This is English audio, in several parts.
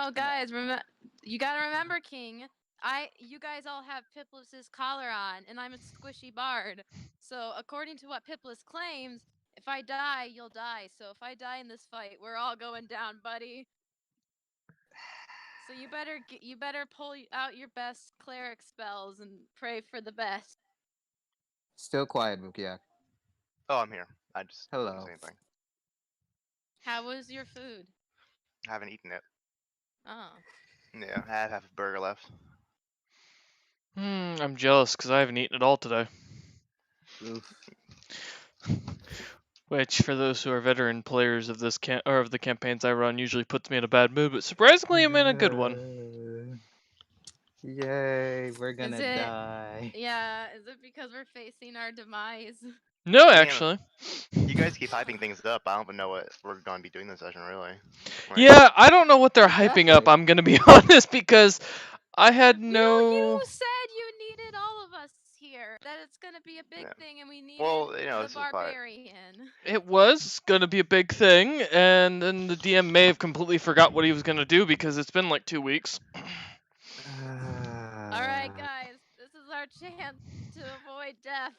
Oh, guys, you gotta remember, King. You guys all have Piplus's collar on, and I'm a squishy bard. So, according to what Piplus claims, if I die, you'll die. So, if I die in this fight, we're all going down, buddy. So you better pull out your best cleric spells and pray for the best. Still quiet, Mukiak. Oh, I'm here. I just didn't Hello. say anything. How was your food? I haven't eaten it. Oh. Yeah, I have half a burger left. I'm jealous because I haven't eaten at all today. Oof. Which, for those who are veteran players of this or of the campaigns I run, usually puts me in a bad mood. But surprisingly, I'm in a good one. Yay, we're gonna Is it- die. Yeah, is it because we're facing our demise? No, Damn. actually. You guys keep hyping things up. I don't even know what we're going to be doing this session, really. Like, Yeah, I don't know what they're hyping up. Exactly. I'm gonna be honest because I had You no. said you needed all of us here. That it's gonna be a big Yeah. thing, and we needed Well, you know, the this is part. barbarian. It was gonna be a big thing, and then the DM may have completely forgot what he was gonna do because it's been like 2 weeks. All right, guys, this is our chance to avoid death.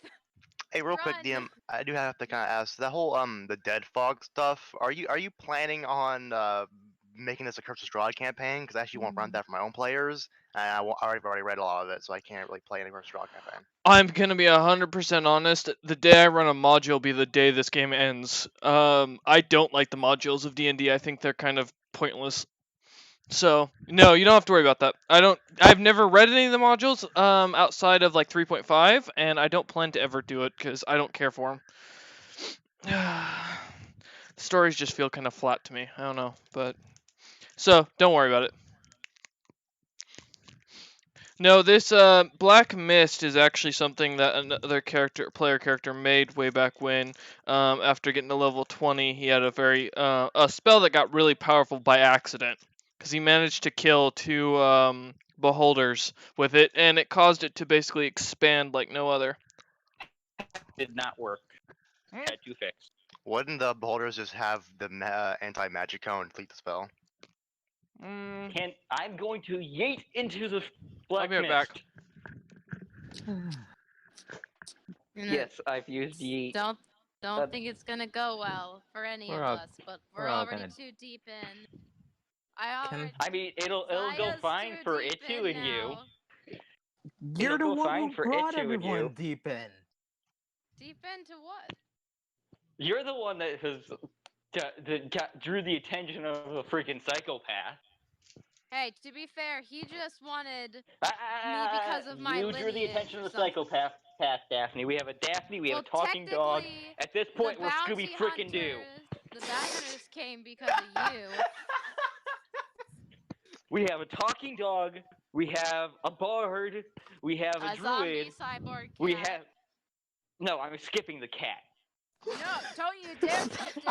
Hey, real quick, Run. DM, I do have to kind of ask the whole the Dead Fog stuff. Are you planning on making this a Curse of Strahd campaign? Because I actually won't run that for my own players, and I've already read a lot of it, so I can't really play any Curse of Strahd campaign. I'm gonna be 100% honest. The day I run a module will be the day this game ends. I don't like the modules of D&D. I think they're kind of pointless. So no, you don't have to worry about that. I've never read any of the modules outside of like 3.5, and I don't plan to ever do it because I don't care for them. Stories just feel kind of flat to me. I don't know, but so don't worry about it. No, this Black Mist is actually something that another player character made way back when. After getting to level 20, he had a spell that got really powerful by accident, because he managed to kill 2 beholders with it, and it caused it to basically expand like no other. Did not work. Had to fix. Wouldn't the beholders just have the anti-magic cone complete the spell? I'm going to yeet into the black I'll be right mist. You know, Yes, I've used yeet. Don't think it's gonna go well for any of us, but we're all already gonna- too deep in. I mean, it'll go Zaya's fine too for deep Itu in and you. now. You're the go one fine who for brought Itu and everyone you. deep in. Deep into what? You're the one that has drew the attention of the freaking psychopath. Hey, to be fair, he just wanted me because of my You drew the lineage attention or of the something. psychopath, Daphne. We have a Daphne, we have a talking dog. technically, At this point, we're Scooby bounty freaking Doo. The bounty hunters came because of you. We have a talking dog. We have a bard. We have a druid. Zombie cyborg cat. We have. No, I'm skipping the cat. No, don't you dare skip it.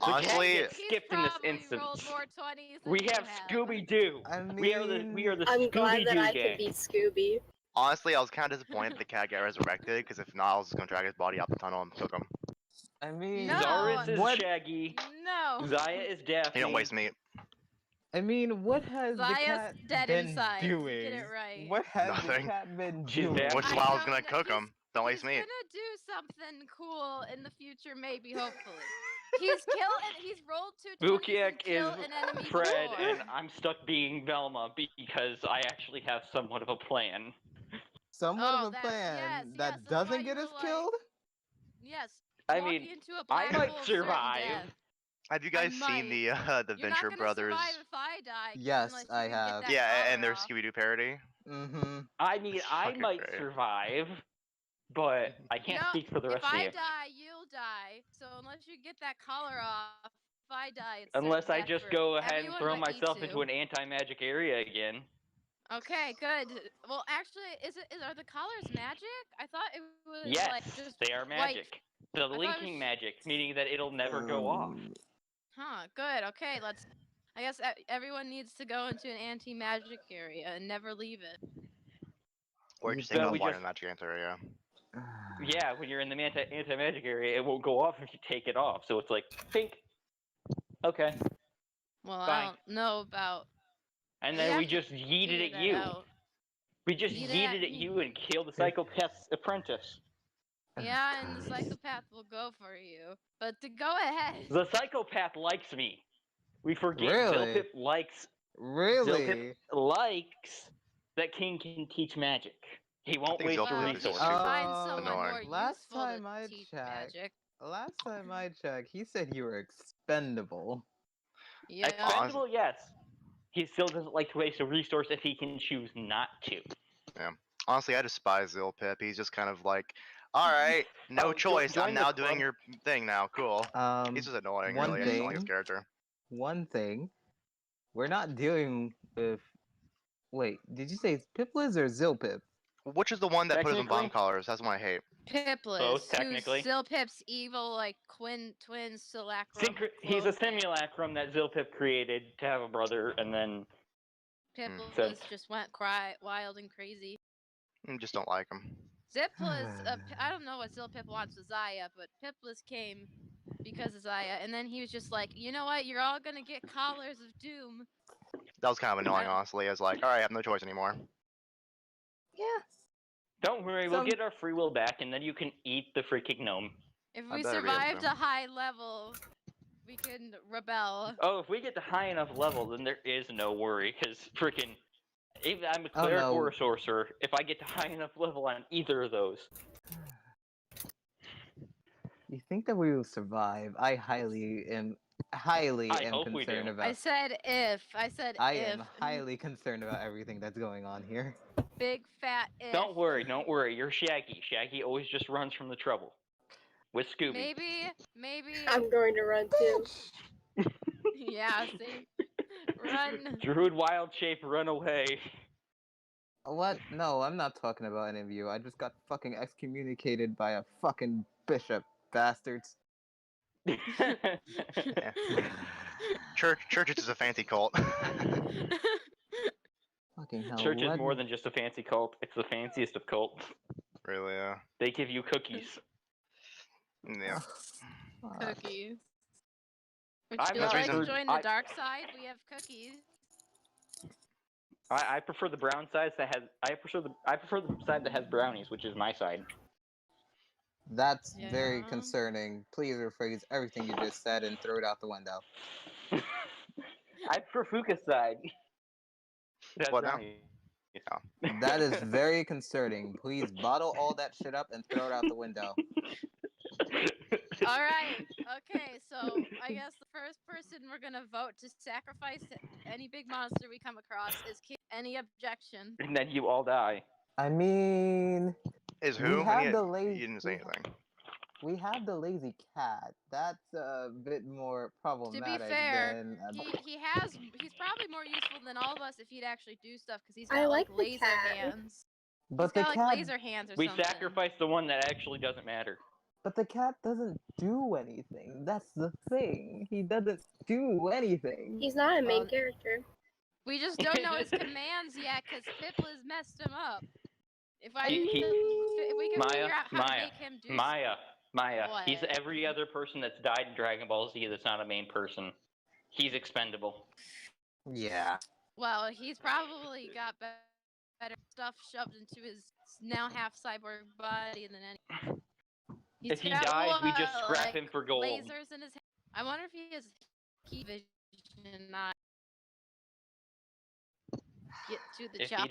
Honestly, the cat gets skipped in this instance. Rolled more 20s than We you have Scooby Doo. I mean, We are the I'm Scooby glad that Doo I gang. can be Scooby. honestly, I was kind of disappointed the cat got resurrected, because if not, I was just gonna drag his body out the tunnel and cook him. I mean, No. Zaris is what? Shaggy. No. Zaya is Daphne. You don't waste meat. I mean, what has the Zaya's cat dead been inside. doing? Get it right. What has Nothing. the cat been She's doing? back. Which is I why I was don't gonna know. cook him. Don't waste meat. He's gonna do something cool in the future, maybe, hopefully. He's rolled 2 20s Vukiak and killed is an enemy Fred, before. and I'm stuck being Velma because I actually have somewhat of a plan. Somewhat Oh, of a plan yes, that that's why doesn't you get were us like- killed? Yes. I walk mean, into a I black might hole of certain survive. death. Have you guys might. seen the You're Venture not gonna Brothers? survive if I die. Yes, unless you I can get have. that Yeah, collar and their off. Scooby-Doo parody. Mm-hmm. I mean, It's I fucking might great. survive, but I can't No, speak for the rest if of I you. die, you'll die. So unless you get that collar off, if I die, it's Unless certain I death just for go ahead and everyone throw but myself Itu. into an anti-magic area again. Okay, good. Well, actually, are the collars magic? I thought it was Yes, like just they are white. magic. The thought it linking was- magic, meaning that it'll never go off. Huh, good. Okay, I guess everyone needs to go into an anti-magic area and never leave it. Or You just take bet off we water just- in that magic area. Yeah, when you're in the anti-magic area, it won't go off if you take it off. So it's like, think. Okay. Well, I Fine. don't know about and We then we have to just yeeted figure at that you. out. We just Yeet yeeted at at me. you and killed the psychopath's apprentice. Yeah, and the God. psychopath will go for you. But to go ahead. The psychopath likes me. We forget Really? Zilpip likes Really? that King can teach magic. He won't think waste Zilpip your Well, is he just should resources. find Um, someone more annoying. Last useful time to I teach checked- magic. Last time I checked, he said you were expendable. Yeah. Expendable, yes. He still doesn't like to waste a resource if he can choose not to. Honestly, I despise Zilpip. He's just kind of like, all right, no Oh, choice. join I'm the now doing club. your thing now. Cool. He's just annoying, one really. I just don't like his thing- character. One thing, we're not dealing with. Wait, did you say Piplups or Zilpip? Which is the one that put us in bomb Technically- collars? That's the one I hate. Piplups, Both, technically. who's Zilpip's evil, like, twin simulacrum. He's a clone thing. simulacrum that Zilpip created to have a brother, and then Piplups just went wild and crazy. Just don't like him. Ziplas, I don't know what Zilpip wants with Zaya, but Piplups came because of Zaya, and then he was just like, you know what, you're all gonna get collars of doom. That was kind of annoying, I- honestly. I was like, all right, I have no choice anymore. Yeah. don't worry, we'll Some- get our free will back, and then you can eat the freaking gnome. If I we better be able survived to. a high level, we can rebel. Oh, if we get to high enough level, then there is no worry, because freaking, if I'm a Oh, cleric no. or a sorcerer, if I get to high enough level on either of those, You think that we will survive? I highly am hope we concerned do. about. I said if. I said I if. am highly concerned about everything that's going on here. Big fat if. don't worry, you're Shaggy. Shaggy always just runs from the trouble. With Scooby. Maybe. I'm going to run too. Yeah, see? Run. Druid wild shape, run away. What? No, I'm not talking about any of you. I just got fucking excommunicated by a fucking bishop, bastards. Church is a fancy cult. Fucking hell. Church is what- more than just a fancy cult. It's the fanciest of cults. Really, yeah. They give you cookies. Yeah. Fuck. Cookies. Would I'm you not- like to reason- join the dark side? We have cookies. I prefer the brown side that has. I prefer the side that has brownies, which is my side. That's very Yeah. concerning. Please rephrase everything you just said and throw it out the window. I prefer Fuka's side. It has What now? brownies. That is very concerning. Please bottle all that shit up and throw it out the window. All right. Okay. So I guess the first person we're gonna vote to sacrifice to any big monster we come across is King. Any objection? And then you all die. I mean, Is We who? have He the lazy- he didn't say anything. we have the lazy cat. That's a bit more problematic fair, than. He's probably more useful than all of us if he'd actually do stuff because he's I got like like the laser cat. hands. But He's the got cat. like laser hands or We something. sacrifice the one that actually doesn't matter. But the cat doesn't do anything. That's the thing. He doesn't do anything. He's not a main Well, character. We just don't know his commands yet because Pipla's messed him up. If He- we can figure out how to Maya, make him do Maya. He's What? every other person that's died in Dragon Ball Z that's not a main person. He's expendable. Yeah. Well, he's probably got better stuff shoved into his now half cyborg body than any. He's If he got, dies, we just what, scrap like, him for gold. lasers in his head. I wonder if he has key vision, not get to the If he chopper.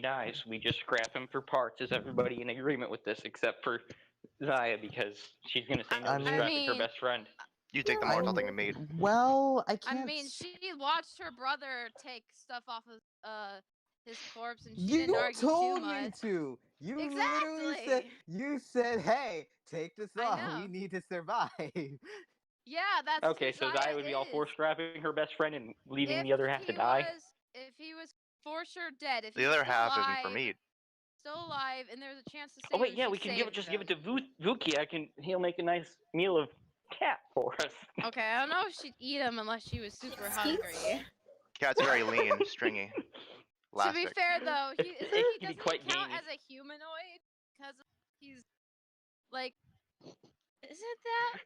dies, we just scrap him for parts. Is everybody in agreement with this except for Zaya because she's gonna say no I to mean- scrapping her best friend? You take the I mortal mean- thing to meat. Well, I I can't. mean, she watched her brother take stuff off of his corpse, and she You didn't argue told too me much. to. You literally said. Exactly. You said, "Hey, take this I off. know. We need to survive." Yeah, that's Okay, who so Zaya Zaya would be all for is. scrapping her best friend and leaving If the other half to he die. If he was for sure dead, if The he other was still half alive, isn't for meat. still alive, and there's a chance to save Oh wait, him, yeah, she'd we can save give it to him. Vuki. He'll make a nice meal of cat for us. Okay, I don't know if she'd eat him unless she was super hungry. Cat's very lean, stringy, To be elastic. fair, though, If- he he'd be doesn't quite count gamey. as a humanoid because he's like, isn't that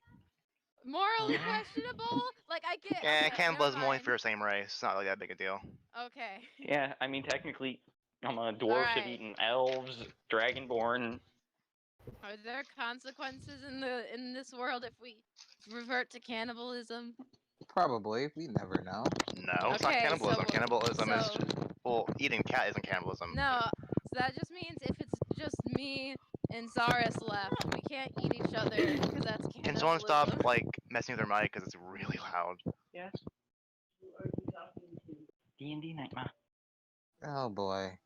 Morally questionable? Like I get. Yeah, okay, cannibalism never only if mind. you're the same race. It's not really that big a deal. Okay. Yeah, I mean technically, dwarves have Alright. eaten elves, dragonborn. Are there consequences in this world if we revert to cannibalism? Probably. We never know. No, it's not Okay, cannibalism. so- Cannibalism is so- just well, eating cat isn't cannibalism. No, so that just means if it's just me and Zaris left, we can't eat each other because that's cannibalism. Can someone stop like messing with their mic because it's really loud? Yes. Who are you talking to? D&D Nightmare. Oh boy.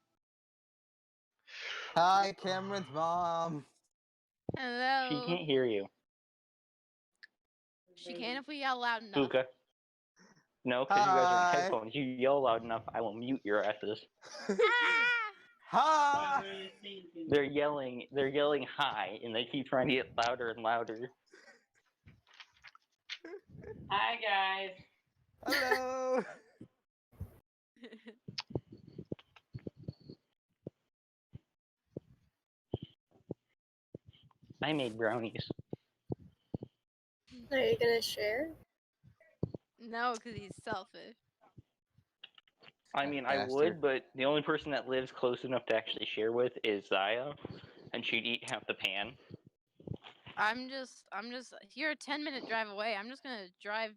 Hi, Cameron's mom. Hello. She can't hear you. She can if we yell loud enough. Puka. No, because you guys are on Hi. headphones. You yell loud enough, I will mute your asses. Hi. They're yelling high, and they keep trying to get louder and louder. Hi guys. Hello. I made brownies. Are you gonna share? No, because he's selfish. I mean, Bastard. I would, but the only person that lives close enough to actually share with is Zaya, and she'd eat half the pan. I'm just. You're a 10-minute drive away. I'm just gonna drive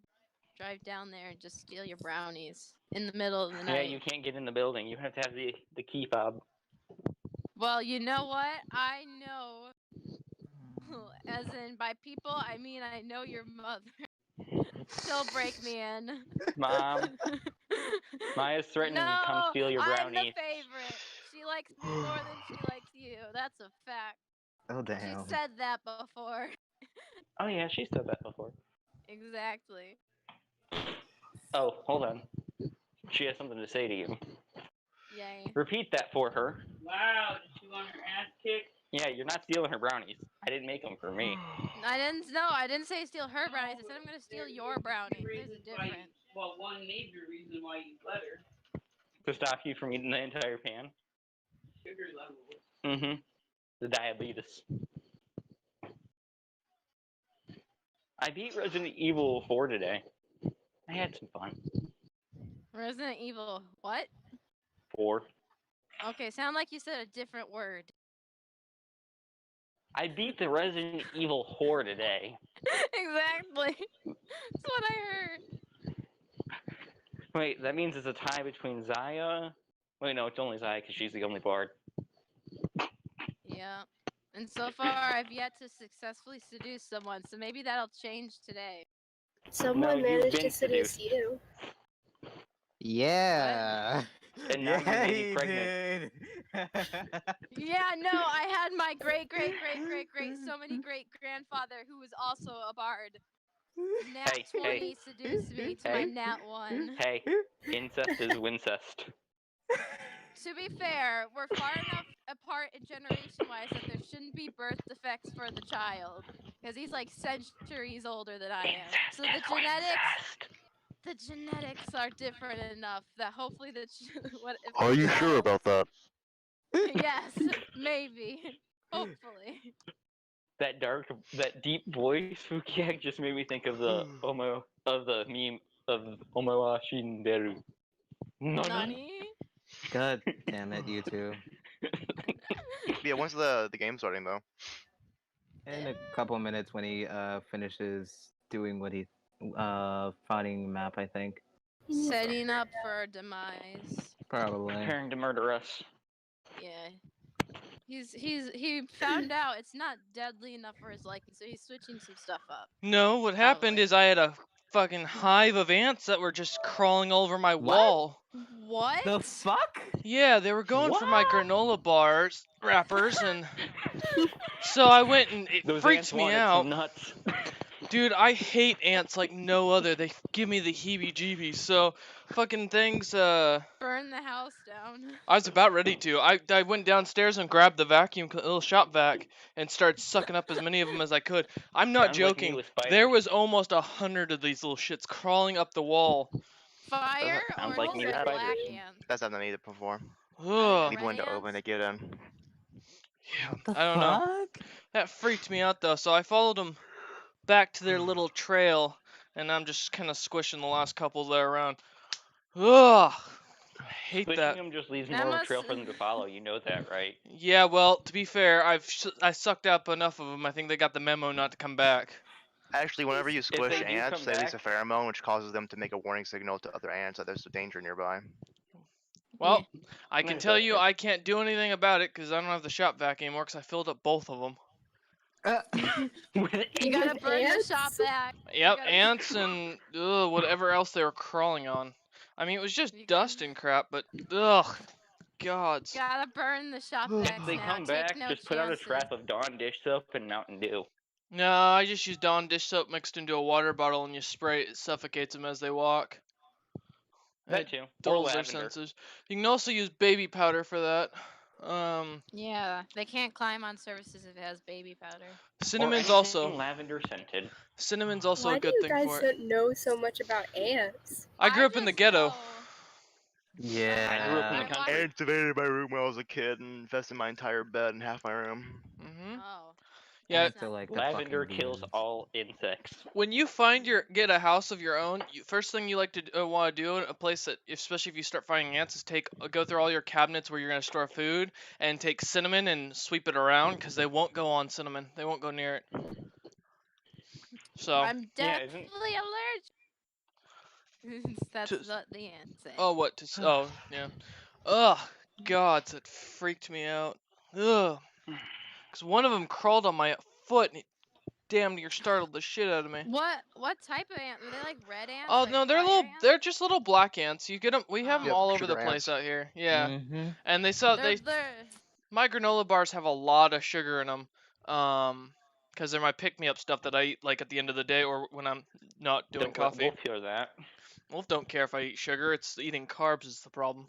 down there and just steal your brownies in the middle of the Yeah, night. you can't get in the building. You have to have the key fob. Well, you know what? I know. As in, by people, I mean I know your mother. She'll break me in. Mom, Maya's threatening to come steal your I'm the brownies. favorite. She likes me more than she likes you. That's a fact. Oh She damn. said that before. Oh yeah, she's said that before. Exactly. Oh, hold on. She has something to say to you. Yay. Repeat that for her. Wow, did she want her ass kicked? Yeah, you're not stealing her brownies. I didn't make them for me. I didn't say steal her brownies. I said I'm gonna steal your brownies. There's a difference. Well, one major reason why you let her. To stop you from eating the entire pan. Sugar levels. Mm-hmm. The diabetes. I beat Resident Evil 4 today. I had some fun. Resident Evil. What? 4. Okay, sound like you said a different word. I beat the Resident Evil whore today. Exactly. That's what I heard. Wait, that means it's a tie between Zaya. Wait, no, it's only Zaya because she's the only bard. Yeah. And so far, I've yet to successfully seduce someone, so maybe that'll change today. Someone you've managed been to seduce seduced. you. Yeah. And now you yeah, made he me pregnant. did. Yeah, no, I had my great, so many great grandfather who was also a bard. Nat Hey, 20 hey. seduced me to my Hey. Nat 1. Hey, incest is wincest. To be fair, we're far enough apart in generation-wise that there shouldn't be birth defects for the child. Because he's like centuries older than I am. So the genetics are different enough that hopefully what if Are you sure about that? Yes, maybe. Hopefully. That deep voice, Fukiak, just made me think of the meme of Omowa Shinderu. Nani? God damn it, you two. Yeah, when's the game starting though? In a couple minutes when he finishes doing what he finding map, I think. Setting up for our demise. Probably. Preparing to murder us. Yeah. He found out it's not deadly enough for his liking, so he's switching some stuff up. No, what happened Probably. is I had a fucking hive of ants that were just crawling all over my What? wall. What? The fuck? Yeah, they were going for my What? granola bars wrappers, and so I went and it Those freaked ants me wanted out. some nuts. Dude, I hate ants like no other. They give me the heebie-jeebies. So, fucking things, Burn the house down. I was about ready to. I went downstairs and grabbed the vacuum, little shop vac, and started sucking up as many of them as I could. I'm not Sounds like me joking. with spiders. There was almost 100 of these little shits crawling up the wall. Fire Sounds or like just me red with black spiders. ants? That's happened to me before. Ugh. Leave Red window ants? open to get in. Yeah, The I don't know. fuck? That freaked me out though, so I followed them back to their little trail, and I'm just kind of squishing the last couple that are around. Ugh, I hate Squishing that. them just leaves That more of a must- trail for them to follow. You know that, right? Yeah, well, to be fair, I sucked up enough of them. I think they got the memo not to come back. Actually, whenever you they squish do ants, come they release a back- pheromone which causes them to make a warning signal to other ants that there's a danger nearby. Well, I can Nice, tell that's you good. I can't do anything about it because I don't have the shop vac anymore because I filled up both of them. You gotta With burn the ants? shop back. Yep, gotta- ants and whatever else they were crawling on. I mean, it was just You dust and crap, but ugh, gods. Gotta burn the shop back If they now. come Take back, no just put out a chances. trap of Dawn dish soap and Mountain Dew. No, I just use Dawn dish soap mixed into a water bottle and you spray it. It suffocates them as they walk. That It too. Or dulls their lavender. senses. You can also use baby powder for that. Yeah, they can't climb on surfaces if it has baby powder. Cinnamon's or also anything lavender scented. cinnamon's also Why a do good you thing guys for it. know so much about ants? I grew up in the just ghetto. know. Yeah. I grew up in the I country. watched- Ants invaded my room when I was a kid and infested my entire bed and half my room. Mhm. Oh. Yeah, Ants are like the Lavender fucking kills demons. all insects. when you get a house of your own, first thing you like to want to do in a place that, especially if you start finding ants, is go through all your cabinets where you're gonna store food and take cinnamon and sweep it around because they won't go on cinnamon. They won't go near it. So. I'm Yeah, definitely allergic. That's To- what the ant said. Oh, what? Oh, yeah. Ugh, God, that freaked me out. Ugh. Because one of them crawled on my foot and it damn near startled the shit out of me. What type of ant? Were they like red ants? Oh like no, they're fire ants? they're just little black ants. You get them. We have them Oh. all Yep, over the sugar place ants. out here. Yeah, Mm-hmm. and They're my granola bars have a lot of sugar in them. Because they're my pick-me-up stuff that I eat like at the end of the day or when I'm not doing Don't let coffee. Wolf hear that. Wolf don't care if I eat sugar. It's eating carbs is the problem.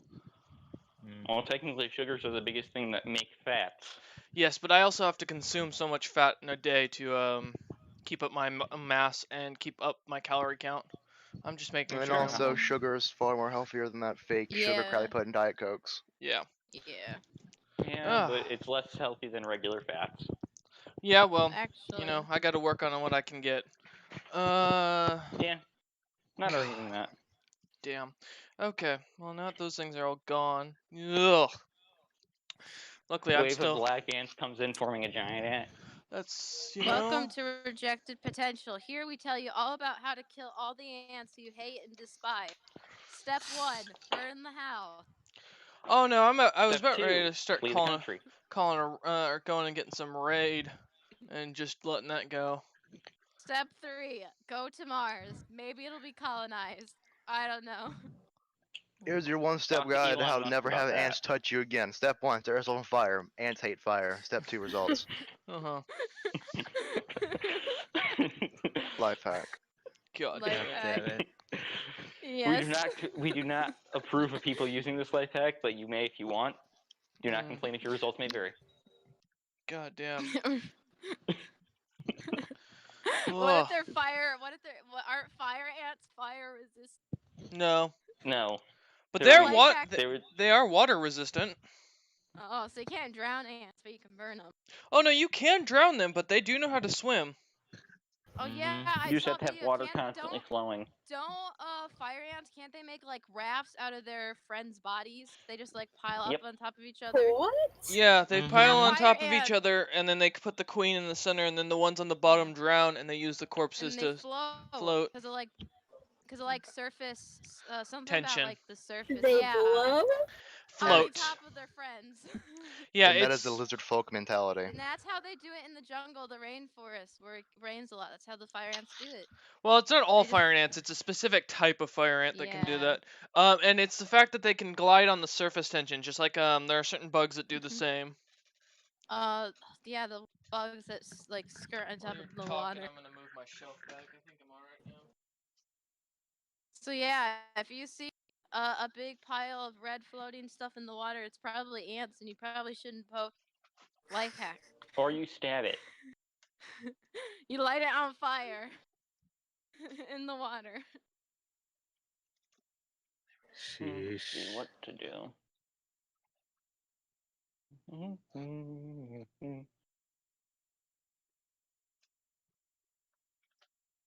Well, technically, sugars are the biggest thing that make fats. Yes, but I also have to consume so much fat in a day to keep up my mass and keep up my calorie count. I'm just making And sure. also, sugar is far more healthier than that fake sugar crap Yeah. they put in Diet Cokes. Yeah. yeah. Yeah, but it's less healthy than regular fats. Yeah, well, Actually. you know, I got to work on what I can get. Yeah, not arguing that. Damn. Okay. Well, now that those things are all gone. Ugh. Luckily, I'm Wave still. of black ants comes in, forming a giant ant. That's you Welcome know. to Rejected Potential. Here we tell you all about how to kill all the ants you hate and despise. Step 1, burn the house. Oh no, I was Step about ready 2, to start flee the calling country. or going and getting some raid, and just letting that go. Step 3, go to Mars. Maybe it'll be colonized. I don't know. Here's your one-step Talk to guide to Elon how to Musk never about have that. ants touch you again. Step 1, set yourself on fire. Ants hate fire. Step 2, results. Uh huh. Life hack. God Like, damn it. Damn it. yes. We do not approve of people using this life hack, but you may if you want. Do not Mm. complain if your results may vary. God damn. What if Ugh. they're fire? What aren't fire ants fire resistant? No, No. but They're they're weak. what? They were They are water resistant. Oh, so you can't drown ants, but you can burn them. Oh no, you can drown them, but they do know how to swim. Oh yeah, I you just saw have to have video. water constantly flowing. Don't fire ants? Can't they make like rafts out of their friends' bodies? They just like pile Yep. up on top of each other. What? Yeah, they Mhm. pile Yeah, on fire top of each ants. other, and then they put the queen in the center, and then the ones on the bottom drown, and they use the corpses And they to float float. because of like surface something Tension. about like the surface. They yeah, blow? on float. top of their friends. Yeah, And that it's is the lizard folk mentality. And that's how they do it in the jungle, the rainforest, where it rains a lot. That's how the fire ants do it. well, it's not all They just- fire ants. It's a specific type of fire ant that can do Yeah. that. And it's the fact that they can glide on the surface tension, just like there are certain bugs that do the Mhm. same. Yeah, the bugs that like skirt on top of the water. I'm gonna move my shelf back. I think I'm alright now. So yeah, if you see a big pile of red floating stuff in the water, it's probably ants, and you probably shouldn't poke. Life hack: Or you stab it. you light it on fire in the water. Let's see what to do.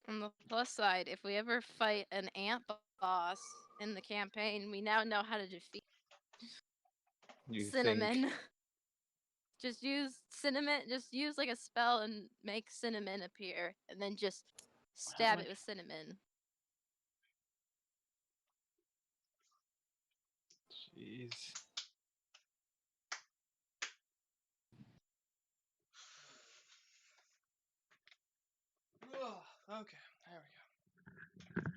On the plus side, if we ever fight an ant boss in the campaign, we now know how to defeat You think? Cinnamon. Just use cinnamon. Just use like a spell and make cinnamon appear, and then just stab much- it with cinnamon. Jeez. Okay, there we go.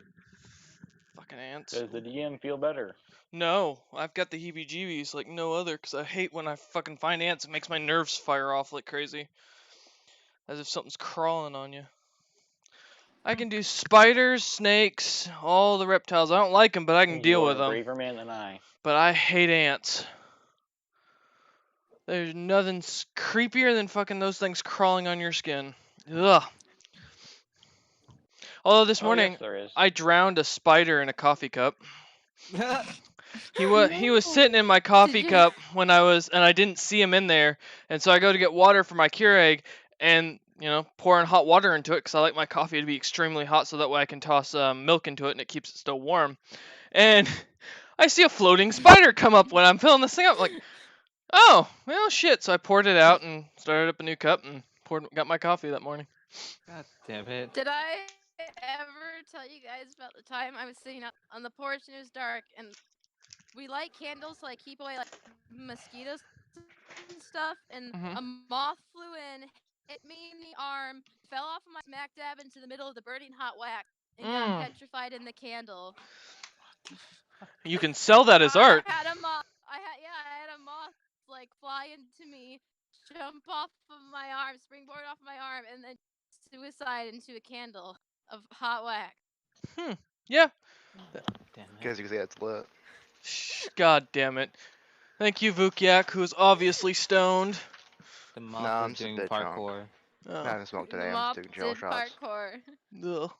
Fucking ants. Does the DM feel better? No, I've got the heebie-jeebies like no other, because I hate when I fucking find ants. It makes my nerves fire off like crazy. As if something's crawling on you. I can do spiders, snakes, all the reptiles. I don't like them, but I can deal You're with a them. braver man than I. But I hate ants. There's nothing creepier than fucking those things crawling on your skin. Ugh. Although this Oh, morning yes, there is. I drowned a spider in a coffee cup. He was sitting in my coffee you- cup when I didn't see him in there, and so I go to get water for my Keurig, and pouring hot water into it because I like my coffee to be extremely hot, so that way I can toss milk into it and it keeps it still warm. And I see a floating spider come up when I'm filling this thing up. Like, oh well, shit. So I poured it out and started up a new cup and got my coffee that morning. God damn it. Did I ever tell you guys about the time I was sitting up on the porch and it was dark and we light candles to like keep away like mosquitoes and stuff, and Mhm. a moth flew in, hit me in the arm, fell off of my smack dab into the middle of the burning hot wax, and got petrified in the candle. You can sell that as art. I had a moth. I had a moth like fly into me, jump off of my arm, springboard off my arm, and then suicide into a candle of hot wax. Yeah. Damn it. Guess you can see it's lit. God damn it. Thank you, Vukyak, who's obviously stoned. The moth Nah, was I'm just a doing bit drunk. parkour. I Oh. haven't smoked today. I'm Moth just taking chill did shots. parkour. Ugh.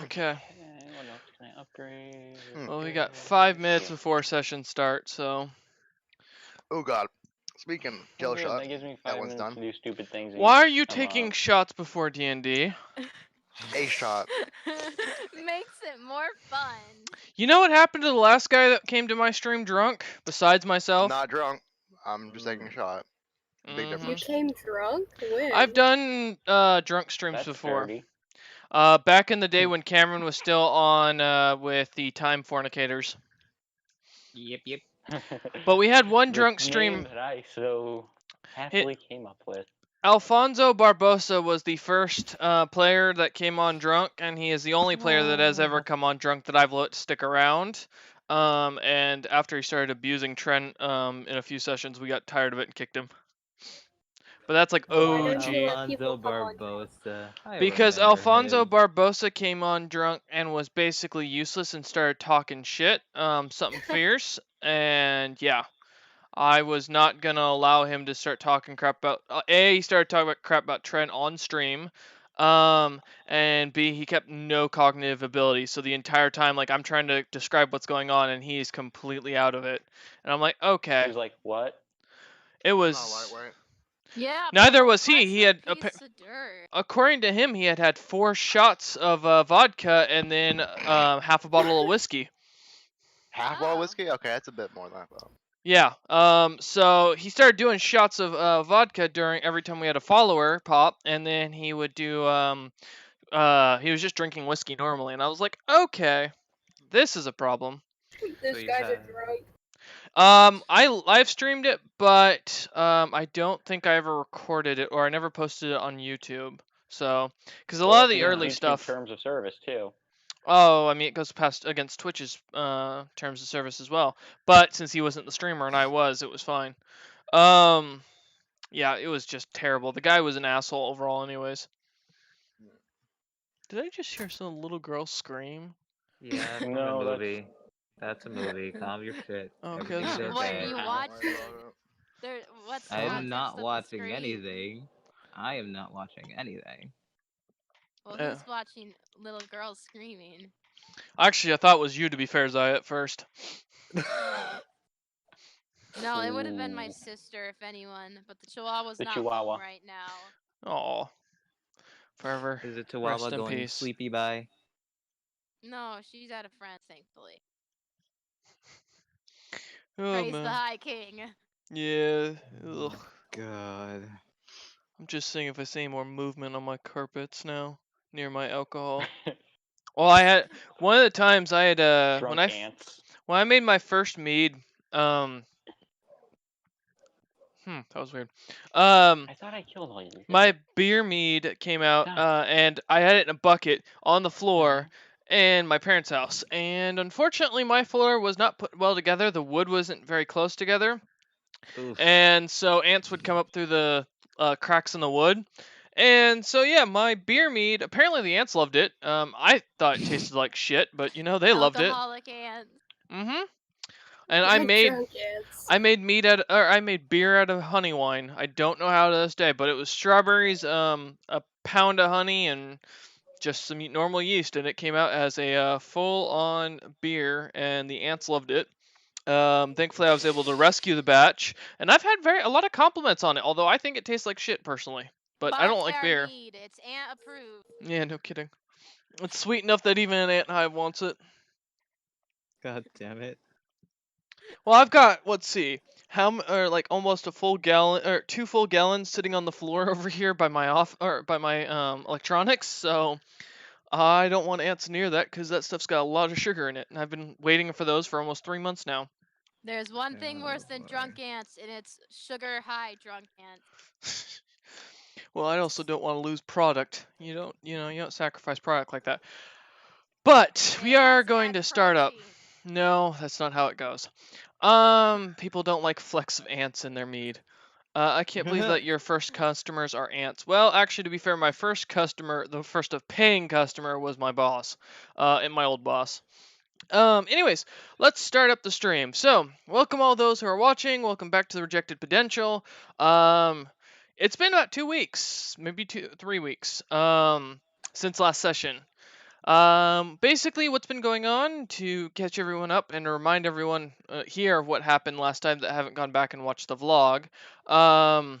Okay. What else can I upgrade? Well, we got 5 minutes before session start, so. Oh god. Speaking of kill Good, shot, that gives me that 5 one's minutes done. to do stupid things. and Why are you I'm taking up. shots before D&D? A shot. Makes it more fun. You know what happened to the last guy that came to my stream drunk, besides myself? Not drunk. I'm just taking a shot. Big Mhm. You difference. came drunk? When? I've done drunk streams That's before. dirty. Back in the day when Cameron was still on with the Time Fornicators. Yep. But we had one The drunk name stream. that I so happily came up with. Alfonso Barbosa was the first player that came on drunk, and he is the only player that has ever come on drunk that I've let stick around. And after he started abusing Trent in a few sessions, we got tired of it and kicked him. But that's like Why don't you let OG. people Alfonso come on Barbosa. I Because remember Alfonso him. Barbosa came on drunk and was basically useless and started talking shit, something fierce, and yeah. I was not gonna allow him to start talking crap about. He started talking about crap about Trent on stream, and B, he kept no cognitive ability. So the entire time, like I'm trying to describe what's going on, and he's completely out of it. And I'm like, He okay, was like, what? it Not was. lightweight. Yeah. Neither but was he. bless He that had, piece of dirt. according to him, he had 4 shots of vodka and then half a bottle of whiskey. Half bottle Oh. whiskey? Okay, that's a bit more than I thought. Yeah. So he started doing shots of vodka during every time we had a follower pop, and then he would do he was just drinking whiskey normally, and I was like, okay, this is a problem. This So you guy's a had- drunk. I live streamed it, but I don't think I ever recorded it, or I never posted it on YouTube. So, because a Well, lot of that's the against early YouTube stuff. Terms of service too. Oh, I mean, it goes past against Twitch's terms of service as well. But since he wasn't the streamer and I was, it was fine. Yeah, it was just terrible. The guy was an asshole overall, anyways. Did I just hear some little girl scream? Yeah, from No, a that's- movie. That's a movie. Calm your shit. Okay, Everything's sorry. What, okay. you I watch- don't worry about it. There, what's the I am context not of the watching scream? anything. I am not watching anything. Well, Yeah. who's watching little girls screaming? Actually, I thought it was you, to be fair, Zaya, at first. No, it would have been my Ooh. sister if anyone, but the Chihuahua's The not Chihuahua. home right now. Oh. forever. Is it Rest Chihuahua in going peace. sleepy bye? No, she's out of friends, thankfully. Oh Praise the man. High King. Yeah. Ugh. God. I'm just seeing if I see any more movement on my carpets now near my alcohol. Well, I had one of the times I had Drunk ants. when I made my first mead. That was weird. I thought I killed all you. My beer mead came out, Stop. and I had it in a bucket on the floor in my parents' house. And unfortunately, my floor was not put well together. The wood wasn't very close together, Oof. and so ants would come up through the cracks in the wood. And so yeah, my beer mead. Apparently, the ants loved it. I thought it tasted like shit, but they loved it. Alcoholic ants. Mm-hmm. And I made Drunk ants. I made I made beer out of honey wine. I don't know how to this day, but it was strawberries, a pound of honey, and just some normal yeast, and it came out as a full-on beer, and the ants loved it. Thankfully, I was able to rescue the batch, and I've had a lot of compliments on it. Although I think it tastes like shit personally, but I don't like our beer. mead. It's ant approved. Yeah, no kidding. It's sweet enough that even an ant hive wants it. God damn it. Well, I've got, let's see, like almost a full gallon or 2 full gallons sitting on the floor over here by my electronics. So I don't want ants near that because that stuff's got a lot of sugar in it, and I've been waiting for those for almost 3 months now. There's one thing worse than boy. drunk ants, and it's sugar high drunk ants. Well, I also don't want to lose product. You don't sacrifice product like that. But we are Ants going have to start up. protein. No, that's not how it goes. People don't like flecks of ants in their mead. I can't believe that your first customers are ants. Well, actually, to be fair, my first customer, the first of paying customer, was my boss, and my old boss. Anyways, let's start up the stream. So, welcome all those who are watching. Welcome back to the Rejected Potential. It's been about 2 weeks, maybe 3 weeks, since last session. Basically, what's been going on to catch everyone up and to remind everyone here of what happened last time that haven't gone back and watched the vlog. Not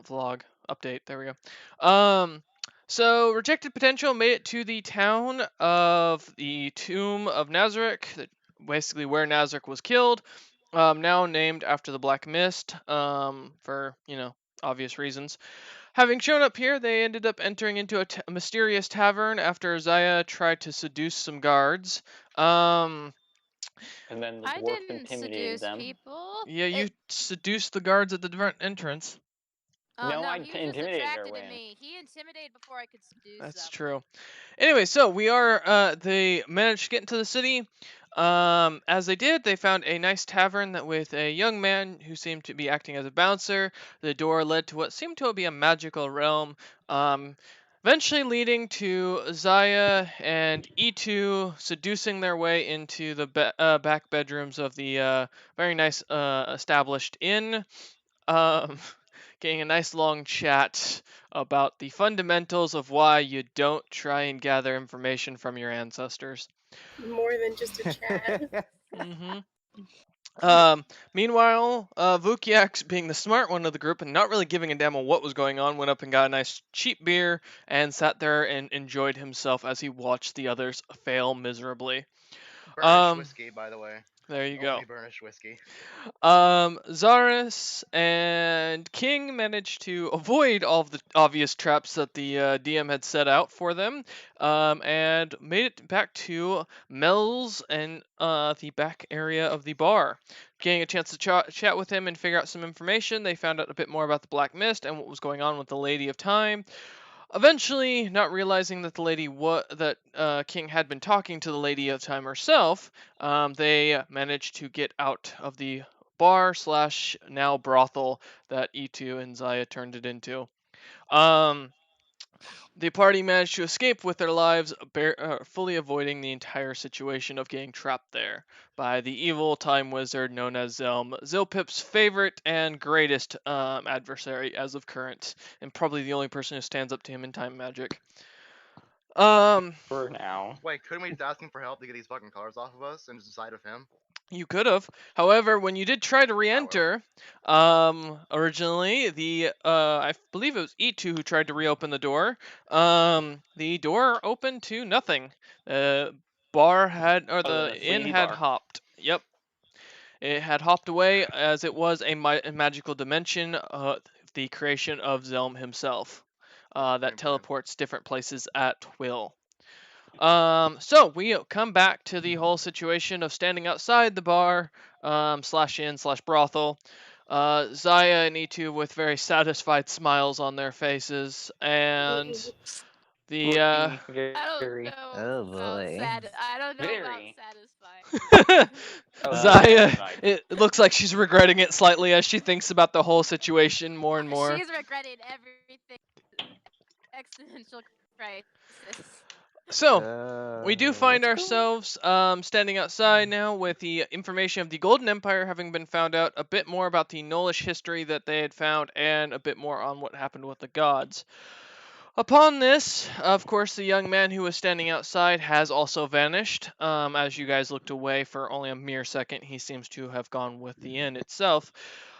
vlog, update. There we go. So Rejected Potential made it to the town of the Tomb of Nazarick, basically where Nazarick was killed. Now named after the Black Mist, for obvious reasons. Having shown up here, they ended up entering into a mysterious tavern after Zaya tried to seduce some guards. And then the I dwarf didn't intimidated seduce them. people. Yeah, you seduced the guards at the different entrance. Oh, No, no, I he was just intimidated her, attracted to Wayne. me. He intimidated before I could seduce That's them. true. Anyway, so they managed to get into the city. As they did, they found a nice tavern with a young man who seemed to be acting as a bouncer. The door led to what seemed to be a magical realm, eventually leading to Zaya and E2 seducing their way into the back bedrooms of the very nice established inn. Getting a nice long chat about the fundamentals of why you don't try and gather information from your ancestors. More than just a chat. Meanwhile, Vukiax, being the smart one of the group and not really giving a damn on what was going on, went up and got a nice cheap beer and sat there and enjoyed himself as he watched the others fail miserably. Burnish whiskey, by the way. There you go. Only burnished whiskey. Zaris and King managed to avoid all of the obvious traps that the DM had set out for them, and made it back to Mel's and the back area of the bar. Getting a chance to chat with him and figure out some information, they found out a bit more about the Black Mist and what was going on with the Lady of Time. Eventually, not realizing that the lady King had been talking to the Lady of Time herself, they managed to get out of the bar / now brothel that E2 and Zaya turned it into. The party managed to escape with their lives, fully avoiding the entire situation of getting trapped there by the evil time wizard known as Zelm, Zilpip's favorite and greatest adversary as of current, and probably the only person who stands up to him in time magic. For now. Wait, couldn't we just ask him for help to get these fucking colors off of us and just decide of him? You could have. However, when you did try to re-enter, originally I believe it was E2 who tried to reopen the door. The door opened to nothing. The bar had, or Other than the a inn sleazy had bar. hopped. Yep, it had hopped away as it was a magical dimension, the creation of Zelm himself, that Point. teleports different places at will. So we come back to the whole situation of standing outside the bar, slash inn slash brothel. Zaya and E2 with very satisfied smiles on their faces, and the Looking I don't very, know Oh, about boy. I don't know about very. satisfying. Oh, Zaya, satisfied. it looks like she's regretting it slightly as she thinks about the whole situation more and more. She's regretting everything. Existential crisis. So, we do find What's going ourselves standing outside now with the information of the Golden Empire having been found out, a bit more about the Nolish history that they had found, and a bit more on what happened with the gods. Upon this, of course, the young man who was standing outside has also vanished. As you guys looked away for only a mere second, he seems to have gone with the inn itself.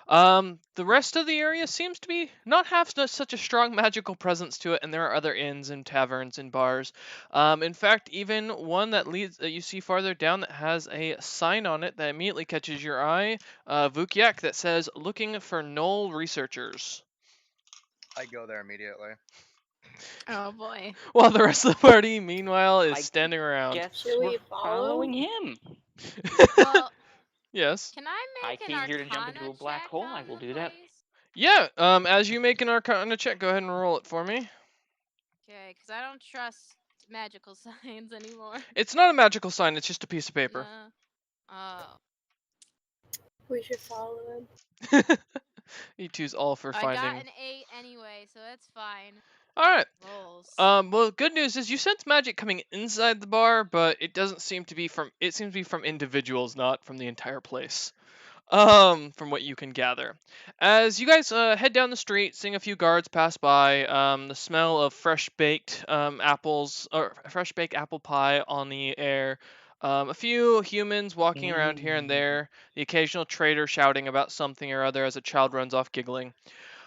The rest of the area seems to be not have such a strong magical presence to it, and there are other inns and taverns and bars. In fact, even one that leads that you see farther down that has a sign on it that immediately catches your eye, Vukiak, that says "Looking for Knoll researchers." I go there immediately. Oh boy. While the rest of the party, meanwhile, is I standing around. Guess Should we're we follow? following him. Well, Yes. can I I make an came here to jump Arcana into a black check hole. I on will the do that. place? Yeah. As you make an Arcana check, go ahead and roll it for me. Okay, because I don't trust magical signs anymore. It's not a magical sign. It's just a piece of paper. No. Oh. We should follow him. E2's all for I got finding. an 8 anyway, so that's fine. All right. Rolls. Well, good news is you sense magic coming inside the bar, but it doesn't seem to be from. It seems to be from individuals, not from the entire place. From what you can gather, as you guys head down the street, seeing a few guards pass by, the smell of fresh baked apples or fresh baked apple pie on the air. A few humans walking around here and there. The occasional trader shouting about something or other as a child runs off giggling.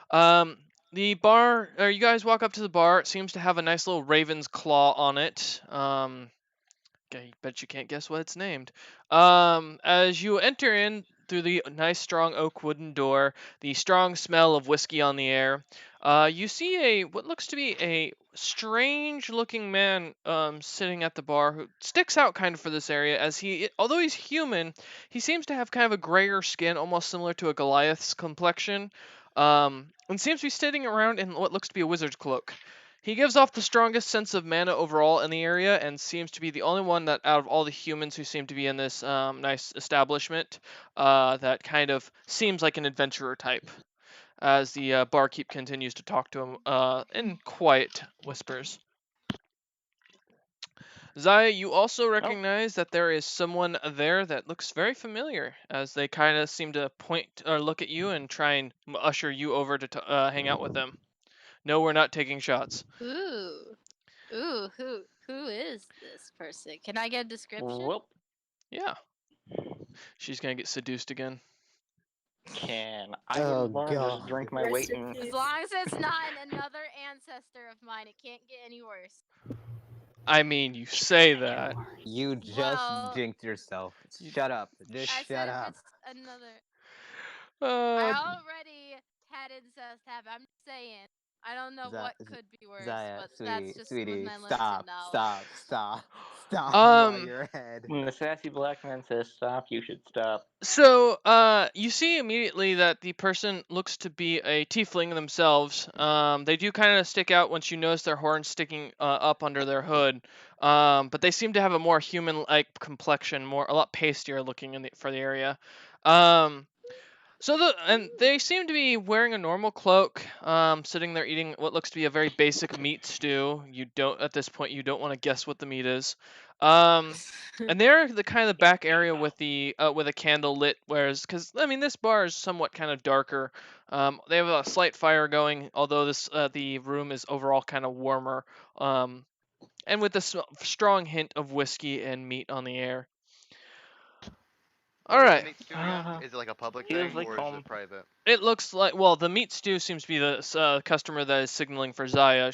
Um, the bar, or you guys walk up to the bar. It seems to have a nice little raven's claw on it. Okay, bet you can't guess what it's named. As you enter in through the nice strong oak wooden door, the strong smell of whiskey on the air, you see what looks to be a strange looking man sitting at the bar who sticks out kind of for this area as although he's human, he seems to have kind of a grayer skin, almost similar to a Goliath's complexion, and seems to be sitting around in what looks to be a wizard's cloak. He gives off the strongest sense of mana overall in the area and seems to be the only one that out of all the humans who seem to be in this nice establishment that kind of seems like an adventurer type. As the barkeep continues to talk to him in quiet whispers. Zaya, you also recognize that there is someone there that looks very familiar, as they kind of seem to point or look at you and try and usher you over to hang out with them. No, we're not taking shots. Ooh. Ooh, who is this person? Can I get a description? Well, Yeah. She's gonna get seduced again. can I Oh, get one and just God. drink my Rest weight in in? peace. As long as it's not another ancestor of mine, it can't get any worse. I mean, you say that. You just Well, jinxed yourself. Shut up. Just I shut said up. if it's another. Uh, I already had incest happen. I'm just saying. I don't know what could be worse, Zaya, but sweetie, that's just sweetie, with my limited stop, knowledge. stop while Um, you're ahead. When the sassy black man says stop, you should stop. so, you see immediately that the person looks to be a tiefling themselves. They do kind of stick out once you notice their horns sticking up under their hood. But they seem to have a more human-like complexion, a lot pastier looking for the area. And they seem to be wearing a normal cloak, sitting there eating what looks to be a very basic meat stew. At this point you don't want to guess what the meat is. And they're the kind of back area with a candle lit, because I mean this bar is somewhat kind of darker. They have a slight fire going, although the room is overall kind of warmer. And with a strong hint of whiskey and meat on the air. Where is the Alright. meat stew again? Is it like a public Feels thing like or is home. it private? It looks like, well, the meat stew seems to be the customer that is signaling for Zaya.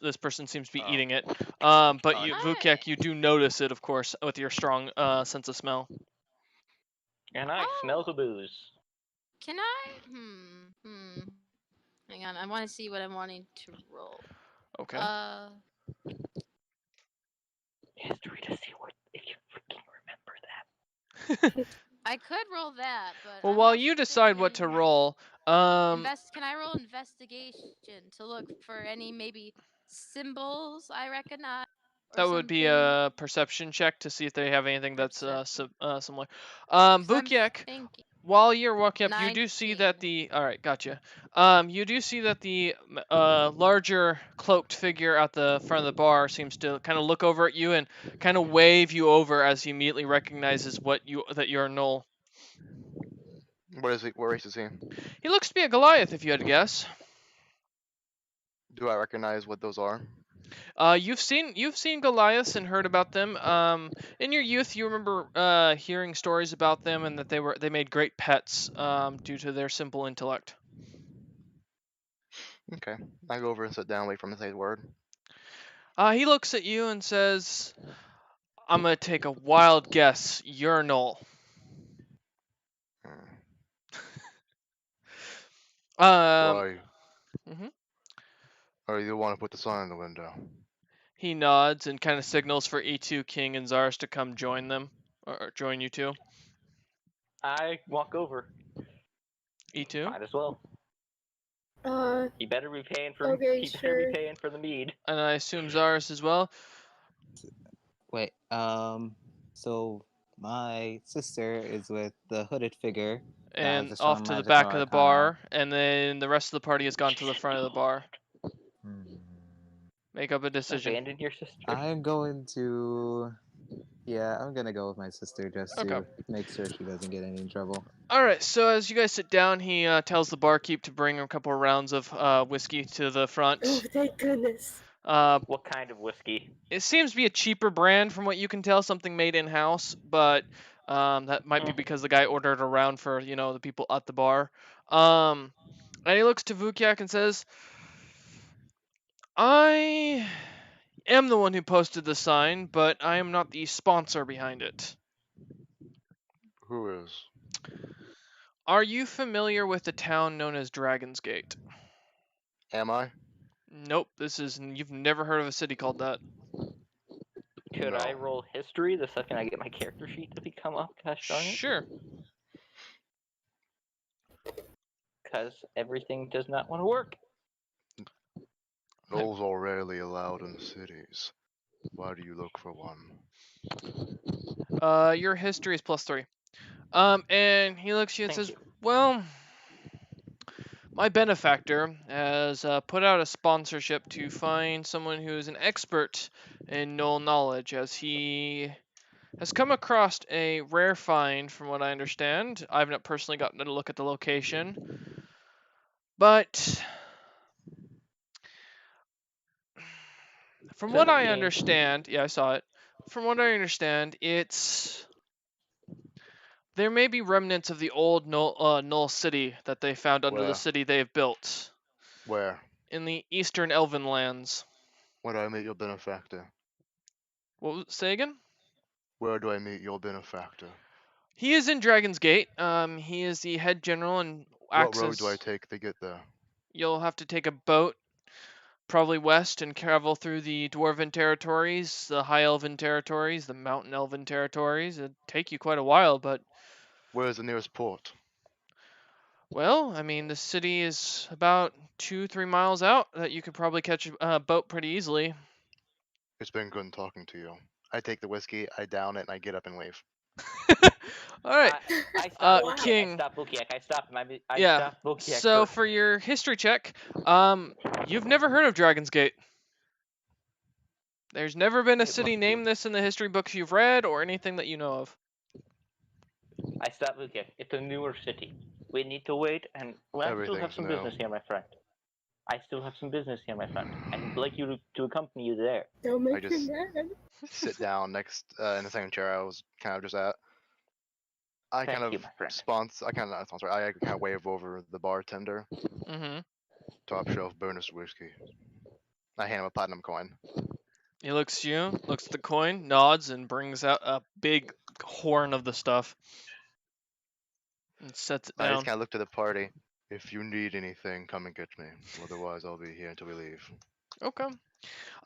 This person seems to be Oh. eating it. But Oh, you, okay. Vukiak, you do notice it, of course, with your strong sense of smell. And I smell the booze. Can I? Hang on, I want to see what I'm wanting to roll. Okay. History to see what if you freaking remember that. I could roll that, but Well, I'm while also you decide what to thinking roll, Can I roll investigation to look for any maybe symbols I recognize? Or that would be something? a perception check to see if they have anything that's Perception. similar. 'Cause I'm Vukiak, thinking. while you're walking up, you do see that 19. the. All right, gotcha. You do see that the larger cloaked figure at the front of the bar seems to kind of look over at you and kind of wave you over as he immediately recognizes that you're Null. What is he? What race is he? He looks to be a Goliath, if you had to guess. Do I recognize what those are? You've seen Goliaths and heard about them. In your youth, you remember hearing stories about them and that they made great pets due to their simple intellect. Okay. I go over and sit down, wait for him to say the word. He looks at you and says, "I'm gonna take a wild guess. You're Null." Why? Mhm. Are you the one who put the sign in the window? He nods and kind of signals for E2, King, and Zaris to come join them, or join you two. I walk over. E2? Might as well. He better be paying for. Okay, He better sure. be paying for the mead. And I assume Zaris as well. Wait, so my sister is with the hooded figure. that has And the strong off to the magical back of the arcana. bar, and then the rest of the party has gone to the front of the bar. Make up a decision. Abandon your sister. I'm going to. Yeah, I'm gonna go with my sister just Okay. to make sure she doesn't get any trouble. Alright, so as you guys sit down, he tells the barkeep to bring a couple of rounds of whiskey to the Oh, front. thank goodness. What kind of whiskey? It seems to be a cheaper brand from what you can tell, something made in-house, but that might be because the guy ordered a round for, the people at the bar. And he looks to Vukiak and says, "I am the one who posted the sign, but I am not the sponsor behind it. Who is? Are you familiar with the town known as Dragon's Gate?" Am I? Nope, you've never heard of a city called that. Could I No. roll history the second I get my character sheet to become up? Gosh darn it. Sure. Because everything does not want to work. Those are rarely allowed in cities. Why do you look for one? Your history is +3. And he looks at you and Thank says, you. "Well, my benefactor has put out a sponsorship to find someone who is an expert in Null knowledge, as he has come across a rare find, from what I understand. I've not personally gotten to look at the location, but from Is what that I okay? understand, yeah, I saw it. From what I understand, there may be remnants of the old Null city that they found under Where? the city they have built Where? in the eastern Elven lands." Where do I meet your benefactor? Say again? Where do I meet your benefactor? He is in Dragon's Gate. He is the head general and What road access. do I take to get there? You'll have to take a boat, probably west, and travel through the Dwarven territories, the High Elven territories, the Mountain Elven territories. It'd take you quite a while, but, Where is the nearest port? well, I mean, the city is about 2-3 miles out that you could probably catch a boat pretty easily. It's been good talking to you. I take the whiskey, I down it, and I get up and leave. All right. I stop Bukiak. King. I stop Bukiak. I stop him. I Yeah. stop Bukiak So first. for your history check, you've never heard of Dragon's Gate. There's never been a It city must be. named this in the history books you've read or anything that you know of. I stop Bukiak. It's a newer city. We need to wait, and I still have Everything's some new. business here, my friend. I still have some business here, my friend. I'd like you to accompany you there. Don't make just- him mad. Sit down next in the same chair I was kind of just at. I Thank kind you, of my friend. I kind of not sponsor. I kind of wave over the bartender. Mm-hmm. Top shelf bonus whiskey. I hand him a platinum coin. He looks at you, looks at the coin, nods, and brings out a big horn of the stuff and sets it I just down. kind of look to the party. If you need anything, come and get me. Otherwise, I'll be here until we leave. Okay. And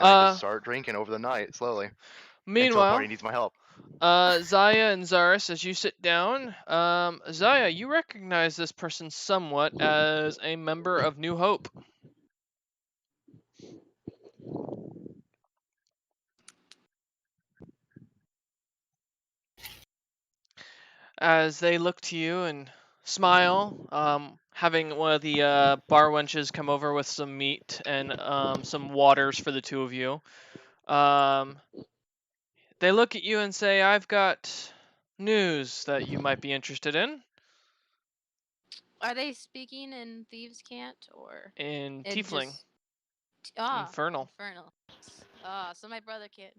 I Uh, just start drinking over the night, slowly. Until the meanwhile, party needs my help. Zaya and Zaris, as you sit down, Zaya, you recognize this person somewhat as a member of New Hope. As they look to you and smile, having one of the bar wenches come over with some meat and some waters for the two of you. They look at you and say, I've got news that you might be interested in Are they speaking in Thieves' Cant or in in Tiefling. just Infernal. Infernal. So my brother can.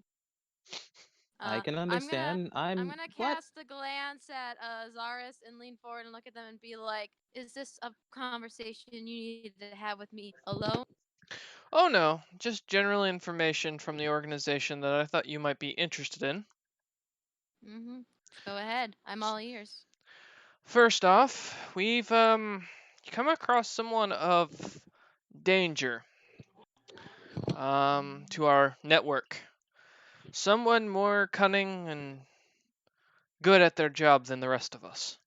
I can I'm understand. gonna What? cast a glance at Zaris and lean forward and look at them and be like, "Is this a conversation you need to have with me alone?" Oh no, just general information from the organization that I thought you might be interested in. Mm-hmm. Go ahead. I'm all ears. First off, we've come across someone of danger to our network. Someone more cunning and good at their job than the rest of us.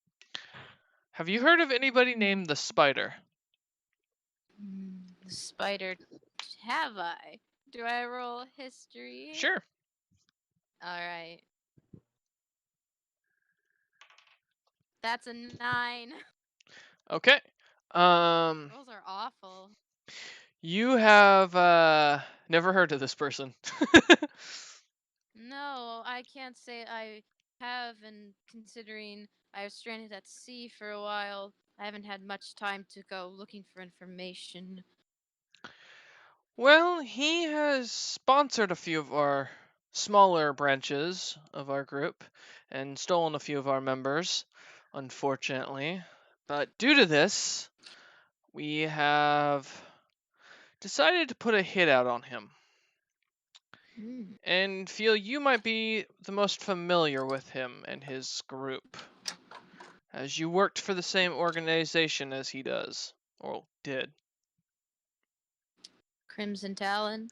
Have you heard of anybody named the Spider? The spider. Have I? Do I roll history? Sure. All right. That's a 9. Okay. Rolls are awful. You have never heard of this person. No, I can't say I have, and considering I was stranded at sea for a while, I haven't had much time to go looking for information. Well, he has sponsored a few of our smaller branches of our group and stolen a few of our members, unfortunately. But due to this, we have decided to put a hit out on him and feel you might be the most familiar with him and his group, as you worked for the same organization as he does, or did. Crimson Talon.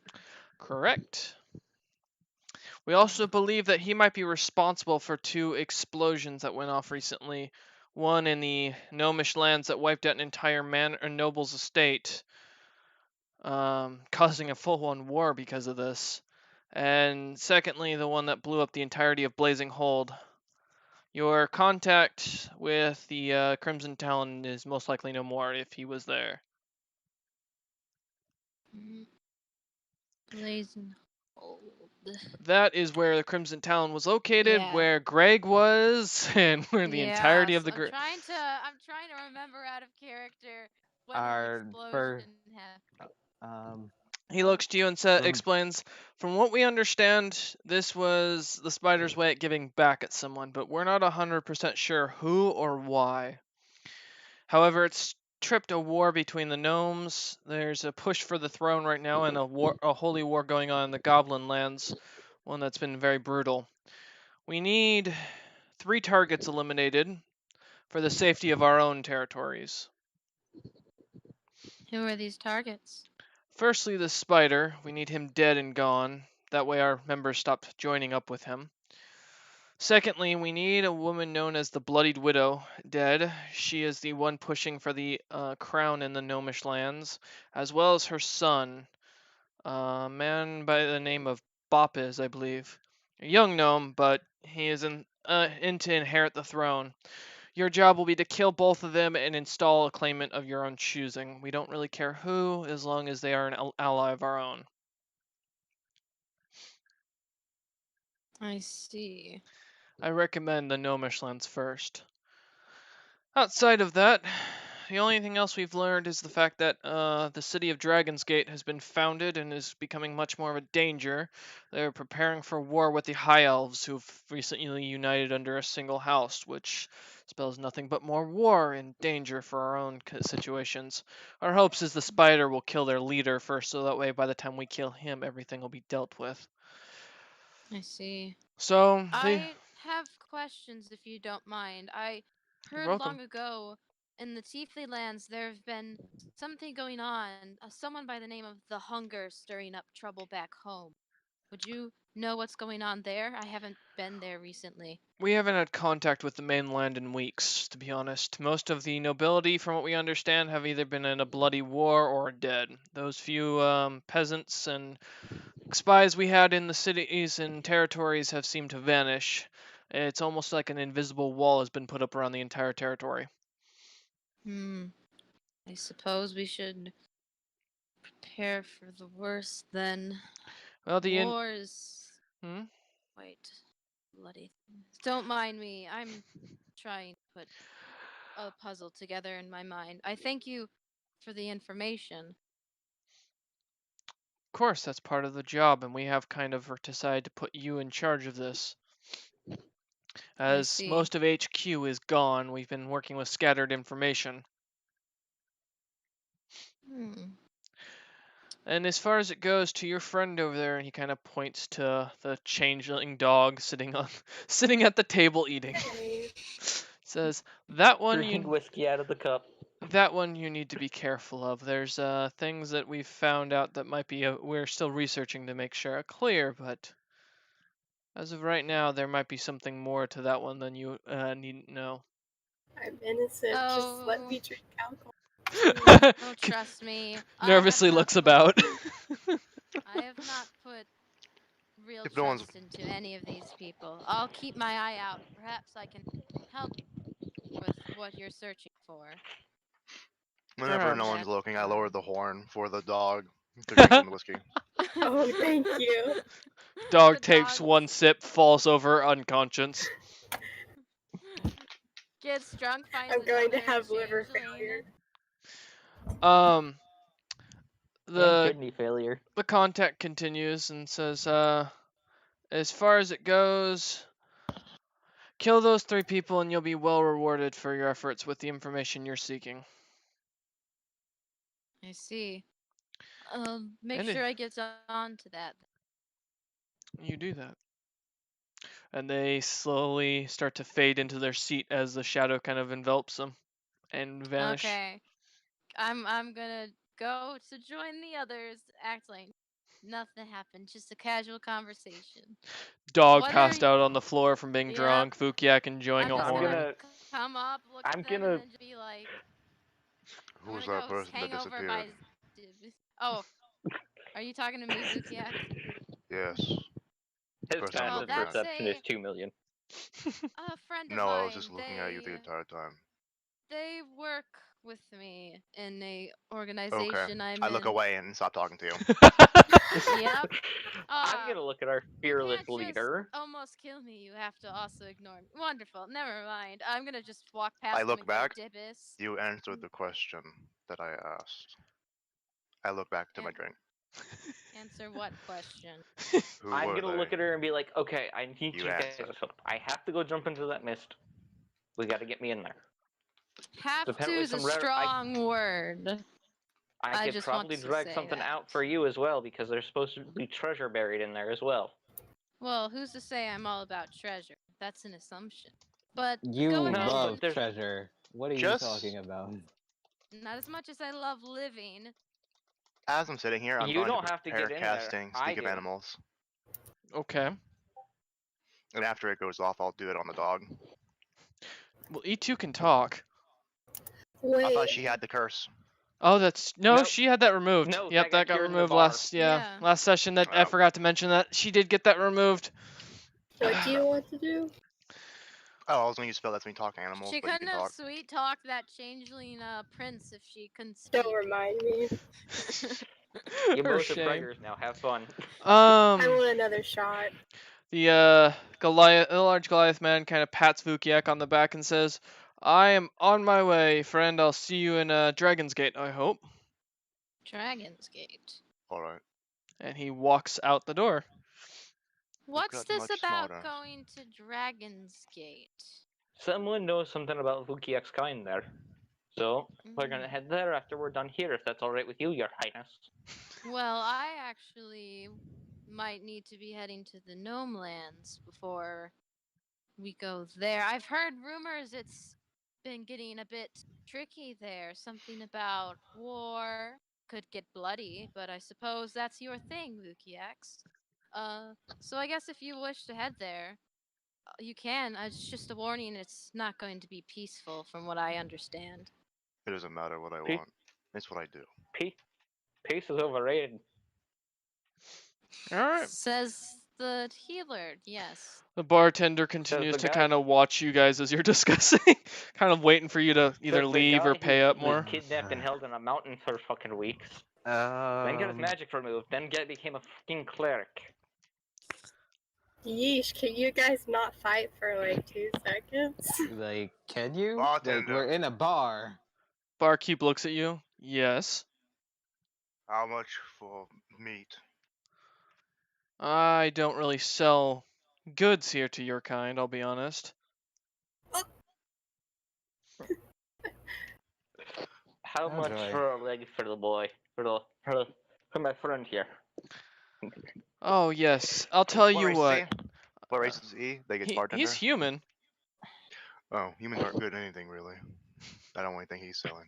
Correct. We also believe that he might be responsible for 2 explosions that went off recently. One in the Gnomish lands that wiped out an entire noble's estate, causing a full-on war because of this. And secondly, the one that blew up the entirety of Blazing Hold. Your contact with the Crimson Talon is most likely no more if he was there. Blazing Hold. That is where the Crimson Talon was located, Yeah. where Greg was, and where the entirety of the group. I'm trying to remember out of character when Our the fir- explosion happened. He looks to you and explains, from what we understand, this was the Spider's way at giving back at someone, but we're not 100% sure who or why. However, it's tripped a war between the gnomes. There's a push for the throne right now, and a holy war going on in the Goblin lands, one that's been very brutal. We need 3 targets eliminated for the safety of our own territories. Who are these targets? Firstly, the Spider. We need him dead and gone. That way our members stop joining up with him. Secondly, we need a woman known as the Bloodied Widow dead. She is the one pushing for the crown in the Gnomish lands, as well as her son, a man by the name of Boppiz, I believe. A young gnome, but he is in to inherit the throne. Your job will be to kill both of them and install a claimant of your own choosing. We don't really care who, as long as they are an ally of our own. I see. I recommend the Gnomish lands first. Outside of that, The only thing else we've learned is the fact that the city of Dragon's Gate has been founded and is becoming much more of a danger. They're preparing for war with the High Elves, who've recently united under a single house, which spells nothing but more war and danger for our own situations. Our hopes is the spider will kill their leader first, so that way by the time we kill him, everything will be dealt with. I see. So, I have questions if you don't mind. I You're heard welcome. long ago in the Tiefling lands there have been something going on. Someone by the name of the Hunger stirring up trouble back home. Would you know what's going on there? I haven't been there recently. We haven't had contact with the mainland in weeks, to be honest. Most of the nobility, from what we understand, have either been in a bloody war or dead. Those few peasants and spies we had in the cities and territories have seemed to vanish. It's almost like an invisible wall has been put up around the entire territory. I suppose we should prepare for the worst then. Well, Wars. Wait. Bloody. Don't mind me. I'm trying to put a puzzle together in my mind. I thank you for the information. Of course, that's part of the job, and we have kind of decided to put you in charge of this. As see. most of HQ is gone, we've been working with scattered information. And as far as it goes to your friend over there, he kind of points to the changeling dog sitting at the table eating. Says, that one Drinking whiskey out of the cup. That one you need to be careful of. There's things that we've found out that might be we're still researching to make sure are clear, but as of right now, there might be something more to that one than you needn't know. I'm innocent. Just let me drink alcohol. Oh, trust me. Nervously looks about. I have not put real If no one's- trust into any of these people. I'll keep my eye out. Perhaps I can help with what you're searching for. Whenever no Perhaps. one's looking, I lower the horn for the dog to drink some whiskey. Oh, thank you. Dog The takes dog- one sip, falls over unconscious. Gets drunk, finds I'm going to another have liver changeling. failure. And The kidney failure. the contact continues and says, as far as it goes, kill those 3 people and you'll be well rewarded for your efforts with the information you're seeking. I see. Make And it- sure I get on to that. You do that. And they slowly start to fade into their seat as the shadow kind of envelops them and vanish. Okay. I'm gonna go to join the others, act like nothing happened, just a casual conversation. Dog What are passed you- out on the floor from being Yep. drunk. Fukiak enjoying I'm a just horn. gonna- come up, look I'm at them, gonna- and then just be like, I'm Who's gonna that go person that hang over disappeared? my. Oh, are you talking to me, Bukiak? Yes. His Person Well, passive that's perception is a- 2 million. A friend of No, mine. I was just looking at you the entire time. They work with me in a organization Okay. I'm I look in. away and stop talking to you. Yep. I'm gonna look at our fearless can't just leader. almost kill me. You have to also ignore me. Wonderful. Never mind. I'm gonna just walk past I them look and go, back. Dibbis. You answered the question that I asked. I look back to my drink. Answer what question? Who I'm were gonna they? look at her and be like, okay, I need You you guys answer. to help. I have to go jump into that mist. We gotta get me in there. Have Depend- to with is a some red- I- strong word. I I could just want probably to drag say something that. out for you as well, because there's supposed to be treasure buried in there as well. Well, who's to say I'm all about treasure? That's an assumption. But You go ahead. No, love there's- treasure. What are Just- you talking about? Not as much as I love living. As I'm sitting here, I'm You going don't to have to prepare get in there. casting I Speak of do. Animals. Okay. And after it goes off, I'll do it on the dog. Well, E2 can talk. Wait. I thought she had the curse. Oh, that's no. Nope. She had that removed. No, Yep, that that got got cured in the removed bar. last Yeah. last session. That I Oh. forgot to mention that she did get that removed. What do you want to do? Oh, I was going to use spell lets me talk animals, She but you couldn't can have talk. sweet talked that changeling prince if she couldn't speak. Don't remind me. You For both are shame. preggers now. Have fun. I want another shot. The large Goliath man kind of pats Vukiak on the back and says, "I am on my way, friend. I'll see you in Dragon's Gate, I hope." Dragon's Gate. All right. And he walks out the door. What's gotten this much about smarter. going to Dragon's Gate? Someone knows something about Vukiak's kind there. So, we're gonna head there after we're done here, if that's alright with you, Your Highness. Well, I actually might need to be heading to the Gnome Lands before we go there. I've heard rumors it's been getting a bit tricky there. Something about war could get bloody, but I suppose that's your thing, Vukiax. So I guess if you wish to head there, you can. It's just a warning, it's not going to be peaceful from what I understand. It doesn't matter what I Pe- want. It's what I do. Peace is overrated. All right. Says the healer, yes. The bartender continues the to guy- kind of watch you guys as you're discussing, kind of waiting for you to either Says the leave guy or pay up who more. was kidnapped and held in a mountain for fucking weeks. Then get his magic removed. Then became a fucking cleric. Yeesh, can you guys not fight for like 2 seconds? Like, can you? Bartender. Like, we're in a bar. Barkeep looks at you. Yes. How much for meat? I don't really sell goods here to your kind, I'll be honest. How Oh, much joy. for a leg for the boy? For my friend here. Oh, yes. I'll tell you what. What race is he? They get bartender? He's human. Oh, humans aren't good at anything, really. I don't really think he's selling.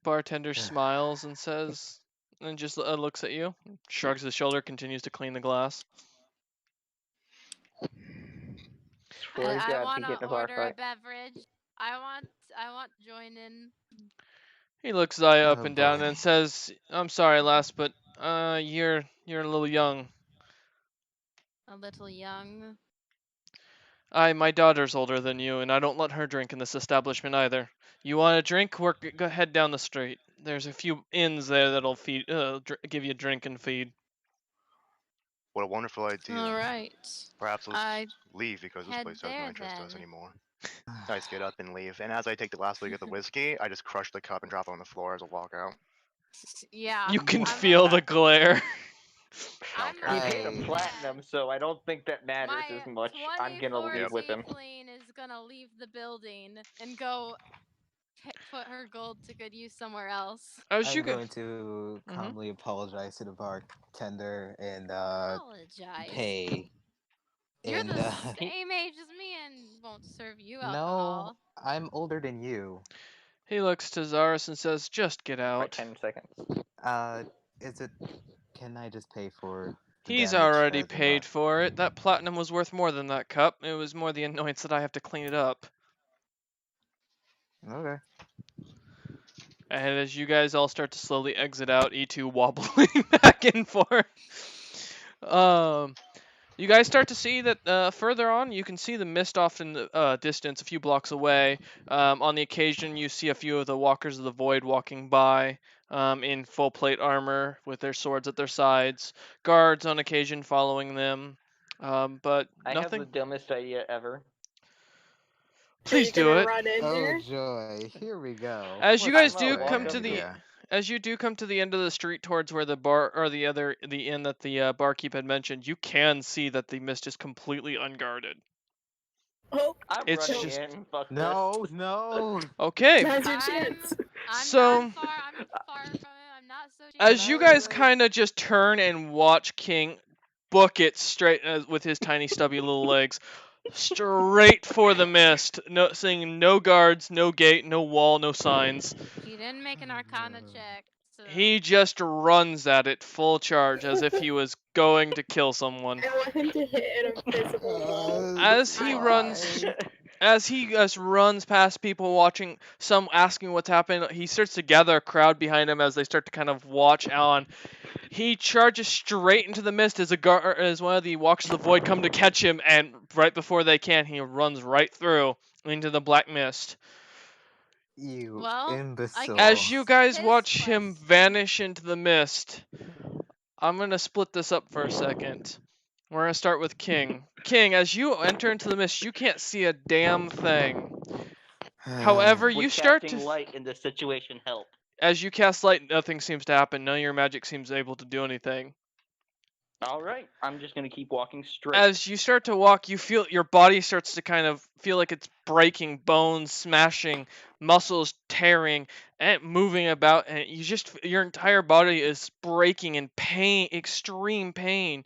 Bartender smiles and says, and just looks at you, shrugs his shoulder, continues to clean the glass. Swear to I God, want he get in to a bar order a fight. beverage. I want to join in. He looks Zaya up Oh, and down boy. and says, "I'm sorry, lass, but you're a little young. A little young. My daughter's older than you, and I don't let her drink in this establishment either. You want a drink? Go head down the street. There's a few inns there that'll feed, give you a drink and feed." What a wonderful idea. All right. Perhaps let's I leave because this head place doesn't there interest us then. anymore. I just get up and leave, and as I take the last look at the whiskey, I just crush the cup and drop it on the floor as I walk out. Yeah. You can I'm feel the glare. I'm I He don't paid care. a like, platinum, so I don't think that matters my as much. I'm gonna 24 leave with him. tiefling is gonna leave the building and go put her gold to good use somewhere else. As I'm you go, going to Mhm. calmly apologize to the bartender and Apologize. pay. You're And the same age as me and won't serve you no, alcohol. I'm older than you. he looks to Zaris and says, "Just get By out." 10 seconds. Is it? Can I just pay for? The He's damage already as in paid for it. That platinum was worth more than that cup. It was more the annoyance that I have to clean it up. Okay. And as you guys all start to slowly exit out, E2 wobbling back and forth. You guys start to see that further on, you can see the mist off in the distance, a few blocks away. On the occasion, you see a few of the Walkers of the Void walking by in full plate armor with their swords at their sides. Guards on occasion following them, but I nothing. have the dumbest idea ever. Please Are you do gonna it. run in Oh there? joy! Here we go. As you Look, guys I'm do gonna come walk to up the, to- as you do come to the end of the street towards where the bar or the inn that the barkeep had mentioned, you can see that the mist is completely unguarded. Oh, I'm It's running just- in. Fuck No, no. Okay. now's your I'm- chance. I'm So- not far. I'm far from it. I'm not so. As you No, guys like- kind of just turn and watch King book it straight with his tiny stubby little legs, straight for the mist. No, seeing no guards, no gate, no wall, no signs. He didn't make an Arcana check. So. He just runs at it full charge as if he was going to kill someone. I want him to hit an invisible wall. As he runs, as he just runs past people watching, some asking what's happening, he starts to gather a crowd behind him as they start to kind of watch on. He charges straight into the mist as one of the Walkers of the Void come to catch him, and right before they can, he runs right through into the black mist. You Well, I imbecile. guess- As you guys His watch him question. vanish into the mist, I'm gonna split this up for a second. We're gonna start with King. King, as you enter into the mist, you can't see a damn thing. However, Would you start casting to light in this situation help? as you cast light, nothing seems to happen. None of your magic seems able to do anything. All right, I'm just gonna keep walking straight. As you start to walk, you feel your body starts to kind of feel like it's breaking, bones smashing, muscles tearing, and moving about, and your entire body is breaking in pain, extreme pain.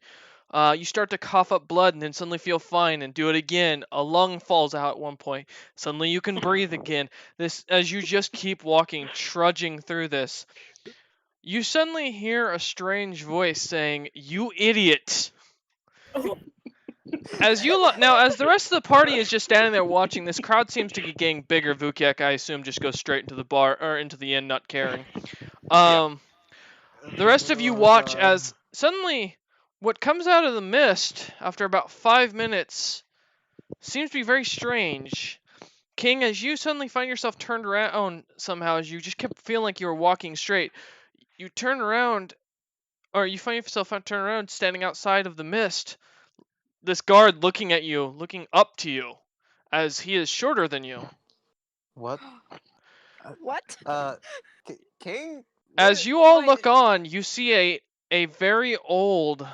You start to cough up blood and then suddenly feel fine and do it again. A lung falls out at one point. Suddenly you can breathe again. This, as you just keep walking, trudging through this, you suddenly hear a strange voice saying, "You idiot." As the rest of the party is just standing there watching, this crowd seems to be getting bigger. Vukiak, I assume, just goes straight into the bar or into the inn, not caring. The rest of you watch as suddenly what comes out of the mist after about 5 minutes seems to be very strange. King, as you suddenly find yourself turned around somehow, as you just kept feeling like you were walking straight, you turn around, or you find yourself turn around standing outside of the mist. This guard looking at you, looking up to you, as he is shorter than you. What? What? King? As you all Wait. look on, you see a very old,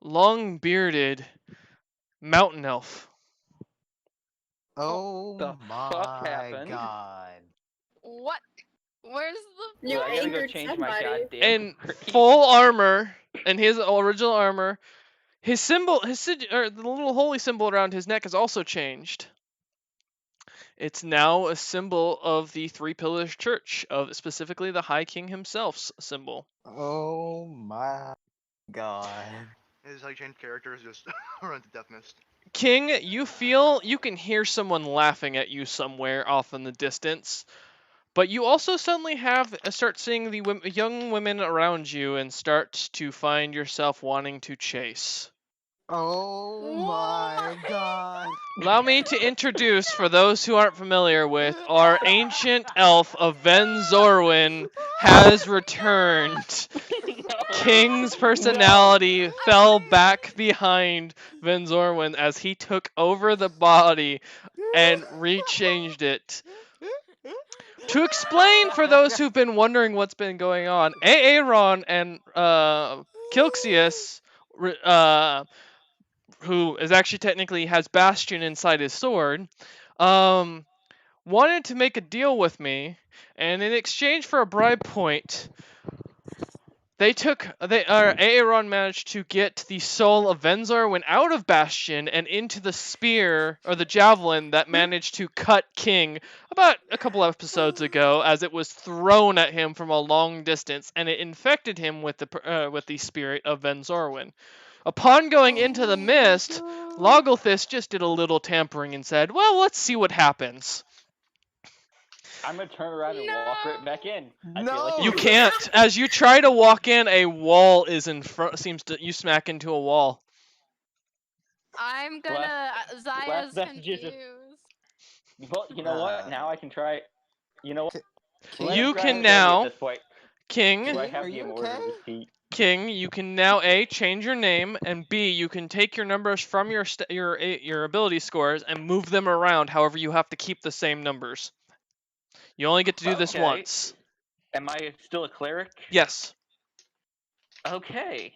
long-bearded mountain elf. Oh The my fuck happened? god. What? Where's the? You I gotta go angered change somebody. my goddamn. In parade. full armor, in his original armor, his symbol, the little holy symbol around his neck has also changed. It's now a symbol of the Three Pillars Church, of specifically the High King himself's symbol. Oh my god. This is how you change characters, just run to Death Mist. King, you can hear someone laughing at you somewhere off in the distance, but you also suddenly start seeing the young women around you and start to find yourself wanting to chase. Oh my god. Allow me to introduce, for those who aren't familiar with, our ancient elf of Ven Zorwin has returned. King's personality fell back behind Ven Zorwin as he took over the body and rechanged it. To explain for those who've been wondering what's been going on, Aaron and Kilxius, who is actually technically has Bastion inside his sword, wanted to make a deal with me, and in exchange for a bribe point, Aaron managed to get the soul of Ven Zorwin out of Bastion and into the spear, or the javelin, that managed to cut King about a couple episodes ago, as it was thrown at him from a long distance, and it infected him with the spirit of Ven Zorwin. Upon going into the mist, Logolthus just did a little tampering and said, "Well, let's see what happens." I'm gonna turn around and walk right back in. I feel like No! You can't. As you try to walk in, a wall is in front. You smack into a wall. I'm gonna. Zaya's messages confused. Well, you know what? Now I can try. You know what? Let's You try can it now, at this point. King. Do I King, have are the you immortal okay? defeat? King, you can now A, change your name, and B, you can take your numbers from your ability scores and move them around. However, you have to keep the same numbers. You only get to do this Okay. once. Am I still a cleric? Yes. Okay.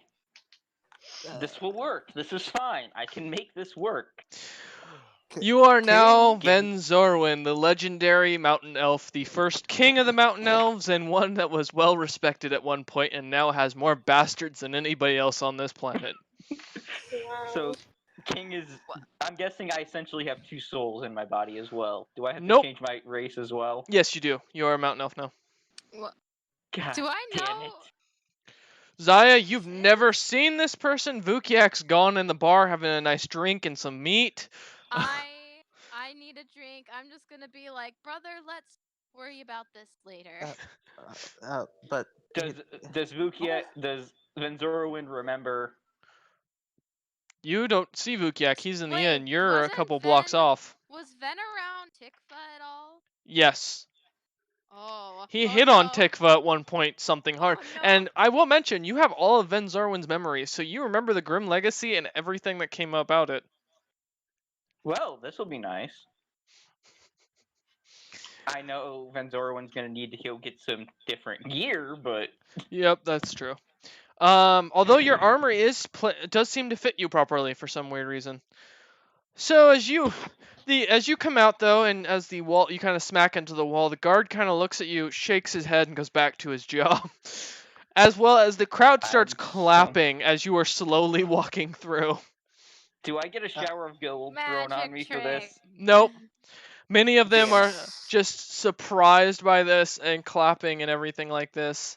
This will work. This is fine. I can make this work. You are now King? Ven Zorwin, the legendary mountain elf, the first king of the mountain elves, and one that was well respected at one point and now has more bastards than anybody else on this planet. Wow. So, King is. I'm guessing I essentially have two souls in my body as well. Do I have Nope. to change my race as well? Yes, you do. You are a mountain elf now. God Do I damn know? it. Zaya, you've never seen this person. Vukiak's gone in the bar having a nice drink and some meat. I need a drink. I'm just gonna be like, brother, let's worry about this later. But Does Ven Zorwin remember? You don't see Vukiak. He's in the Wait, inn. You're a wasn't couple blocks Ven- off. Was Ven around Tikva at all? Yes. Oh. He oh hit on no. Tikva at one point something hard. Oh, no. And I will mention, you have all of Ven Zarwin's memories, so you remember the Grim Legacy and everything that came about it. Well, this will be nice. I know Van Zorwin's gonna need to go get some different gear, but Yep, that's true. Although your armor does seem to fit you properly for some weird reason. So as you come out though, and as the wall you kind of smack into the wall, the guard kind of looks at you, shakes his head, and goes back to his job. As well as the crowd starts I'm so- clapping as you are slowly walking through. do I get a shower of gold thrown on Magic me trick. for this? Nope. Many of them Damn are it. just surprised by this and clapping and everything like this.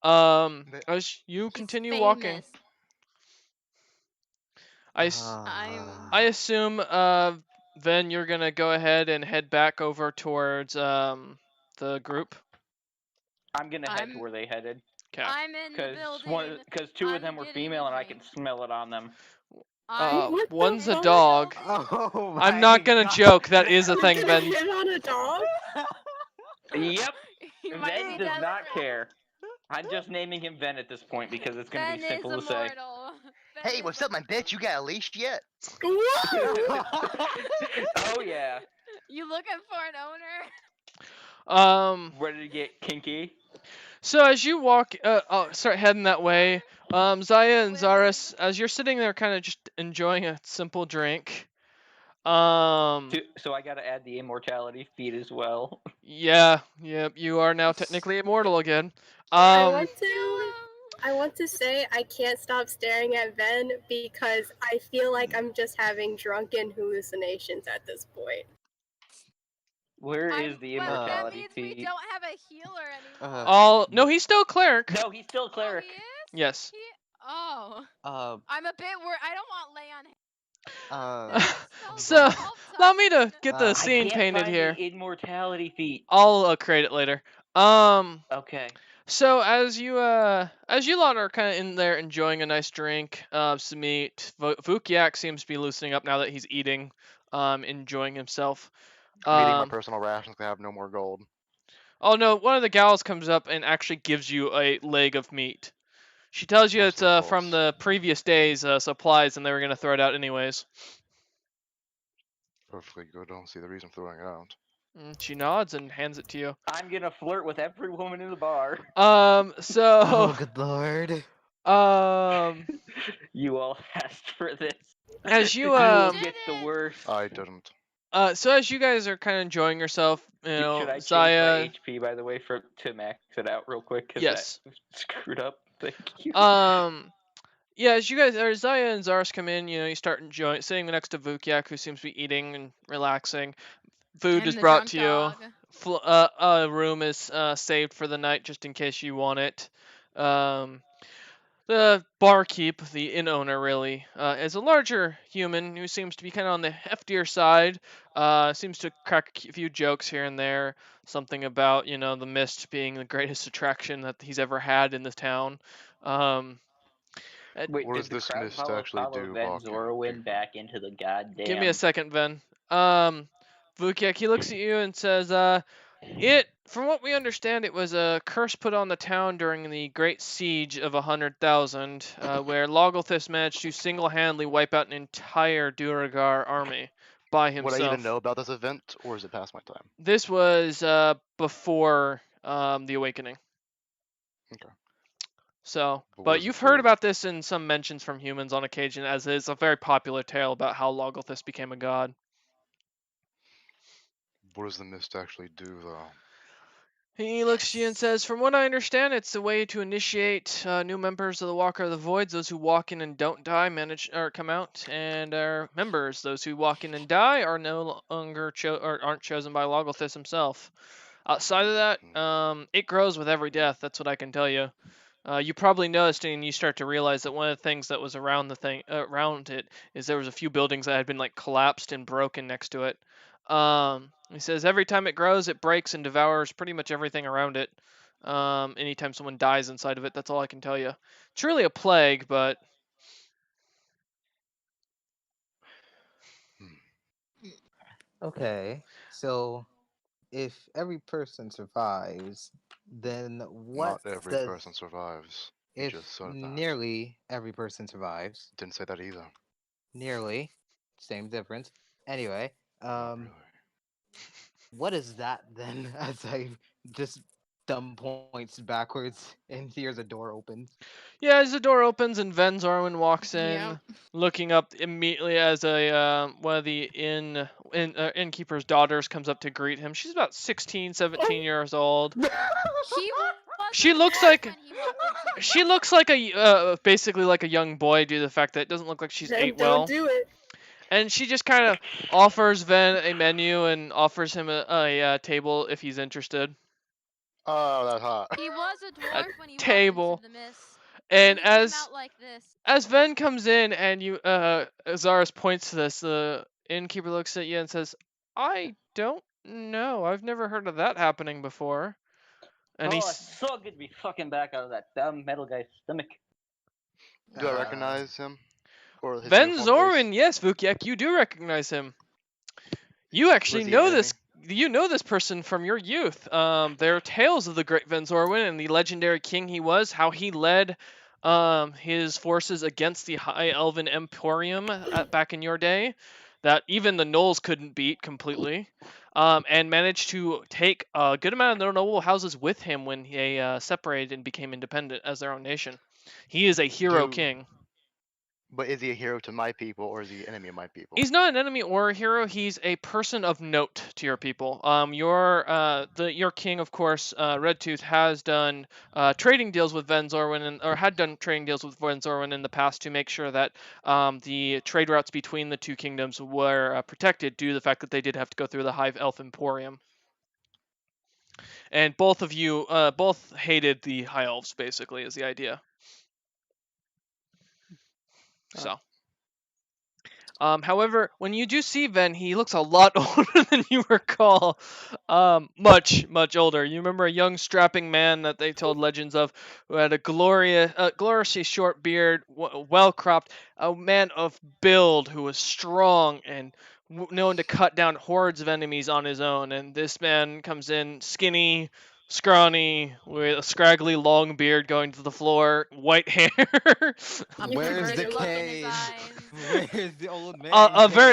As you He's continue walking, famous. I assume, then you're gonna go ahead and head back over towards the group. I'm gonna head to I'm- where they headed. Okay. I'm in the building. Because two of I'm them were getting female, a and I can drink. smell it on them. What the One's a fuck? dog. Oh I'm not gonna God. joke. That is a You're thing, gonna Ben. hit on a dog? Yep. You might Ven be does not desperate. care. I'm just naming him Ven at this point because it's gonna Ben be simple is to say. immortal. Ben Hey, is what's up, my bitch? You got a leash yet? Whoa! Oh yeah. You looking for an owner? Ready to get kinky? So as you walk, start heading that way, Zaya and Women. Zaris, as you're sitting there, kind of just enjoying a simple drink. So I gotta add the immortality feat as well. Yeah, yep, you are now technically immortal again. I Um, want to say I can't stop staring at Ven because I feel like I'm just having drunken hallucinations at this point. Where is the Well, that immortality means we feat? don't have a healer anymore. no, he's still a cleric. No, he's still a cleric. Oh, he is? Yes. Oh. Uh, I'm a bit worried. I don't want Leon. So, Spells allow me to touching. get the I scene I can't painted find here. the immortality feat. I'll create it later. Okay. So as you lot are kind of in there enjoying a nice drink, some meat, Vukiak seems to be loosening up now that he's eating, enjoying himself. I'm eating my personal rations 'cause I have no more gold. Oh no, one of the gals comes up and actually gives you a leg of meat. She tells you That's it's so from close. the previous day's supplies and they were gonna throw it out anyways. Perfectly good. Don't see the reason for throwing it out. She nods and hands it to you. I'm gonna flirt with every woman in the bar. So. Oh, good lord. You all asked for this. As you will did get the it. worst. I didn't. So as you guys are kind of enjoying yourself, you know, Should I change Zaya. my HP by the way to max it out real quick? 'Cause Yes. that screwed up. Thank you. Yeah, as you guys, or Zaya and Zaris come in, you know, you start enjoying sitting next to Vukiak, who seems to be eating and relaxing. Food And is the brought drunk to dog. you. A room is saved for the night just in case you want it. The barkeep, the inn owner, really, is a larger human who seems to be kind of on the heftier side. Seems to crack a few jokes here and there. Something about, you know, the mist being the greatest attraction that he's ever had in the town. Wait, What did does the this crowd mist follow actually do, Van Balkan? Zorwin back into the goddamn... Give me a second, Ven. Vukiak, he looks at you and says, from what we understand, it was a curse put on the town during the Great Siege of 100,000, where Logolthus managed to single-handedly wipe out an entire Duragar army by himself. Would I even know about this event, or is it past my time? This was before the Awakening. Okay. So, What but was you've it heard do? about this in some mentions from humans on occasion, as it's a very popular tale about how Logolthus became a god. What does the mist actually do, though? He looks at you and says, from what I understand, it's a way to initiate new members of the Walker of the Voids. Those who walk in and don't die come out, and are members. Those who walk in and die are no longer aren't chosen by Logolthus himself. Outside of that, it grows with every death. That's what I can tell you. You probably noticed, and you start to realize that one of the things that was around it is there was a few buildings that had been like collapsed and broken next to it. He says every time it grows, it breaks and devours pretty much everything around it. Anytime someone dies inside of it, that's all I can tell you. It's really a plague, but Okay, so if every person survives, then what Not every does person survives. You if just said that. nearly every person survives? Didn't say that either. Nearly, same difference. Anyway, Not really. what is that then? As I just dumb points backwards, and here's a door opens. Yeah, as the door opens and Ven Zorwin walks in, Yep. looking up immediately as a one of the innkeeper's daughters comes up to greet him. She's about 16, 17 years old. He wasn't She looks there like when he walked into the she looks like a basically like a young boy due to the fact that it doesn't look like she's Then ate don't well. do it. And she just kind of offers Ven a menu and offers him a table if he's interested. Oh, that's hot. He was a dwarf when he table. walked into the mist. And he came as out like this. as Ven comes in and Zaris points to this, the innkeeper looks at you and says, "I don't know. I've never heard of that happening before." And Oh, he's it's so good to be fucking back out of that dumb metal guy's stomach. Do I Uh, recognize him? Or his Ven uniform, at least? Zorwin. Yes, Vukiek, you do recognize him. You actually Was he know an this. You know this person from your youth. There are tales of the great Ven Zorwin and the legendary king he was, how he led his forces against the High Elven Emporium back in your day, that even the Gnolls couldn't beat completely, and managed to take a good amount of the noble houses with him when he separated and became independent as their own nation. He is a hero Do- king. But is he a hero to my people, or is he an enemy of my people? He's not an enemy or a hero. He's a person of note to your people. Your king, of course, Redtooth, has done trading deals with Ven Zorwin, or had done trading deals with Ven Zorwin in the past to make sure that the trade routes between the two kingdoms were protected due to the fact that they did have to go through the Hive Elf Emporium. And both of you, both hated the High Elves, basically, is the idea. So. However, when you do see Ven, he looks a lot older than you recall. Much, much older. You remember a young, strapping man that they told legends of, who had a gloriously short beard, well cropped, a man of build who was strong and known to cut down hordes of enemies on his own. And this man comes in skinny, scrawny, with a scraggly long beard going to the floor, white hair. A Where's the perverted look in his cave? eyes. Where's the old man?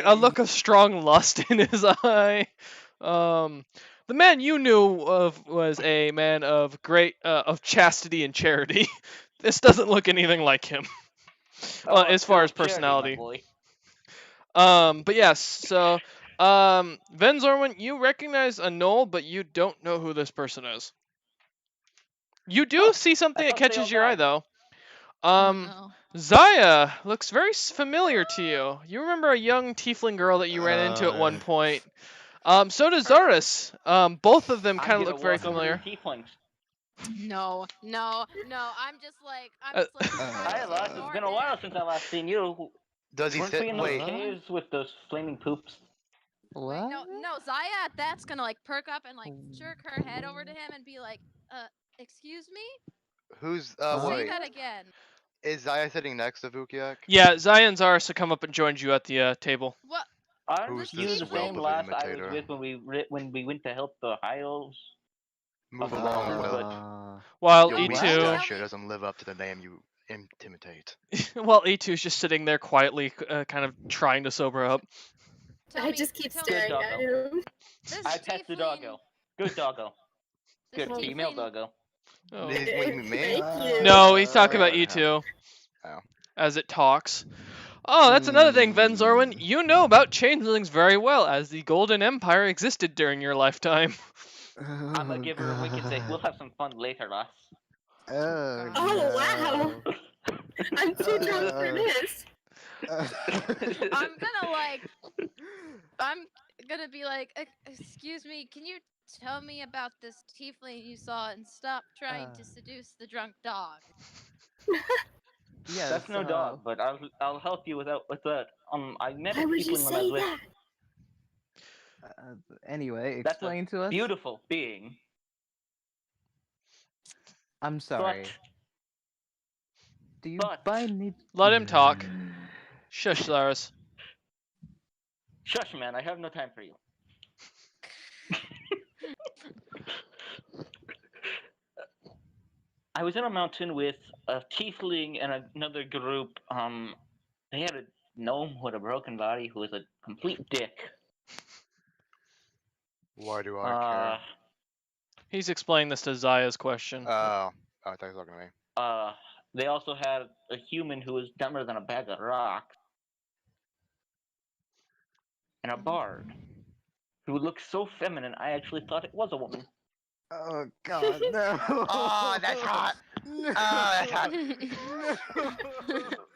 A look of strong lust in his eye. The man you knew of was a man of great of chastity and charity. This doesn't look anything like him. Oh, As far as charity, my personality. boy. But yes, so Ven Zorwin, you recognize a Gnoll, but you don't know who this person is. You do Oh, see something I that thought they catches all your eye died. though. Oh, no. Zaya looks very familiar to you. You remember a young tiefling girl that you ran into at one point. So does Zaris. Both of them I'm kind of gonna look very walk over familiar. to the tieflings. No. I'm just like. Hi, Lars. It's been a while since I last seen you. Does he Weren't we sit? in those Wait. caves with those flaming poops? Wait, no, Zaya at that's gonna like perk up and like jerk her head over to him and be like, excuse me? Who's Huh? Say wait? that again. Is Zaya sitting next to Vukiak? Yeah, Zaya and Zaris have come up and joined you at the table. What? Aren't Who's you this the whelp same of lass an I was imitator? with when we went to help the High Elves? Move Uh, along, but- Will. While No, Your but weak tell E2, me- stature doesn't live up to the name you intimidate. while E2 is just sitting there quietly, kind of trying to sober up. Tell I me- just keep tell me- staring Good at doggo. him. This I pet the tiefling- doggo. Good doggo. this Good female tiefling- doggo. Oh. What do you mean, me? Thank you. No, he's talking about Yeah. E2. Oh. As it talks. Oh, that's another thing, Ven Zorwin. You know about changelings very well, as the Golden Empire existed during your lifetime. I'm gonna give her a wink and say, we'll have some fun later, lass. Oh, Oh, wow. I'm too drunk for Uh, this. I'm gonna be like, excuse me, can you tell me about this tiefling you saw and stop trying to seduce the drunk dog? Yes, That's no dog, but I'll help you with that. I met Why a would you tiefling when I say was with that? Anyway, That's a explain to us. beautiful being. I'm sorry. But Do you but- by any? Let him talk. Shush, Zaris. shush, man, I have no time for you. I was in a mountain with a tiefling and another group. They had a gnome with a broken body who was a complete dick. Why do I care? He's explaining this to Zaya's question. Oh, I thought you were talking to me. They also had a human who was dumber than a bag of rocks. And a bard who looked so feminine, I actually thought it was a woman. Oh God, no! Oh, that's hot. No! Oh, that's hot.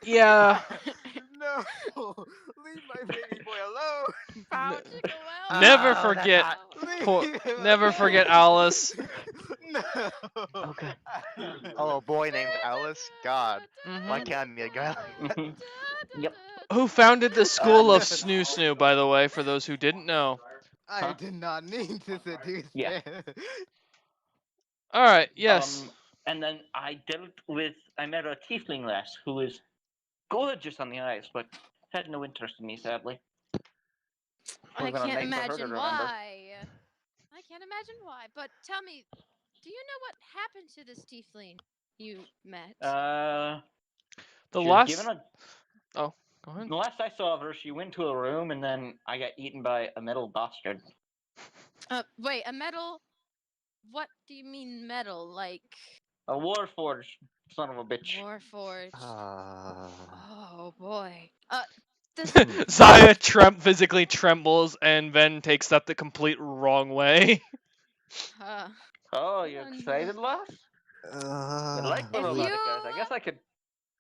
Yeah. No! Leave my baby boy alone! Found to go out. Never Oh, that's forget. hot. Leave him Never alone. forget Alice. No! Okay. Oh, a boy named Alice? God. Why Mhm. can't I be a guy? Yep. Who founded the school of Snoo Snoo, by the way, for those who didn't know. I Huh? did not mean to seduce Yeah. him. Alright, yes. And then I met a tiefling lass who was gorgeous on the eyes, but had no interest in me, sadly. I We're gonna can't make the herder, imagine remember? why. I can't imagine why. But tell me, do you know what happened to this tiefling you met? The She was last. given a. Go ahead. The last I saw of her, she went to a room, and then I got eaten by a metal bastard. Wait, a metal? What do you mean metal? Like A warforged son of a bitch. Warforged? Ah. Oh boy. This Zaya physically trembles and then takes that the complete wrong way. Oh, you Um, excited, lass? I like If melodic you- guys. I guess I could.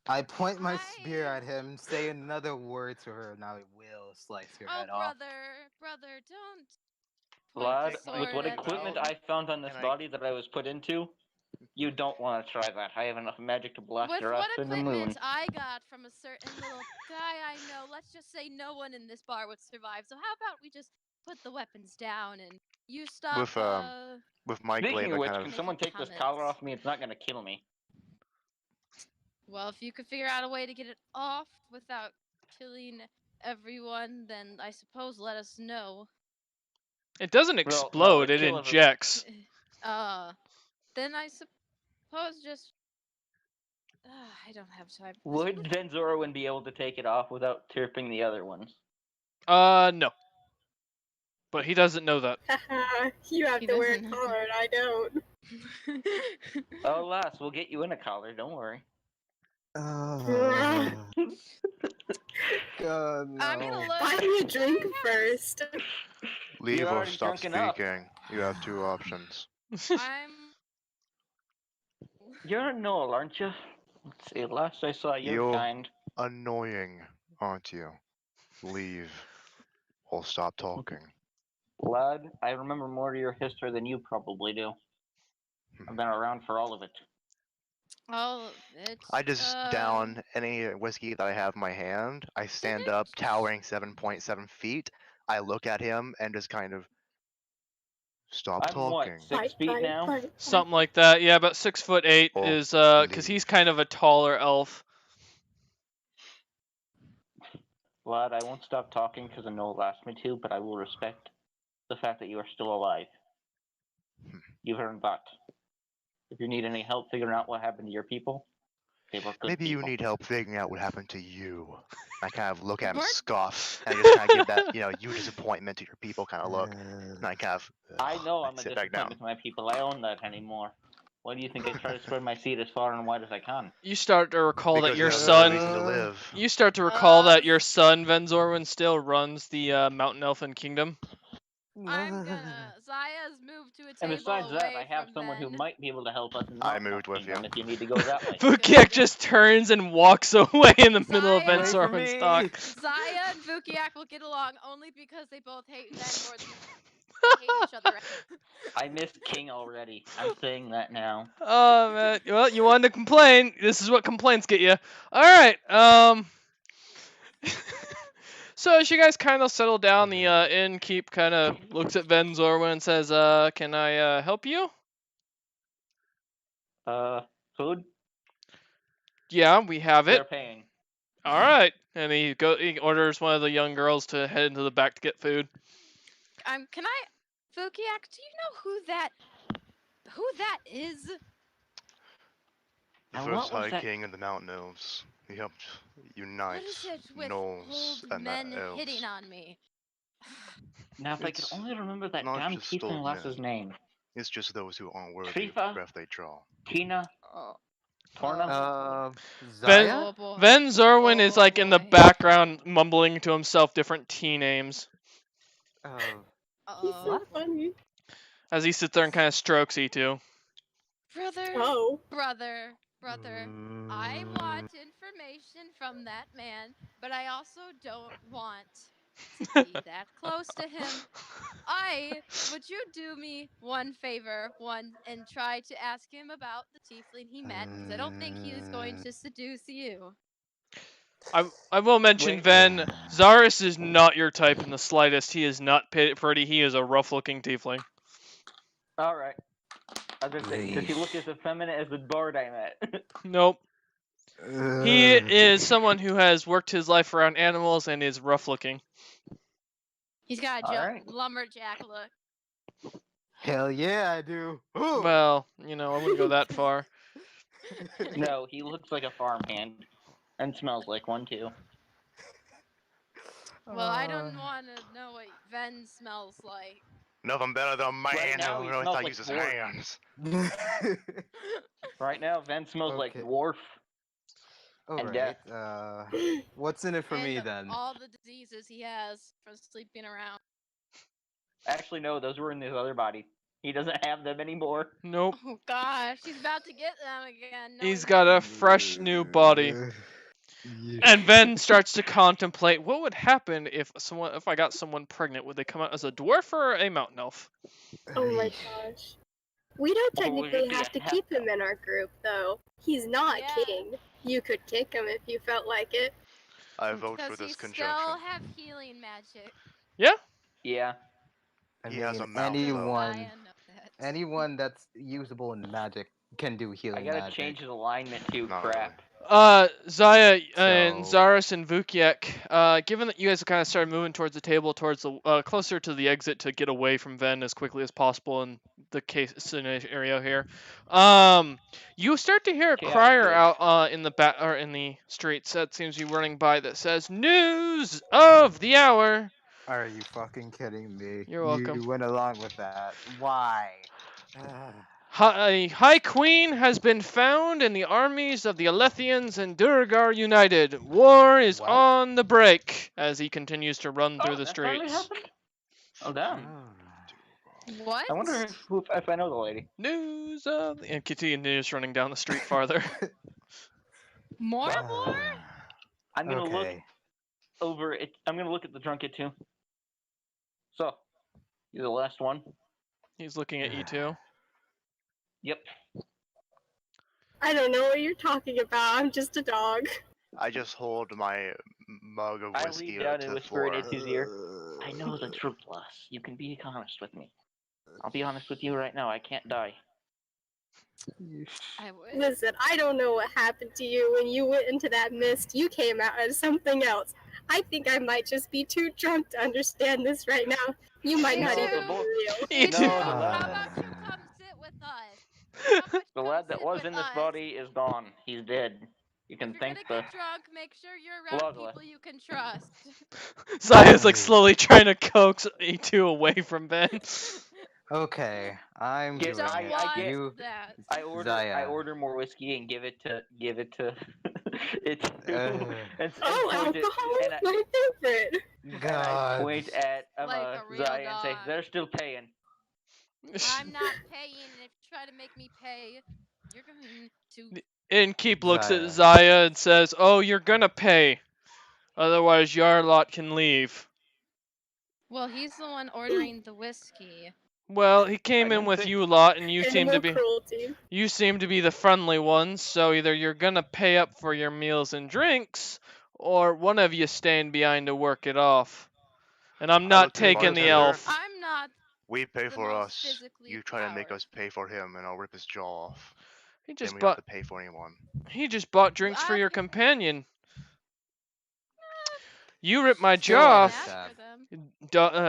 I point my spear I- at him, say another word to her, and I will slice your Oh head off. brother, don't. point Lad, the with sword what at equipment me. I found on this Can I- body that I was put into, you don't want to try that. I have enough magic to blast With your what ass in the moon. equipment I got from a certain little guy I know, let's just say no one in this bar would survive. So how about we just put the weapons down and you stop. With my Speaking glaive, of I which, kind can of. someone take this collar off me? It's not gonna kill me. Well, if you could figure out a way to get it off without killing everyone, then I suppose let us know. It doesn't no, explode, it'd it kill everyone. injects. Then I suppose just. I don't have time. Would Venzorowin be able to take it off without chirping the other ones? No. But he doesn't know that. Haha, you have He to wear a doesn't. collar and I don't. Oh, lass, we'll get you in a collar. Don't worry. God, no. I'm gonna look. Buy me a drink first. Leave You're or already stop drunk enough. speaking. You have two options. I'm. You're a Noel, aren't you? Let's see. Last I saw your You're- kind. Annoying, aren't you? Leave or stop talking. Lad, I remember more of your history than you probably do. I've been around for all of it. Oh, it's. I just down any whiskey that I have in my hand. I stand up, towering 7.7 feet. I look at him and just kind of stop I'm what, talking. 6 feet now? Something like that. Yeah, about 6'8" Oh, is because he's kind of a taller elf. Lad, I won't stop talking because Noel asked me to, but I will respect the fact that you are still alive. You've earned that. If you need any help figuring out what happened to your people, they were good Maybe you people. need help figuring out what happened to you. I kind of look at him, What? scoff, and I just kind of give that, you disappointment to your people kind of look. And I kind of. I know I'm a sit back down. disappointment to my people. I own that anymore. Why do you think I try to spread my seed as far and wide as I can? You start to recall that Because your you have no son. reason to live. You start to recall that your son Venzorwin still runs the Mountain Elfin Kingdom. I'm gonna. Zaya's moved to a table And besides that, away I have from someone who Ben. might be able to help us in I Mountain moved with Kingdom you. if you need to go that way. Vukiak just turns and walks away in the middle of Zaya- Venzorwin's talk. Zaya and Vukiak will get along only because they both hate Ben more than they hate each other. I missed King already. I'm saying that now. Oh man, well you wanted to complain. This is what complaints get you. All right. So as you guys kind of settle down, the innkeep kind of looks at Venzorwin and says, "Can I help you?" Food? Yeah, we have They're it. paying. All right. And he orders one of the young girls to head into the back to get food. Can I, Vukiak? Do you know who that is? The Now, first what was High that? King of the Mountain Elves. He helped unite What is it with gnolls old and men the elves. hitting on me? Now, if I could It's only remember that not damn just tiefling old lass's men. name. It's just those who aren't worthy of Trifa? the breath they draw. Tina? Oh, Torna? Ven- Zaya? oh boy. Ven Zorwin is Oh, like in the boy. background mumbling to himself different T names He's so Uh-oh. funny. as he sits there and kind of strokes E2. Brother, Oh. brother, I want information from that man, but I also don't want to be that close to him. Would you do me one favor, and try to ask him about the tiefling he met? Because I don't think he is going to seduce you. I will mention, Wait. Ven, Zaris is not your type in the slightest. He is not pretty. He is a rough-looking tiefling. Alright. I was gonna say, does he look as effeminate as the bard I met? Nope. He is someone who has worked his life around animals and is rough-looking. He's got a Alright. lumberjack look. Hell yeah, I do. Ooh. Well, you know, I wouldn't go that far. No, he looks like a farmhand. And smells like one too. Well, I don't want to know what Ven smells like. Nothing better than a man Right now, who he knows smells how to like use his dwarf. hands. Right now, Ven smells like Okay. dwarf. Alright. death. What's in it for me And then? all the diseases he has from sleeping around. Actually, no, those were in his other body. He doesn't have them anymore. Nope. Oh gosh, he's about to get them again. He's knowing got that- a fresh new body. And Ven starts to contemplate what would happen if I got someone pregnant. Would they come out as a dwarf or a mountain elf? Oh my gosh. We don't Oh, would it technically be have a to keep him in our group, though. He's not Yeah. king. You could kick him if you felt like it. I vote Does for he this still conjunction. have healing magic? Yeah. I He has a mean, mouth, though. anyone, Zaya knows that. anyone that's usable in magic can do I healing gotta magic. change his alignment too. Not Crap. Zaya and So- Zaris and Vukiek, given that you guys kind of started moving towards the table, towards the closer to the exit to get away from Ven as quickly as possible in the case scenario here, you start to hear a Chaotic crier Village. out in the or in the streets that seems to be running by that says "News of the hour." Are you fucking kidding me? You're welcome. You went along with that. Why? A High Queen has been found in the armies of the Alethians and Durgar united. War is What? on the break as he continues to run through Oh, the that finally streets. happened? Oh, damn. What? I wonder if I know the lady. News of and continues running down the street farther. More? I'm gonna look Okay. over it. I'm gonna look at the drunkard too. So, you're the last one. He's looking at E2. Yep. I don't know what you're talking about. I'm just a dog. I just hold my mug of I whiskey lean down to and the whisper floor. in his ear. I know the truth, lass. You can be honest with me. I'll be honest with you right now. I can't die. I would. Listen, I don't know what happened to you when you went into that mist. You came out as something else. I think I might just be too drunk to understand this right now. You might not No, even the be boy- real. E2. No, How the lad, about you come sit with us? How about you the come lad that sit was with in this us? body is gone. He's dead. You can If you're thank gonna the. get drunk, make sure you're around Logla. people you can trust. Zaya's like slowly trying to coax E2 away from Ben. Okay, I'm Get- doing Don't it. want You, that. I order Zaya. more whiskey and give it to it to and Oh, point it, alcohol and is my favorite. I God. point at Like a real Zaya and say dog. they're still paying. I'm not paying, and if you try to make me pay, you're going to. And Keep looks Zaya. at Zaya and says, "Oh, you're gonna pay. Otherwise, Yarlot can leave." Well, he's the one ordering the whiskey. Well, he came in didn't with say- you lot, and you seem Animal to be cruelty. the friendly ones. So either you're gonna pay up for your meals and drinks, or one of you staying behind to work it off. And I'm I not look to the taking the bartender. elf. I'm not. We pay the for most us. physically You try to make us powerful. pay for him, and I'll rip his jaw off. He Then just we don't have bought to pay for anyone. drinks for your I- companion. You rip my Still jaw on off. his Bad tab. for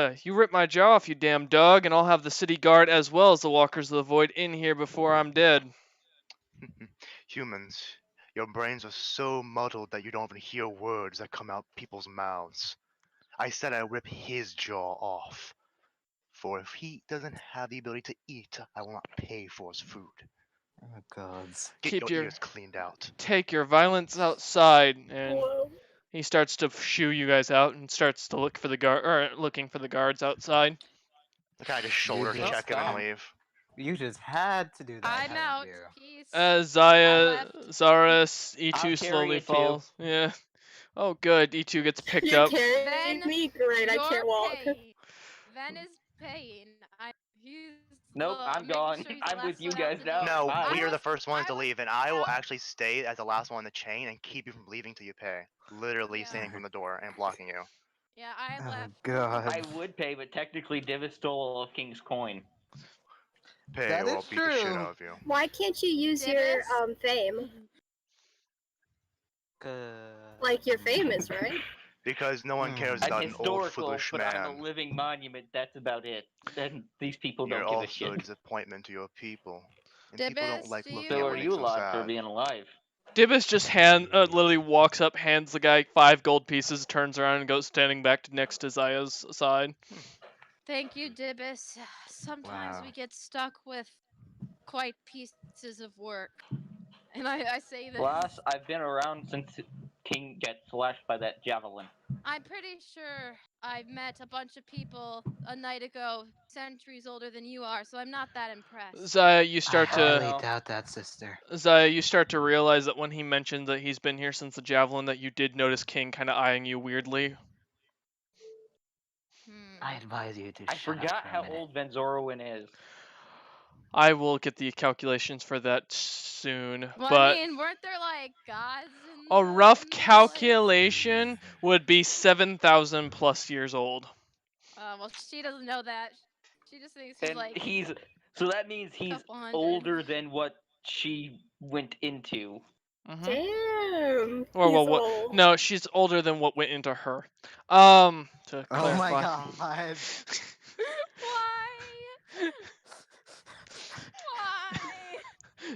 them. You rip my jaw off, you damn dog, and I'll have the city guard as well as the Walkers of the Void in here before I'm dead. Humans, your brains are so muddled that you don't even hear words that come out people's mouths. I said I rip his jaw off. For if he doesn't have the ability to eat, I will not pay for his food. Oh gods. Get Keep your your ears cleaned out. take your violence outside, and Whoa. he starts to shoo you guys out and starts to look for the looking for the guards outside. I kind of just shoulder just check him and stop. leave. You just had to do that. I'm hadn't out. you? Peace. Zaya, left. Zaris, I'll E2 carry slowly it too. falls. Yeah. Oh, good. E2 gets picked You're up. carrying Then me? Great, I You're can't walk. paying. Ven is paying. He's Nope, I'm making gone. sure he's the I'm with last you one out guys the now. door. No, Bye. we are the was- first ones I to was leave, and I will out. actually stay as the last one in the chain and keep you from leaving till you pay. Literally Yeah. standing from the door and blocking you. Yeah, I Oh left. god. I would pay, but technically Divis stole all of King's coin. Pay That or I'll is beat the shit true. out of you. Why can't you use your Divis? fame? Like you're famous, right? Because no one cares Hmm. about I'm an old historical, foolish but I'm a man. living monument. That's about it. Then these people You're don't give a also a shit. disappointment to your people. And people don't Dibis, like do looking you- at So what are makes you them alive for sad. being alive? Dibis just literally walks up, hands the guy 5 gold pieces, turns around, and goes standing back next to Zaya's side. Thank you, Dibis. Sometimes Wow. we get stuck with quite pieces of work. And I say this. Lass, I've been around since King gets slashed by that javelin. I'm pretty sure I've met a bunch of people a night ago, centuries older than you are, so I'm not that impressed. Zaya, you start I to know. doubt that, sister. Zaya, you start to realize that when he mentioned that he's been here since the javelin, that you did notice King kind of eyeing you weirdly. I advise you to I shut up forgot for a how minute. old Venzorowin is. I will get the calculations for that soon, Well, but I mean, weren't there like gods in a the- rough in this place? calculation would be 7,000 plus years old. Well, she doesn't know that. She just thinks he's And like so that means he's couple hundred. older than what she went into. Mhm. Damn. Or he's well, what? old. No, she's older than what went into her. To Oh clarify. my god. Why? Why?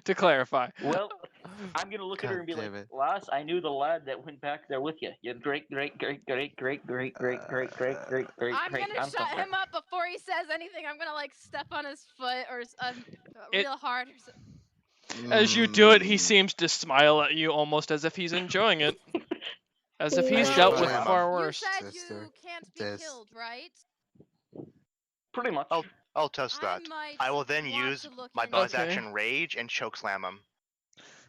To clarify. Well, I'm gonna look at her and be God like, damn it. Lass, I knew the lad that went back there with you. You're great, great, great, great, great, great, great, great, great, great, great, I'm great. gonna shut him up before he says anything. I'm gonna like step on his foot or It- real hard. Or As you do it, he Mm. seems to smile at you almost as if he's enjoying it. As if he's Wow. dealt with Slam him. far You worse. said sister. you can't be This. killed, right? Pretty much. Oh. I'll test that. might I will then want use to look my into bonus Okay. action rage and choke slam him.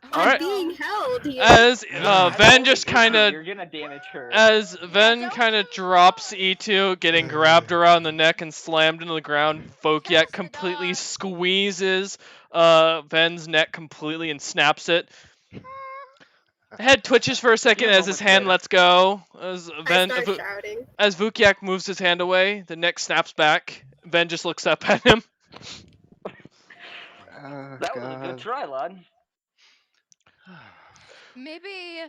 it. Alright. Being held here. As I Ven told just you, kind of You're gonna damage her. As Ven don't kind of lose drops your- E2, getting grabbed around the neck and slammed into the ground, Vokiak Catch the completely dog. squeezes Ven's neck completely and snaps it. The head twitches for a second Few as his moments hand later. lets go. As I start shouting. as Vukiak moves his hand away, the neck snaps back. Ven just looks up at him. Oh That was a good god. try, lad. Maybe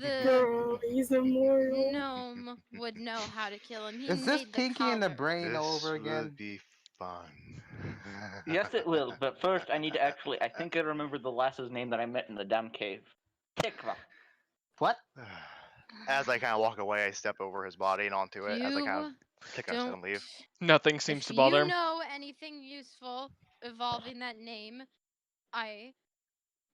the Girl, he's immortal. gnome would know how to kill him. He Is this made the Pinky in the collar. brain all This over will again? be fun. Yes, it will. But first, I need to actually. I think I remember the lass's name that I met in the damn cave. Tikva. What? As I kind of walk away, I step over his body and onto it as I kind of take a don't and leave. Nothing seems if to bother you him. know anything useful involving that name, I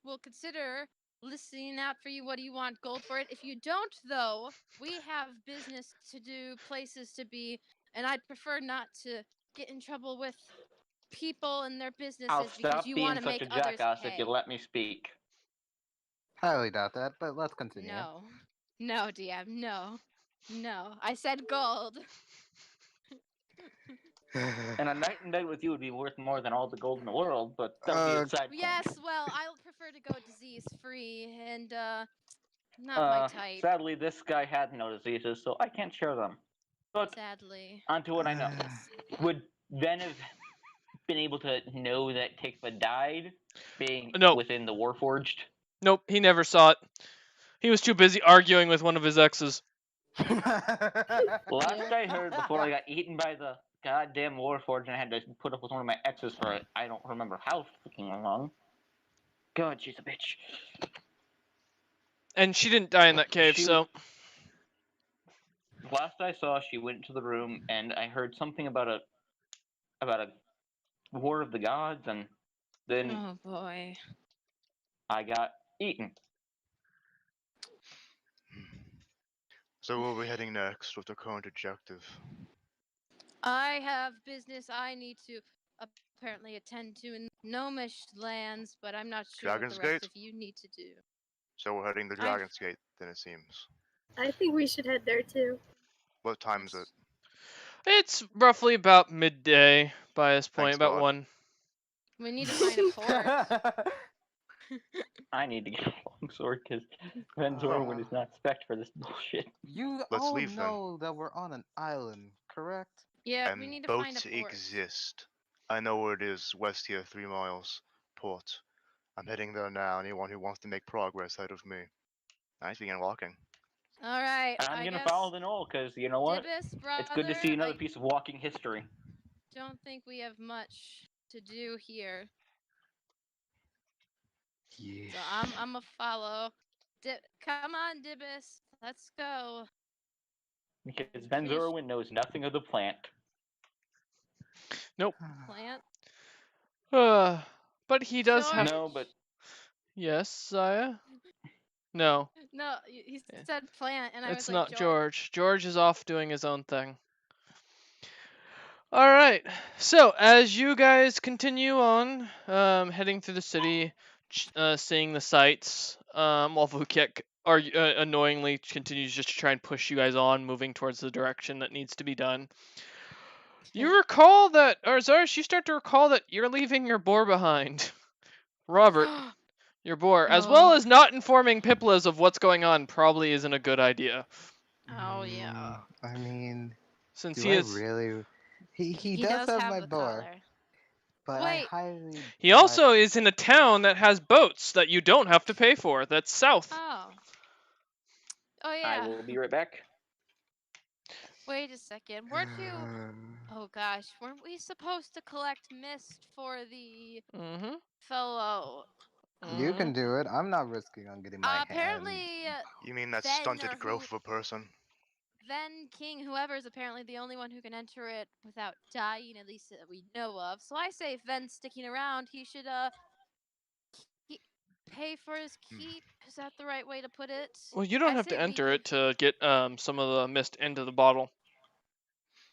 will consider listening out for you. What do you want gold for it? If you don't, though, we have business to do, places to be, and I'd prefer not to get in trouble with people and their businesses I'll because stop you being want to such make a others jackass pay. if you let me speak. Highly doubt that, but let's continue. No, no, DM, no, no. I said gold. And a night and day with you would be worth more than all the gold in the world, but that'll be a side point. Yes, well, I'll prefer to go disease free and not my type. Sadly, this guy had no diseases, so I can't share them. But Sadly. onto what I know. Would Ven have been able to know that Tikva died, being No. within the Warforged? Nope, he never saw it. He was too busy arguing with one of his exes. Last I heard, before I got eaten by the goddamn Warforged and I had to put up with one of my exes for I don't remember how fucking long. God, she's a bitch. And she didn't die in that cave, She- so Last I saw, she went into the room, and I heard something about a war of the gods, and then Oh boy. I got eaten. So where are we heading next with the current objective? I have business I need to apparently attend to in Gnomish lands, but I'm not sure what Dragon's the rest Gate? of you need to do. So we're heading to I've- Dragon's Gate, then it seems. I think we should head there too. What time is it? it's roughly about midday by this point, Thanks, about God. 1. We need to find a port. I need to get a longsword because Van Zorwin is not spec for this bullshit. You Let's all leave then. know that we're on an island, correct? Yeah, And we need to boats find a port. exist. I know where it is, west here, 3 miles. Port. I'm heading there now. Anyone who wants to make progress ahead of me. Nice begin walking. All right. I'm I gonna guess follow the knoll because you know what? Dibus, It's good to see brother, another I piece of walking history. don't think we have much to do here. Yeah. So I'm a follow. Come on, Dibus. Let's go. Because Van Pretty sh- Zorwin knows nothing of the plant. Plant. But he does have. No, but Yes, Zaya? No, No, he Yeah. said plant, and I it's was like, not George. George is off doing his own thing. Alright, so as you guys continue on, heading through the city, seeing the sights, while Vukiek annoyingly continues just to try and push you guys on, moving towards the direction that needs to be done. You recall that, or Zarish, you start to recall that you're leaving your boar behind. Robert, your boar, as well Oh. as not informing Piplas of what's going on, probably isn't a good idea. Oh yeah. I mean, Since do he I is, really? He He does have my the boar, collar. but I Wait. highly. he also is in a town that has boats that you don't have to pay for. That's south. Oh. Oh I yeah. will be right back. Wait a second. Weren't you? Oh gosh, weren't we supposed to collect mist for the Mm-hmm. fellow? You can do it. I'm not risking on getting my hand. Apparently, You mean that Ven stunted or growth who- of a person? Ven King, whoever is apparently the only one who can enter it without dying, at least that we know of. So I say if Ven's sticking around, he should pay for his keep. Is that the right way to put it? Well, you don't I have say to we enter give- it to get some of the mist into the bottle.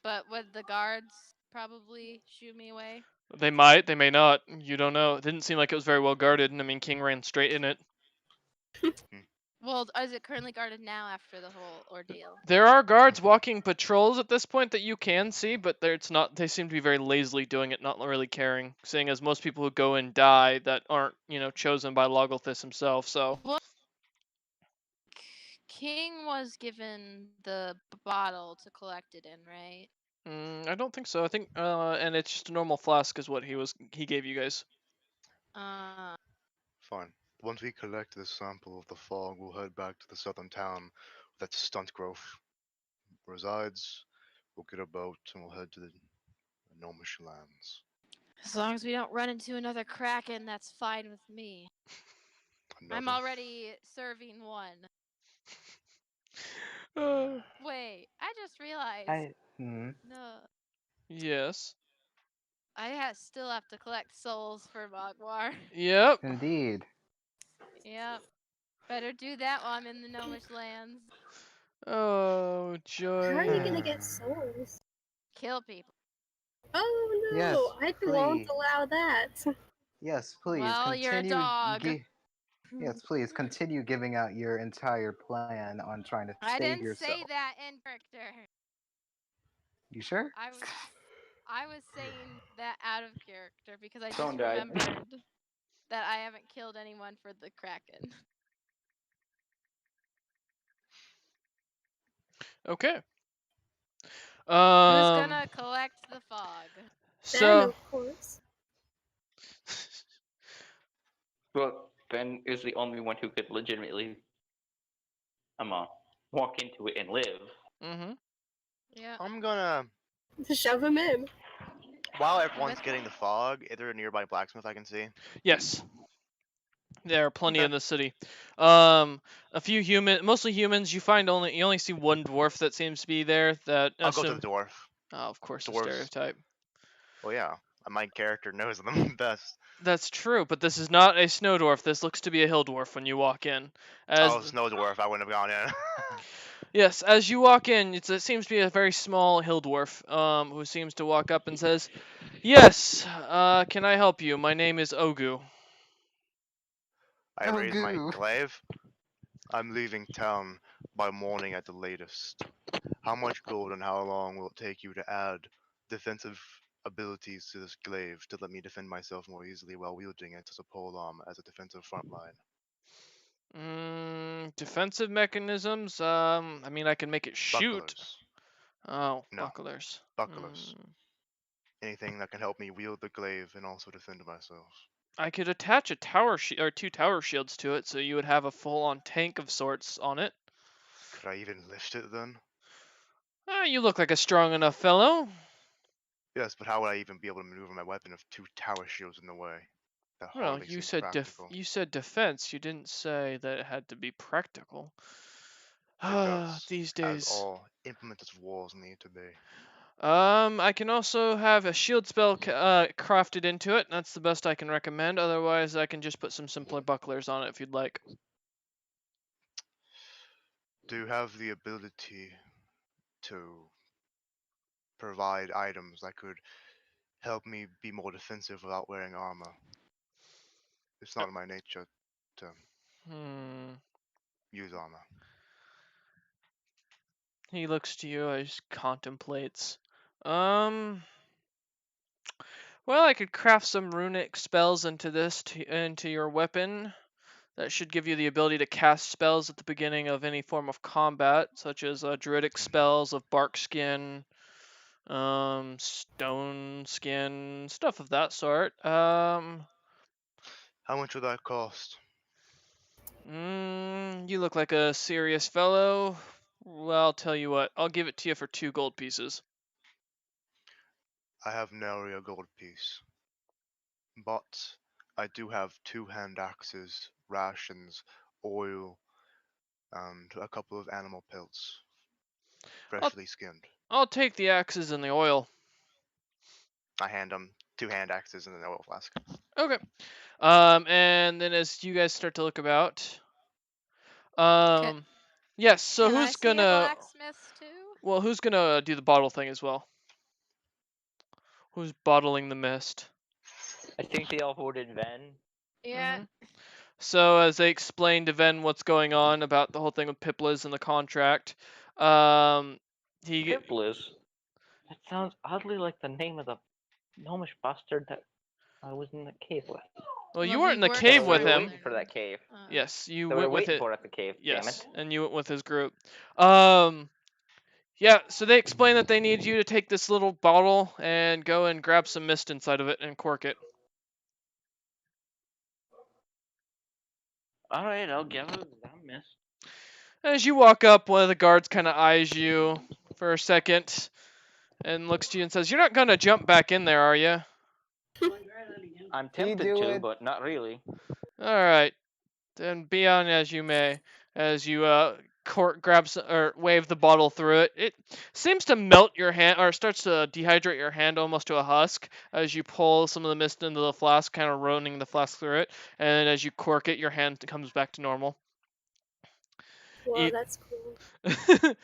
But would the guards probably shoo me away? They might, they may not. You don't know. It didn't seem like it was very well guarded, and I mean, King ran straight in it. Well, is it currently guarded now after the whole ordeal? There are guards walking patrols at this point that you can see, but it's not. They seem to be very lazily doing it, not really caring. Seeing as most people who go in die that aren't, chosen by Logolthus himself. So King was given the bottle to collect it in, right? I don't think so. I think, and it's just a normal flask is what he gave you guys. Fine. Once we collect this sample of the fog, we'll head back to the southern town that stunt growth resides. We'll get a boat and we'll head to the Gnomish lands. As long as we don't run into another kraken, that's fine with me. I'm Another- already serving one. Wait, I just realized. No, Yes. I still have to collect souls for Mogwar. Yep. Indeed. Yep. Better do that while I'm in the Gnomish lands. Oh, joy. How are you gonna get souls? Kill people. Oh no, Yes, I won't please. allow that. Yes, please. Well, continue you're a dog. Yes, please continue giving out your entire plan on trying to I save didn't yourself. say that in character. You sure? I was saying that out of character because I just Don't die. remembered that I haven't killed anyone for the Kraken. Okay. Who's gonna collect the fog? Ben, So. of course. Well, Ben is the only one who could legitimately walk into it and live. Mm-hmm. Yeah. I'm gonna. Shove him in. While everyone's getting the fog, is there a nearby blacksmith I can see? Yes. There are plenty Okay. in the city. A few mostly humans. You only see one dwarf that seems to be there. That I'll go to the dwarf. Oh, of course, the Dwarves. stereotype. Well, yeah, my character knows them best. That's true, but this is not a snow dwarf. This looks to be a hill dwarf when you walk in. Oh, snow dwarf. I wouldn't have gone in. Yes, as you walk in, it seems to be a very small hill dwarf, who seems to walk up and says, "Yes, can I help you? My name is Ogu." I Oh, raise my goo. glaive. I'm leaving town by morning at the latest. How much gold and how long will it take you to add defensive abilities to this glaive to let me defend myself more easily while wielding it as a polearm as a defensive front line? Defensive mechanisms. I mean, I can make it shoot. Bucklers. Oh, No. bucklers. Bucklers. Anything that can help me wield the glaive and also defend myself. I could attach a tower or 2 tower shields to it, so you would have a full-on tank of sorts on it. Could I even lift it then? You look like a strong enough fellow. Yes, but how would I even be able to maneuver my weapon if 2 tower shields in the way? That Well, hardly you seems said practical. you said defense. You didn't say that it had to be practical. It does, These as days. all implemented wars need to be. I can also have a shield spell crafted into it. That's the best I can recommend. Otherwise, I can just put some simpler bucklers on it if you'd like. Do you have the ability to provide items that could help me be more defensive without wearing armor? It's not in my nature to use armor. He looks to you as contemplates. Well, I could craft some runic spells into into your weapon. That should give you the ability to cast spells at the beginning of any form of combat, such as druidic spells of bark skin, stone skin, stuff of that sort. How much would that cost? You look like a serious fellow. Well, I'll tell you what. I'll give it to you for 2 gold pieces. I have nary a gold piece. But I do have 2 hand axes, rations, oil, and a couple of animal pelts. Freshly skinned. I'll take the axes and the oil. I hand him 2 hand axes and an oil flask. Okay. And then as you guys start to look about, yes. So Can I who's see a gonna? blacksmith too? Well, who's gonna do the bottle thing as well? Who's bottling the mist? I think they all voted Ven. Yeah. So as they explain to Ven what's going on about the whole thing with Piplas and the contract, he Piplas? That sounds oddly like the name of the gnomish bastard that I was in the cave with. well, you Well, weren't he in the works cave So with we were him. waiting for that cave. Yes, you So we were went with waiting it. for it at the cave. Yes, Damn it. and you went with his group. Yeah, so they explain that they need you to take this little bottle and go and grab some mist inside of it and cork it. Alright, I'll give it a miss. As you walk up, one of the guards kind of eyes you for a second and looks to you and says, "You're not going to jump back in there, are you?" I'm He tempted do to, it. but not really. Alright, then be on as you may. As you grabs or wave the bottle through it, it seems to melt your hand or starts to dehydrate your hand almost to a husk as you pull some of the mist into the flask, kind of running the flask through it. And as you cork it, your hand comes back to normal. Well, that's cool.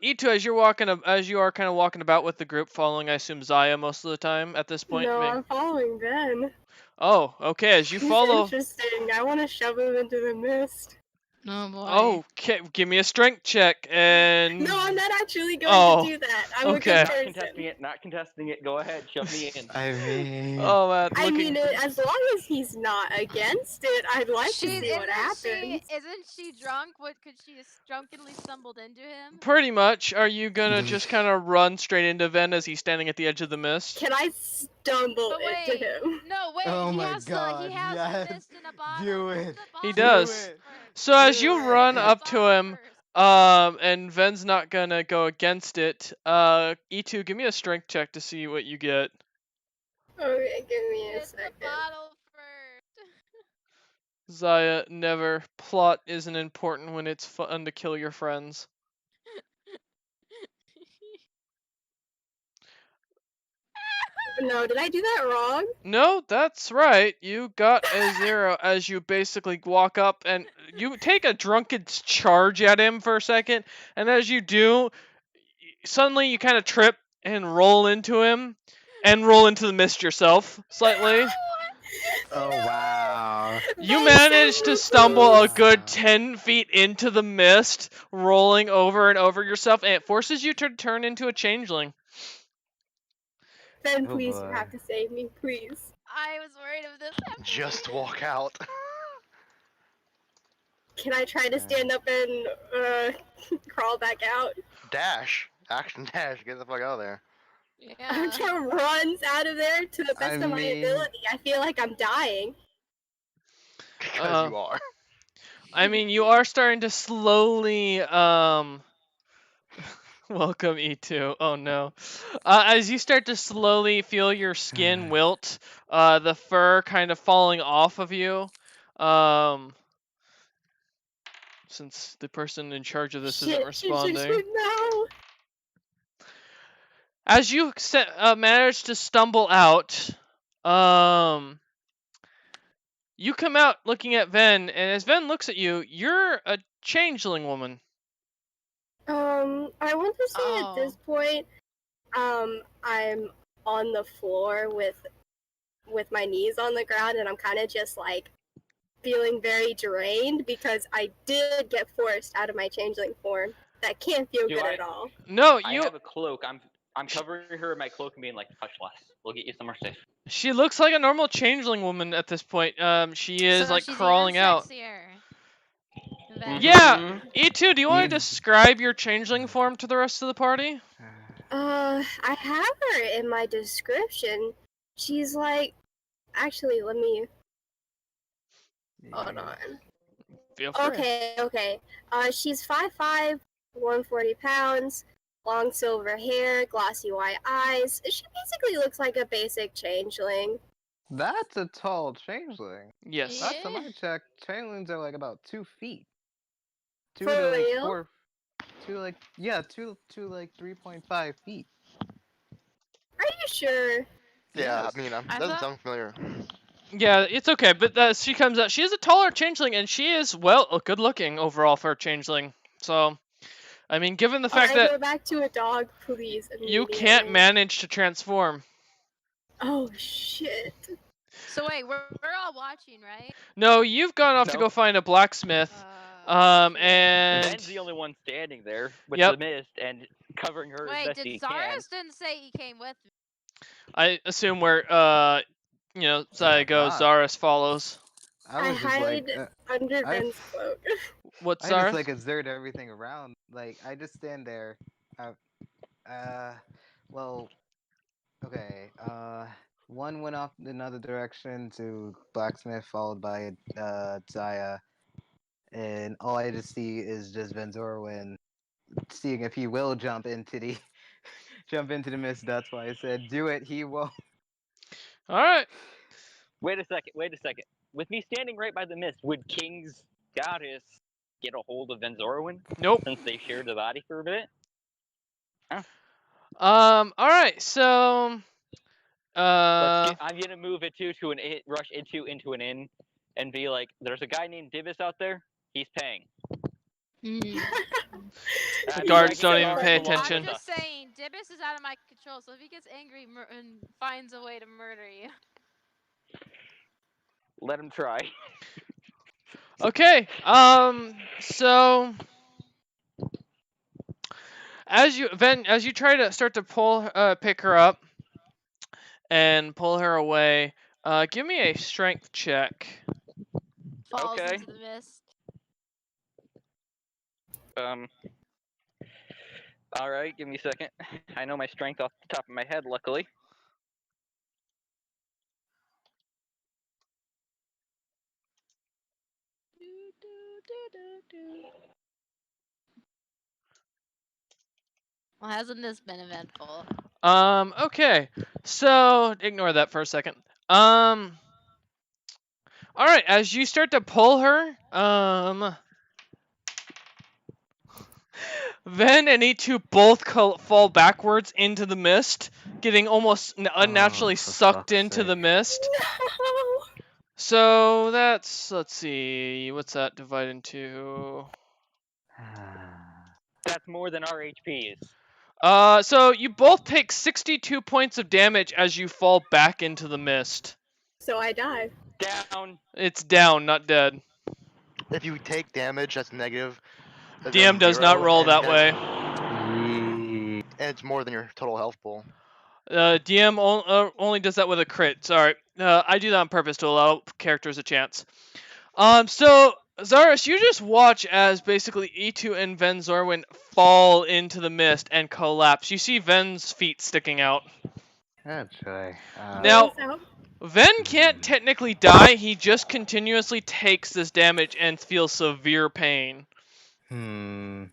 Itu, as you are kind of walking about with the group, following, I assume, Zaya most of the time at this point. No, I'm following Ben. Oh, okay. As you He's follow. interesting. I want to shove him into the mist. Oh boy. Oh, okay. Give me a strength check and. No, I'm not actually going Oh, to do that. I'm okay. a Not good contesting person. it, not contesting it. Go ahead, shove me in. I mean, Oh man, I looking. mean, as long as he's not against it, I'd like to see what happens. Isn't she drunk? What could she have drunkenly stumbled into him? Pretty much. Are you gonna just kind of run straight into Ven as he's standing at the edge of the mist? Can I stumble But into wait, him? no, wait. Oh he my has God, he has yes. the mist in a bottle. Do Put it. the He bottle does. first. So as you Do run it. up to him, Bottle first. and Ven's not gonna go against it. E2, give me a strength check to see what you get. Okay, give me a Get the second. bottle first. Zaya, never. Plot isn't important when it's fun to kill your friends. No, did I do that wrong? No, that's right. You got a 0 as you basically walk up and you take a drunken charge at him for a second, and as you do, suddenly you kind of trip and roll into him, and roll into the mist yourself slightly. Oh wow. You Then manage save to me, stumble a please. good 10 feet into the mist, rolling over and over yourself, and it forces you to turn into a changeling. Then Oh, please, you boy. have to save me, please. I was worried of this happening. Just walk out. Can I try to stand up and crawl back out? Dash. Action dash. Get the fuck out of there. Yeah. Archer runs out of there to the best of my mean- ability. I feel like I'm dying. Because you are. I mean, you are starting to slowly, welcome E2. Oh no. As you start to slowly feel your skin wilt, the fur kind of falling off of you, since the person in charge of this isn't responding. No. As you manage to stumble out, you come out looking at Ven, and as Ven looks at you, you're a changeling woman. I want to say at this Oh. point, I'm on the floor with my knees on the ground, and I'm kind of just like feeling very drained because I did get forced out of my changeling form. That can't feel Do good I- at all. No, I you. have a cloak. I'm covering her in my cloak and being like, hush less. We'll get you somewhere safe. She looks like a normal changeling woman at this point. She is So like she's crawling even out. sexier than- Yeah, E2, do you want to Yeah. describe your changeling form to the rest of the party? I have her in my description. She's like, actually, let me hold on. Feel free. Okay. She's 5'5", 140 pounds, long silver hair, glossy white eyes. She basically looks like a basic changeling. That's a tall changeling. Yes. Last time Yeah. I checked, changelings are like about 2 feet. Two For to like real? 4. Two to like 3.5 feet. Are you sure? Yeah, Yes. I mean, I doesn't thought- sound familiar. Yeah, it's okay, but she comes out. She is a taller changeling, and she is, well, good looking overall for a changeling. So, I mean, given the fact Can I that go back to a dog, please? you can't immediately? manage to transform. Oh shit! So wait, we're all watching, right? No, you've gone off to No. go find a blacksmith. Shit. And Ben's the only one standing there with Yep. the mist and covering her as Wait, best did he can. Zaris didn't say he came with me? I assume where Zaya goes, not. Zaris follows. I was just like, hide under I Ben's cloak. What's I just Zaris? like exert everything around. Like I just stand there. Well, okay. One went off in another direction to blacksmith, followed by Zaya, and all I just see is just Venzorwin, seeing if he will jump into the mist. That's why I said do it. He won't. All right. Wait a second. With me standing right by the mist, would King's goddess get a hold of Venzorwin Nope. since they shared the body for a bit? All right. So, I'm gonna move it to rush into an inn and be like, "There's a guy named Divis out there. He's paying." The And guards be don't like, even "Alright, pay come along attention. I'm with just us." saying, Dibus is out of my control, so if he gets angry and finds a way to murder you. Let him try. okay. So as you try to start to pick her up and pull her away, give me a strength check. Falls Okay. into the mist. All right, give me a second. I know my strength off the top of my head, luckily. Well, hasn't this been eventful? Okay. So ignore that for a second. All right, as you start to pull her, Ven and E2 both fall backwards into the mist, getting almost unnaturally for sucked fuck's into the sake. mist. No. So that's, let's see, what's that divide into? That's more than our HP is. So you both take 62 points of damage as you fall back into the mist. So I die. Down. It's down, not dead. If you take damage, that's negative. and DM then does not 0, roll and that that's- way. And it's more than your total health pool. DM only does that with a crit. Sorry, I do that on purpose to allow characters a chance. So Zaris, you just watch as basically E2 and Ven Zorwin fall into the mist and collapse. You see Ven's feet sticking out. Oh, joy. Now- So, Ven can't technically die. He just continuously takes this damage and feels severe pain. I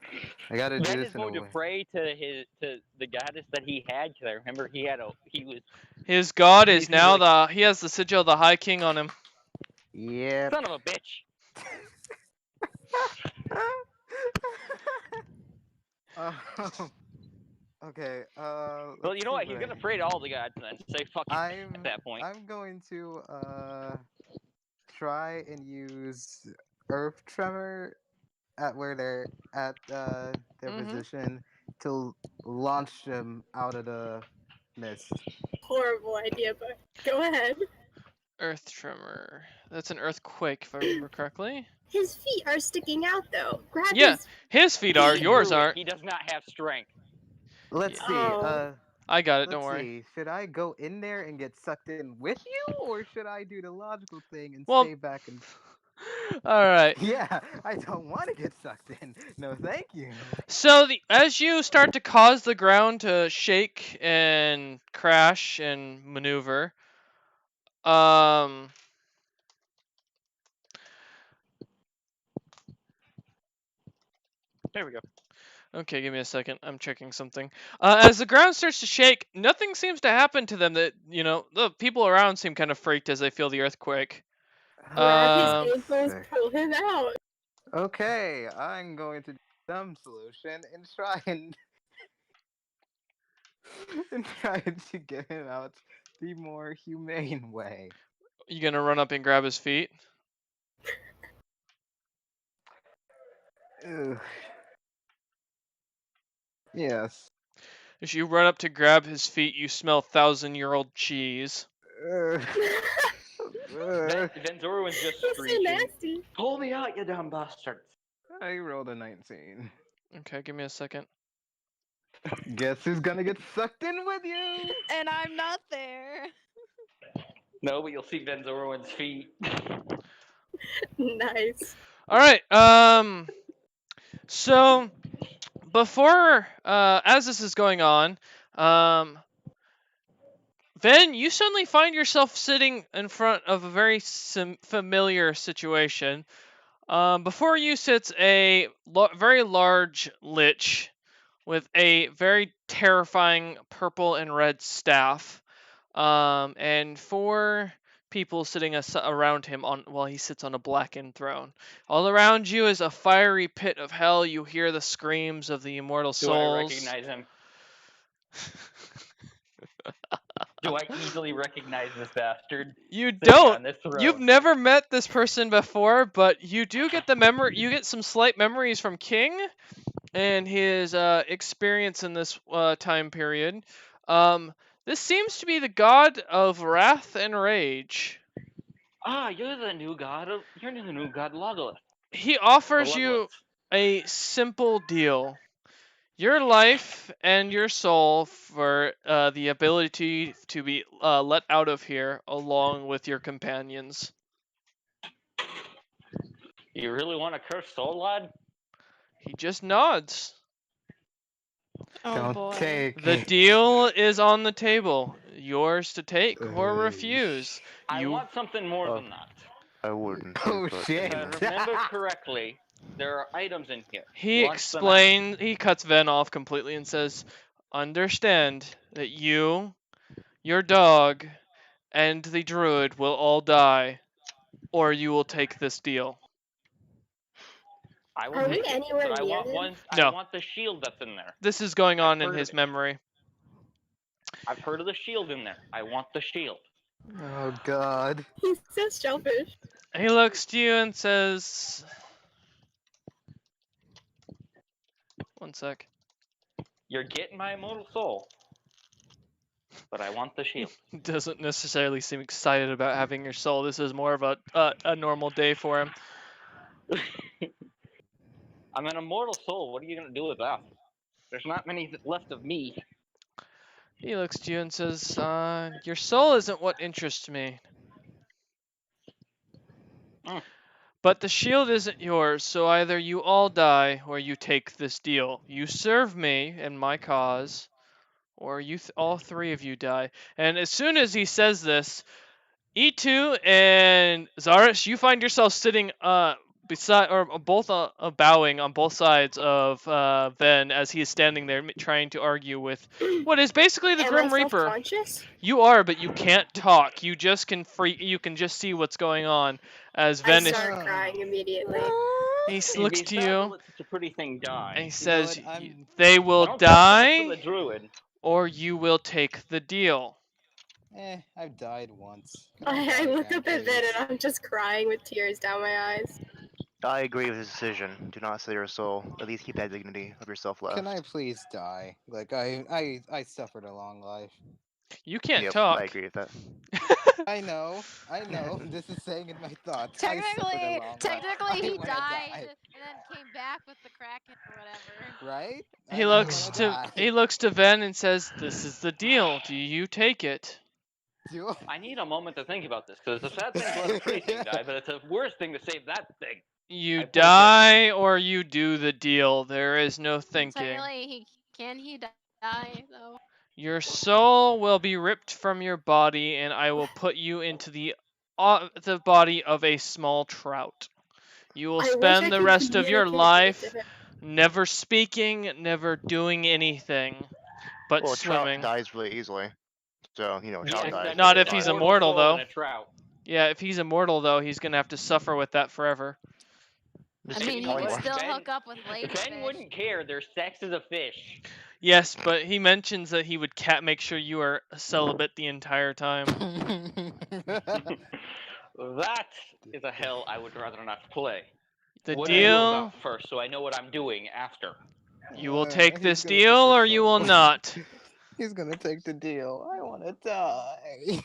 gotta do Ven this is in a going to way. pray to the goddess that he had, because I remember he was His god is He's now he has the sigil of the High King on him. Yep. son of a bitch. Okay. Well, you know what? He's gonna pray to all the gods then. Say fuck it at that point. I'm going to try and use Earth Tremor at where they're at their Mhm. position to launch them out of the mist. horrible idea, but go ahead. Earth Tremor. That's an earthquake, if I remember correctly. His feet are sticking out though. Grab Yeah. his. His feet are, He yours Truly, aren't. He does not have strength. Let's see. Oh. I got it, Let's don't worry. see. Should I go in there and get sucked in with you, or should I do the logical thing and Well- stay back and? Alright. Yeah, I don't want to get sucked in. No, thank you. So as you start to cause the ground to shake and crash and maneuver, There we go. okay, give me a second. I'm checking something. As the ground starts to shake, nothing seems to happen to them. That the people around seem kind of freaked as they feel the earthquake. Grab his ankles, pull him out. Okay, I'm going to do some solution and try and try to get him out the more humane way. You gonna run up and grab his feet? Ugh. Yes. As you run up to grab his feet, you smell 1,000-year-old cheese. Ugh. Ugh. Then Zorwin's just He's so screeching. nasty. Pull me out, you dumb bastards. I rolled a 19. Okay, give me a second. Guess who's gonna get sucked in with you? And I'm not there. No, but you'll see Ben Zorwin's feet. Nice. All right. So before, as this is going on, Ven, you suddenly find yourself sitting in front of a very familiar situation. Before you sits a very large lich with a very terrifying purple and red staff, and 4 people sitting around him while he sits on a blackened throne. All around you is a fiery pit of hell. You hear the screams of the immortal Do I souls. recognize him? Do I easily recognize this bastard? You sitting don't. on this throne? You've never met this person before, but you do get the memory. You get some slight memories from King and his experience in this time period. This seems to be the god of wrath and rage. Ah, you're the new god Logolith. He offers you a simple deal. Your life and your soul for the ability to be let out of here along with your companions. You really want to curse Soul Lad? He just nods. Oh Don't boy. take The it. deal is on the table. Yours to take or refuse. I You want something more Oh. than that. I wouldn't. Oh, but shit. If I anyway. remember correctly, there are items in here. He Launch them out. explains, he cuts Ven off completely and says, understand that you, your dog, and the druid will all die. or you will take this deal. I will Are we take it, anywhere but I near want him? one. No. I want the shield that's in there. This is going on in heard of his it. memory. I've heard of the shield in there. I want the shield. Oh God. He's so selfish. He looks to you and says, one sec. You're getting my immortal soul, but I want the shield. Doesn't necessarily seem excited about having your soul. This is more of a normal day for him. I'm an immortal soul. What are you gonna do with that? There's not many left of me. He looks to you and says, your soul isn't what interests me. Mm. But the shield isn't yours, so either you all die or you take this deal. You serve me and my cause, or you all three of you die. And as soon as he says this, E2 and Zaris, you find yourself sitting beside or both bowing on both sides of Ven as he is standing there trying to argue with what is basically the Am Grim I Reaper. self-conscious? You are, but you can't talk. You just can you can just see what's going on as I Ven is. start crying immediately. He It'd looks be to sad you let such a pretty thing die. and he know says, what, I'm- "They I will don't feel bad for die, the druid. or you will take the deal." I've died once. I look up at Ven and I'm just crying with tears down my eyes. I agree with his decision. Do not sell your soul. At least keep that dignity of yourself left. Can I please die? Like I suffered a long life. You can't Yep, talk. I agree with that. I know. This is saying in my thoughts. I suffered a Technically, long life. technically I he wanna died die. and then came back with the Kraken or whatever. Right? He I looks wanna to die. he looks to Ven and says, "This is the deal. Do you take it?" Do I need a moment to think about this because it's a sad thing to let a pretty thing die, but it's a worse thing to save that thing. You I point die or you do the deal. There is no thinking. Technically, can he die though? Your soul will be ripped from your body, and I will put you into the body of a small trout. You will I wish I spend the could rest of your communicate life with him. never speaking, never doing anything, but Well, a trout swimming. dies really easily. So, you know, a trout Yeah, dies. Not really if he's fast. immortal, soul and though. a trout. Yeah, if he's immortal, though, he's gonna have to suffer with that forever. Just I keep mean, he telling could more. still Ben- hook up with lady Ben fish. wouldn't care. Their sex is a fish. Yes, but he mentions that he would make sure you are celibate the entire time. That is a hell I would rather not play. The What do you do deal, about first, so I know what I'm doing after? you will take He's this gonna take deal the or you will soul. not. He's gonna take the deal. I wanna die.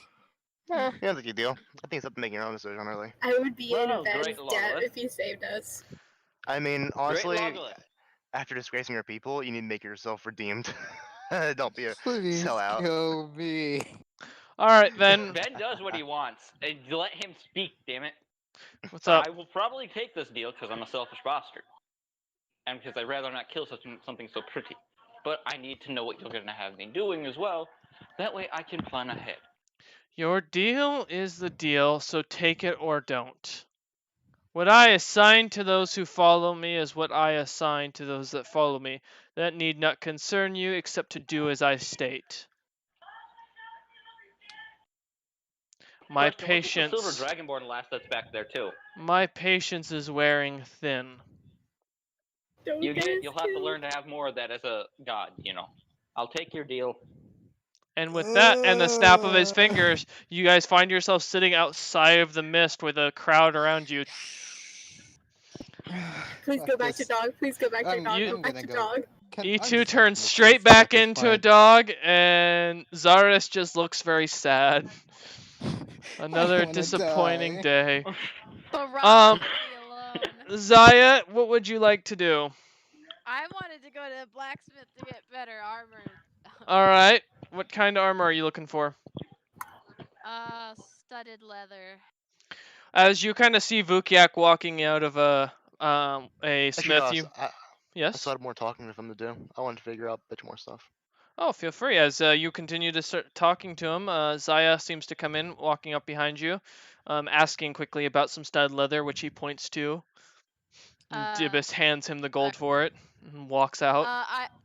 Yeah, that's a good deal. I think it's up to making your own decision, really. I would be Well, in Ven's great debt Legolas. if he saved us. I mean, honestly, Great Legolas. after disgracing your people, you need to make yourself redeemed. Don't be a Please sellout. kill me. All right, then. Ben does what he wants. And let him speak, damn it. What's up? I will probably take this deal because I'm a selfish bastard. And because I'd rather not kill something so pretty. But I need to know what you're going to have me doing as well. That way I can plan ahead. Your deal is the deal, so take it or don't. What I assign to those who follow me is what I assign to those that follow me. That need not concern you except to do as I state. My Question, what's with the patience. silver dragonborn lass that's back there too? My patience is wearing thin. Don't You'll get have to learn to have more of that as a god, you know. I'll take your deal. And with that and the snap of his fingers, you guys find yourself sitting outside of the mist with a crowd around you. Please go back to dog. Please go back to I'm- dog. you- Go I'm back gonna to go. dog. E2 turns straight back into a dog, and Zaris just looks very sad. Another wanna disappointing die. day. But Rob Um, would be alone. Zaya, what would you like to do? I wanted to go to the blacksmith to get better armor. Alright, what kind of armor are you looking for? Studded leather. As you kind of see Vukiak walking out of a Actually, smith, no, you... I Yes? still had more talking with him to do. I wanted to figure out a bit more stuff. Oh, feel free. As you continue to start talking to him, Zaya seems to come in, walking up behind you, asking quickly about some stud leather, which he points to. Dibus hands him the gold for it and walks out.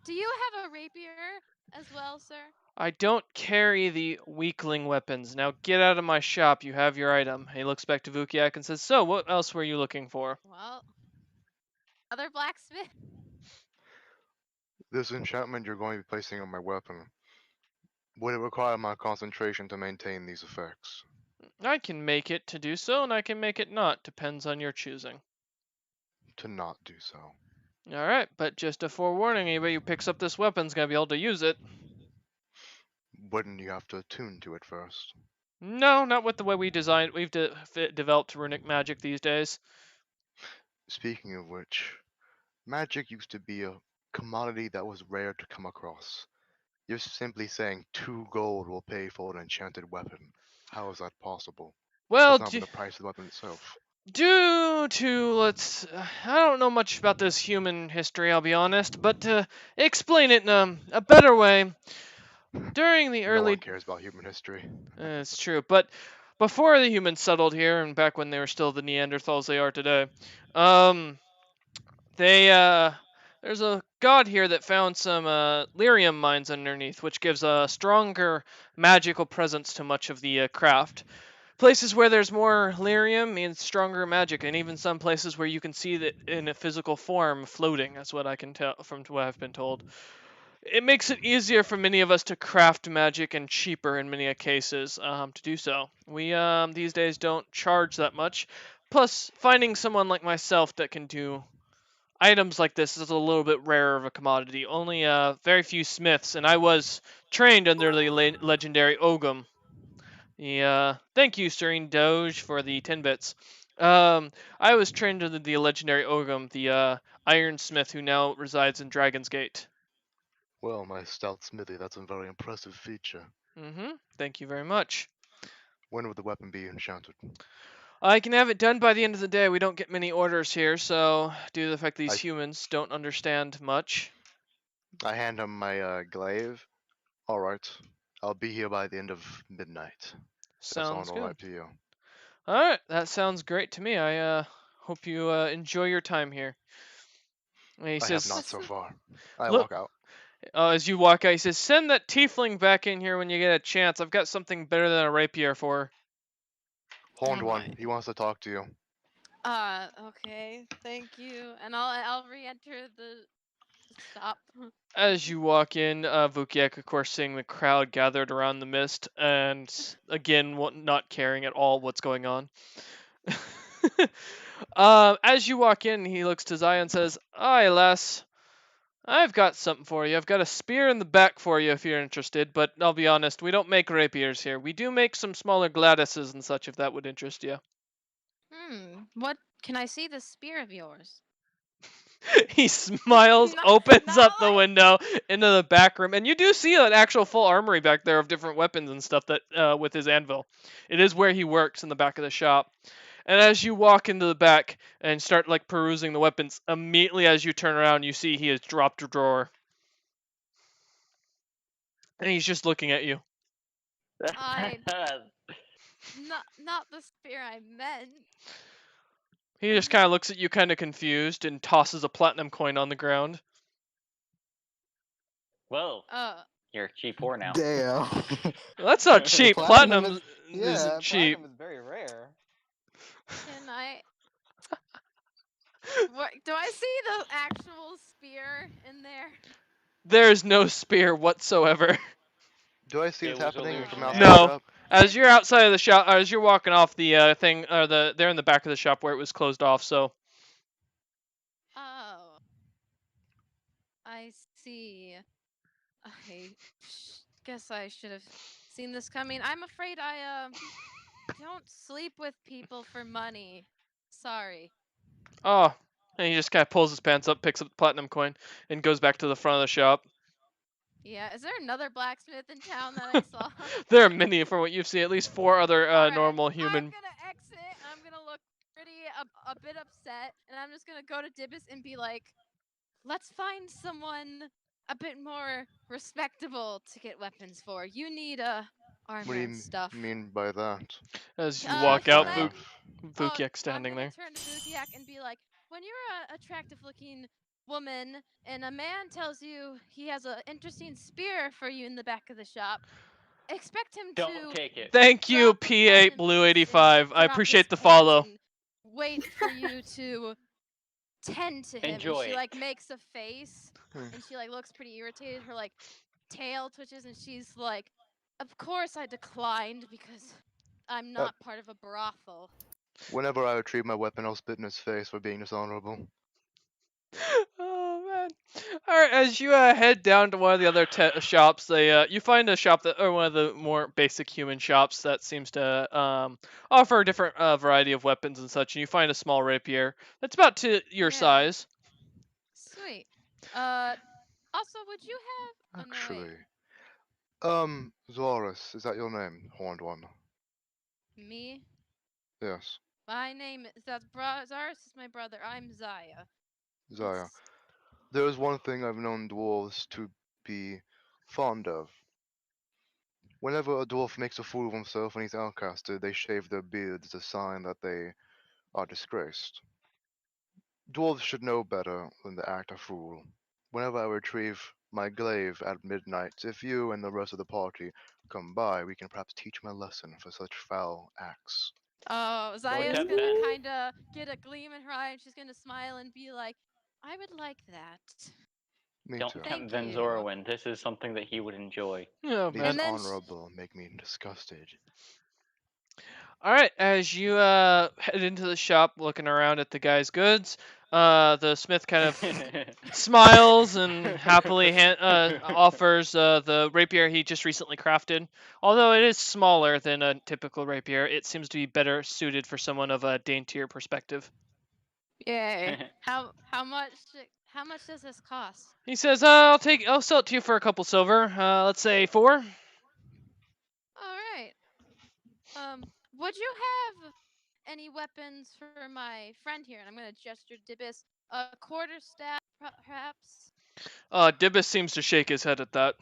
Do you have a rapier as well, sir? I don't carry the weakling weapons. Now get out of my shop. You have your item. He looks back to Vukiak and says, so, what else were you looking for? Well, other blacksmith. This enchantment you're going to be placing on my weapon, would it require my concentration to maintain these effects? I can make it to do so, and I can make it not. Depends on your choosing. To not do so. Alright, but just a forewarning, anybody who picks up this weapon's gonna be able to use it. Wouldn't you have to attune to it first? No, not with the way we've developed runic magic these days. Speaking of which, magic used to be a commodity that was rare to come across. You're simply saying 2 gold will pay for an enchanted weapon. How is that possible? Well, That's not the price of the weapon itself. due to, I don't know much about this human history, I'll be honest, but to explain it in a better way, during the No early... one cares about human history. It's true, but before the humans settled here, and back when they were still the Neanderthals they are today, there's a god here that found some lyrium mines underneath, which gives a stronger magical presence to much of the craft. Places where there's more lyrium means stronger magic, and even some places where you can see that in a physical form floating. That's what I can tell from what I've been told. It makes it easier for many of us to craft magic and cheaper in many cases to do so. We these days don't charge that much. Plus, finding someone like myself that can do items like this is a little bit rarer of a commodity. Only very few smiths, and I was trained under the legendary Ogum. Thank you, Serene Doge, for the 10 bits. I was trained under the legendary Ogum, the ironsmith who now resides in Dragon's Gate. Well, my stout smithy, that's a very impressive feature. Thank you very much. When would the weapon be enchanted? I can have it done by the end of the day. We don't get many orders here, so due to the fact these humans don't understand much. I hand him my glaive. Alright. I'll be here by the end of midnight. Sounds good. Alright to you. Alright, that sounds great to me. I hope you enjoy your time here. And he says, have not so far. I Look, walk out. as you walk out, he says, send that tiefling back in here when you get a chance. I've got something better than a rapier for her. Horned one, he wants to talk to you. Okay, thank you. And I'll re-enter the shop. As you walk in, Vukiak, of course, seeing the crowd gathered around the mist, and again, not caring at all what's going on. As you walk in, he looks to Zaya and says, "Aye, lass, I've got something for you. I've got a spear in the back for you if you're interested, but I'll be honest, we don't make rapiers here. We do make some smaller gladises and such if that would interest you." What? Can I see the spear of yours? He smiles, opens up the window into the back room, and you do see an actual full armory back there of different weapons and stuff that with his anvil. It is where he works in the back of the shop. And as you walk into the back and start like perusing the weapons, immediately as you turn around, you see he has dropped a drawer. And he's just looking at you. Not the spear I meant. He just kind of looks at you kind of confused and tosses a platinum coin on the ground. Whoa. You're cheap whore now. Damn. Well, that's not cheap. Platinum isn't cheap. Platinum is very rare. Can I? What? Do I see the actual spear in there? There's no spear whatsoever. Do I see what's happening from outside? No. As you're outside of the shop, as you're walking off the thing, or they're in the back of the shop where it was closed off. So. Oh. I see. I guess I should have seen this coming. I'm afraid I don't sleep with people for money. Sorry. Oh. And he just kind of pulls his pants up, picks up the platinum coin, and goes back to the front of the shop. Yeah, is there another blacksmith in town that I saw? There are many, from what you've seen, at least 4 other normal human. I'm gonna exit, and I'm gonna look pretty a bit upset, and I'm just gonna go to Dibbis and be like, let's find someone a bit more respectable to get weapons for. You need armor and stuff. What do you mean by that? As you walk out, Vukiak I'm standing gonna there. turn to Vukiak and be like, when you're an attractive-looking woman, and a man tells you he has an interesting spear for you in the back of the shop, expect him Don't to take it. Thank you, drop a P8 platinum Blue piece 85. and I drop his appreciate the pants follow. and wait for you to tend to him. Enjoy And she it. like makes a face, and she like looks pretty irritated. Her like tail twitches, and she's like, "Of course I declined because I'm not part of a brothel." Whenever I retrieve my weapon, I'll spit in his face for being dishonorable. Oh man! All right, as you head down to one of the other shops, you find a shop that, or one of the more basic human shops that seems to offer a different variety of weapons and such. And you find a small rapier that's about to your Yeah. size. Sweet. Also, would you have? Oh, no, Actually, wait. Zorus, is that your name, Horned One? Me? Yes, My name is Zaris is my brother. I'm Zaya. Zaya. It's- There is one thing I've known dwarves to be fond of. Whenever a dwarf makes a fool of himself and he's outcasted, they shave their beards as a sign that they are disgraced. Dwarves should know better than to act a fool. Whenever I retrieve my glaive at midnight, if you and the rest of the party come by, we can perhaps teach them a lesson for such foul acts. Oh, Zaya's attempt gonna that. kind of get a gleam in her eye, and she's gonna smile and be like, "I would like that." Me Don't too. tempt Thank you. Venzorowin. This is something that he would enjoy. Oh Being man! And then dishonorable make me disgusted. All right, as you head into the shop, looking around at the guy's goods, the smith kind of smiles and happily offers the rapier he just recently crafted. Although it is smaller than a typical rapier, it seems to be better suited for someone of a daintier perspective. Yay. How much? How much does this cost? He says, I'll sell it to you for a couple silver. Let's say 4." All right. Would you have any weapons for my friend here? And I'm gonna gesture to Dibis. A quarterstaff, perhaps. Dibis seems to shake his head at that.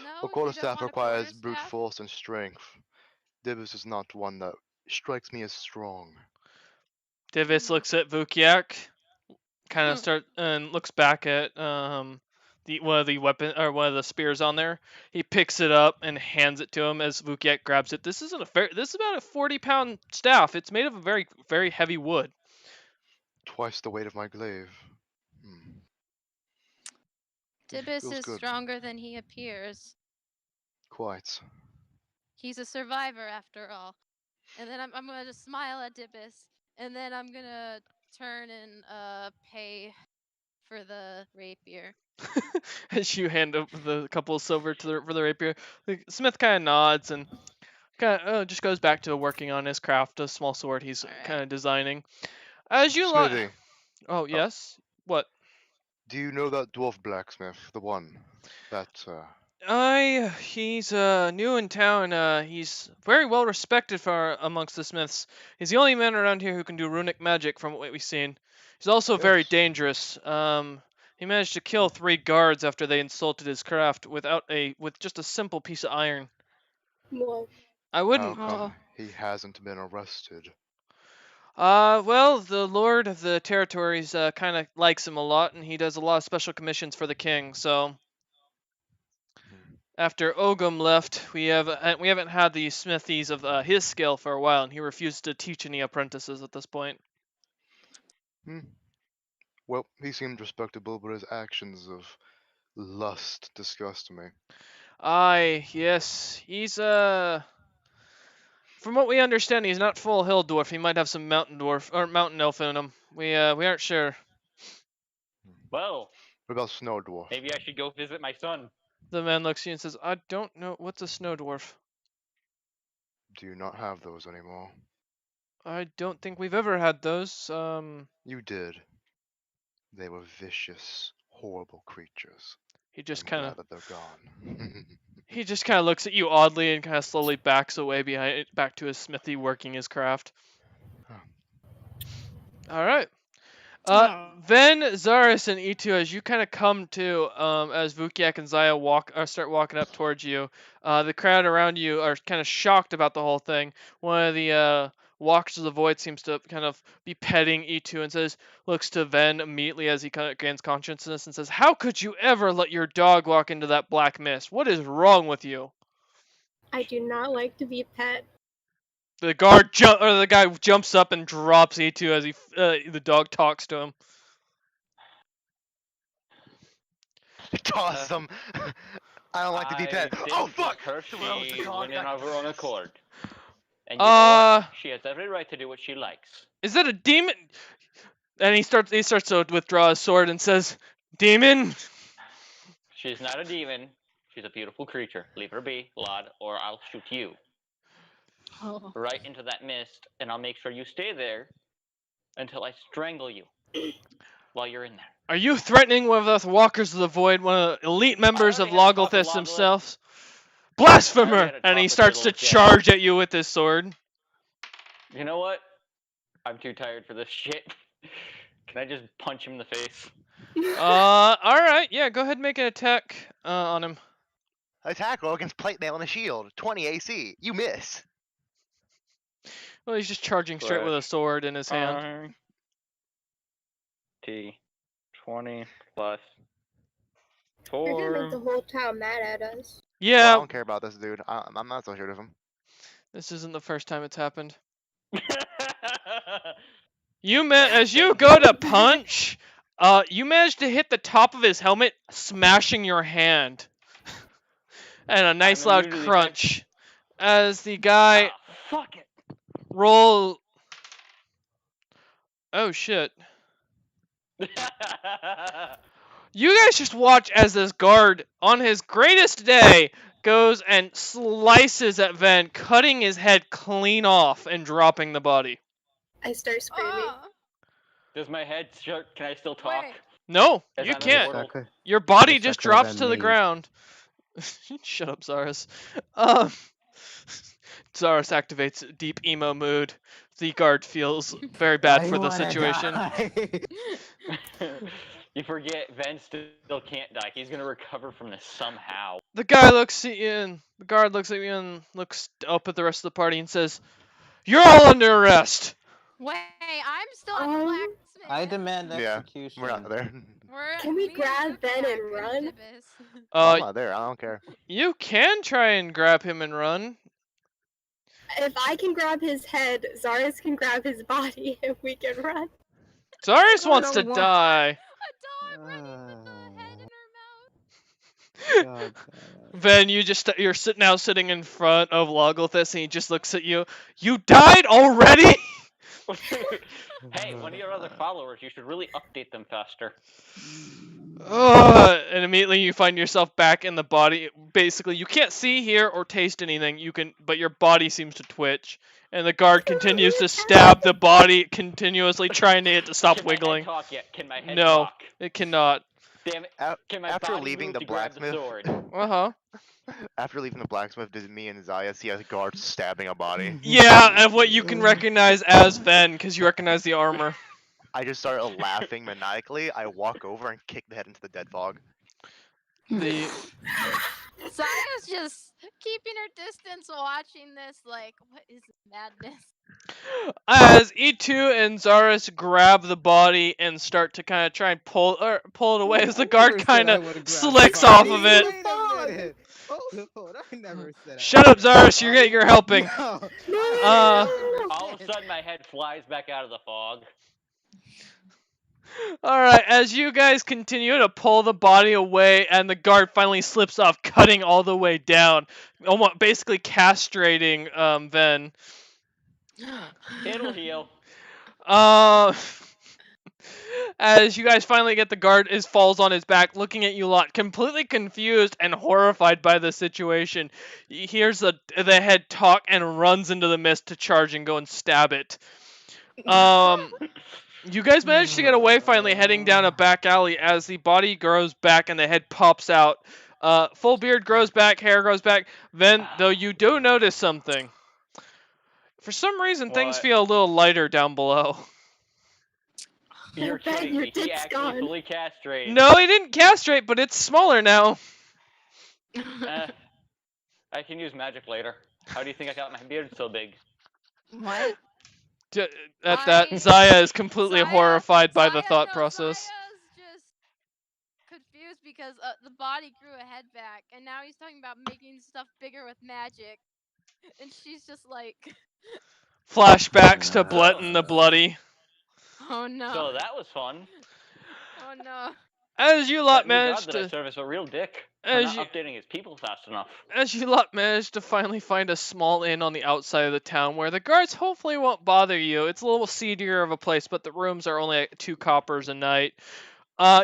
No, A you don't quarterstaff want a requires brute quarterstaff? force and strength. Dibus is not one that strikes me as strong. Divis Hmm. looks at Vukiak, kind of and looks back at one of the spears on there. He picks it up and hands it to him as Vukiak grabs it. This is about a 40-pound staff. It's made of a very, very heavy wood. Twice the weight of my glaive. Dibis Feels is good. stronger than he appears. Quite. He's a survivor after all. And then I'm gonna just smile at Dibis, and then I'm gonna turn and pay for the rapier. As you hand over the couple of silver for the rapier, the smith kind of nods and kind of just goes back to working on his craft, a small sword he's kind of designing. As you Smithy. Oh yes. What? Do you know that dwarf blacksmith, the one that He's new in town. He's very well respected amongst the smiths. He's the only man around here who can do runic magic from what we've seen. He's also very Yes. dangerous. He managed to kill 3 guards after they insulted his craft with just a simple piece of iron. Well, I how wouldn't. come he hasn't been arrested? Well, the lord of the territories kind of likes him a lot, and he does a lot of special commissions for the king. So after Ogum left, we haven't had the smithies of his skill for a while, and he refused to teach any apprentices at this point. Well, he seemed respectable, but his actions of lust disgust me. Aye, yes, he's from what we understand, he's not full hill dwarf. He might have some mountain dwarf or mountain elf in him. We aren't sure. Well, What about snow dwarf? maybe I should go visit my son. The man looks at you and says, "I don't know what's a snow dwarf. Do you not have those anymore? I don't think we've ever had those. You did. They were vicious, horrible creatures. He just I'm kind of glad that they're gone. He just kind of looks at you oddly and kind of slowly backs away back to his smithy, working his craft. All right. Then Zaris and Itu, as you kind of come to, as Vukiak and Zaya start walking up towards you, the crowd around you are kind of shocked about the whole thing. One of Walks to the Void seems to kind of be petting E2 and looks to Ven immediately as he kind of gains consciousness and says, "How could you ever let your dog walk into that black mist? What is wrong with you?" I do not like to be pet. The guy jumps up and drops E2 as the dog talks to him. Toss them. I don't like to be pet. Oh fuck! Her, she Well, it's a dog, went in I of her own guess. accord. And you know what? She has every right to do what she likes. Is that a demon? And he starts to withdraw his sword and says, "Demon." She's not a demon. She's a beautiful creature. Leave her be, Lod, or I'll shoot you. Oh. Right into that mist, and I'll make sure you stay there until I strangle you while you're in there. Are you threatening one of the Walkers of the Void, one of the elite members of already had a talk with Logolthus Logolith. himself? I already Blasphemer! had a And he talk with starts to Little Jack. charge at you with his sword. You know what? I'm too tired for this shit. Can I just punch him in the face? Alright, yeah, go ahead and make an attack on him. Attack roll against plate mail and a shield. 20 AC. You miss. Well, he's just charging straight with a sword in his hand. T20 plus You're gonna 4. make the whole town mad at us. Well, I Yeah, don't care about this dude. I'm not so sure of him. this isn't the first time it's happened. As you go to punch, you manage to hit the top of his helmet, smashing your hand. And a nice I'm loud immune to the crunch as the guy Ah, fuck it. roll. Oh shit. You guys just watch as this guard, on his greatest day, goes and slices at Ven, cutting his head clean off and dropping the body. I start screaming. Oh. Does my head start? Can I still talk? Wait. No, As you I'm can't. immortal? Your body Yes, that just could've drops been to the me. ground. Shut up, Zaris. Zaris activates deep emo mood. The guard feels very bad I for the wanna situation. die. You forget, Ven still can't die. He's gonna recover from this somehow. The guard looks at you and looks up at the rest of the party and says, "You're all under arrest." Wait, I'm still at the blacksmith. I demand Yeah, execution. we're not there. Can we me and grab Zook Ben are and run? Anubis. I'm not there. I don't care. You can try and grab him and run. If I can grab his head, Zaris can grab his body, and we can run. Zaris wants to don't want- die. A dog running with the head in her mouth. God damn it. Ven, you're sitting in front of Logolthus and he just looks at you. You died already? Hey, one of your other followers, you should really update them faster. And immediately you find yourself back in the body. Basically, you can't see, hear, or taste anything. But your body seems to twitch. And the guard continues to stab the body continuously, trying to get it to stop Can wiggling. My head talk yet? Can my head No, talk? it cannot. Damn it. Can my After body leaving move the to grab blacksmith- the sword? Uh-huh. After leaving the blacksmith, does me and Zaya see a guard stabbing a body? Yeah, and what you can recognize as Ven, because you recognize the armor. I just start laughing maniacally. I walk over and kick the head into the dead fog. The Saya's just keeping her distance watching this, like, what is this madness? As E2 and Zaris grab the body and start to kind of try and pull it away, as the guard kind of slicks off of it. Wait a minute. Hold on, I never said Shut up, Zaris. You're helping. No. All of a sudden, my head flies back out of the fog. Alright, as you guys continue to pull the body away, and the guard finally slips off, cutting all the way down, almost basically castrating Ven. It'll heal. As you guys finally get the guard, falls on his back, looking at you lot, completely confused and horrified by the situation. He hears the head talk and runs into the mist to charge and go and stab it. You guys manage to get away finally, heading down a back alley as the body grows back and the head pops out. Full beard grows back, hair grows back. Then, though, you do notice something. For some reason, things What? feel a little lighter down below. You're Ben, kidding your me. He dick's actually gone. fully castrated. No, he didn't castrate, but it's smaller now. I can use magic later. How do you think I got my beard so big? What? At that, I- Zaya is completely Zaya- horrified by the Zaya- thought no, process. Zaya's just confused because the body grew a head back, and now he's talking about making stuff bigger with magic, and she's just like, Flashbacks to Blutton the Bloody. oh no, So that was fun. oh no. As you lot That new god managed that I to, serve is a real dick. For as not you, updating his people fast enough. as you lot managed to finally find a small inn on the outside of the town where the guards hopefully won't bother you. It's a little seedier of a place, but the rooms are only 2 coppers a night.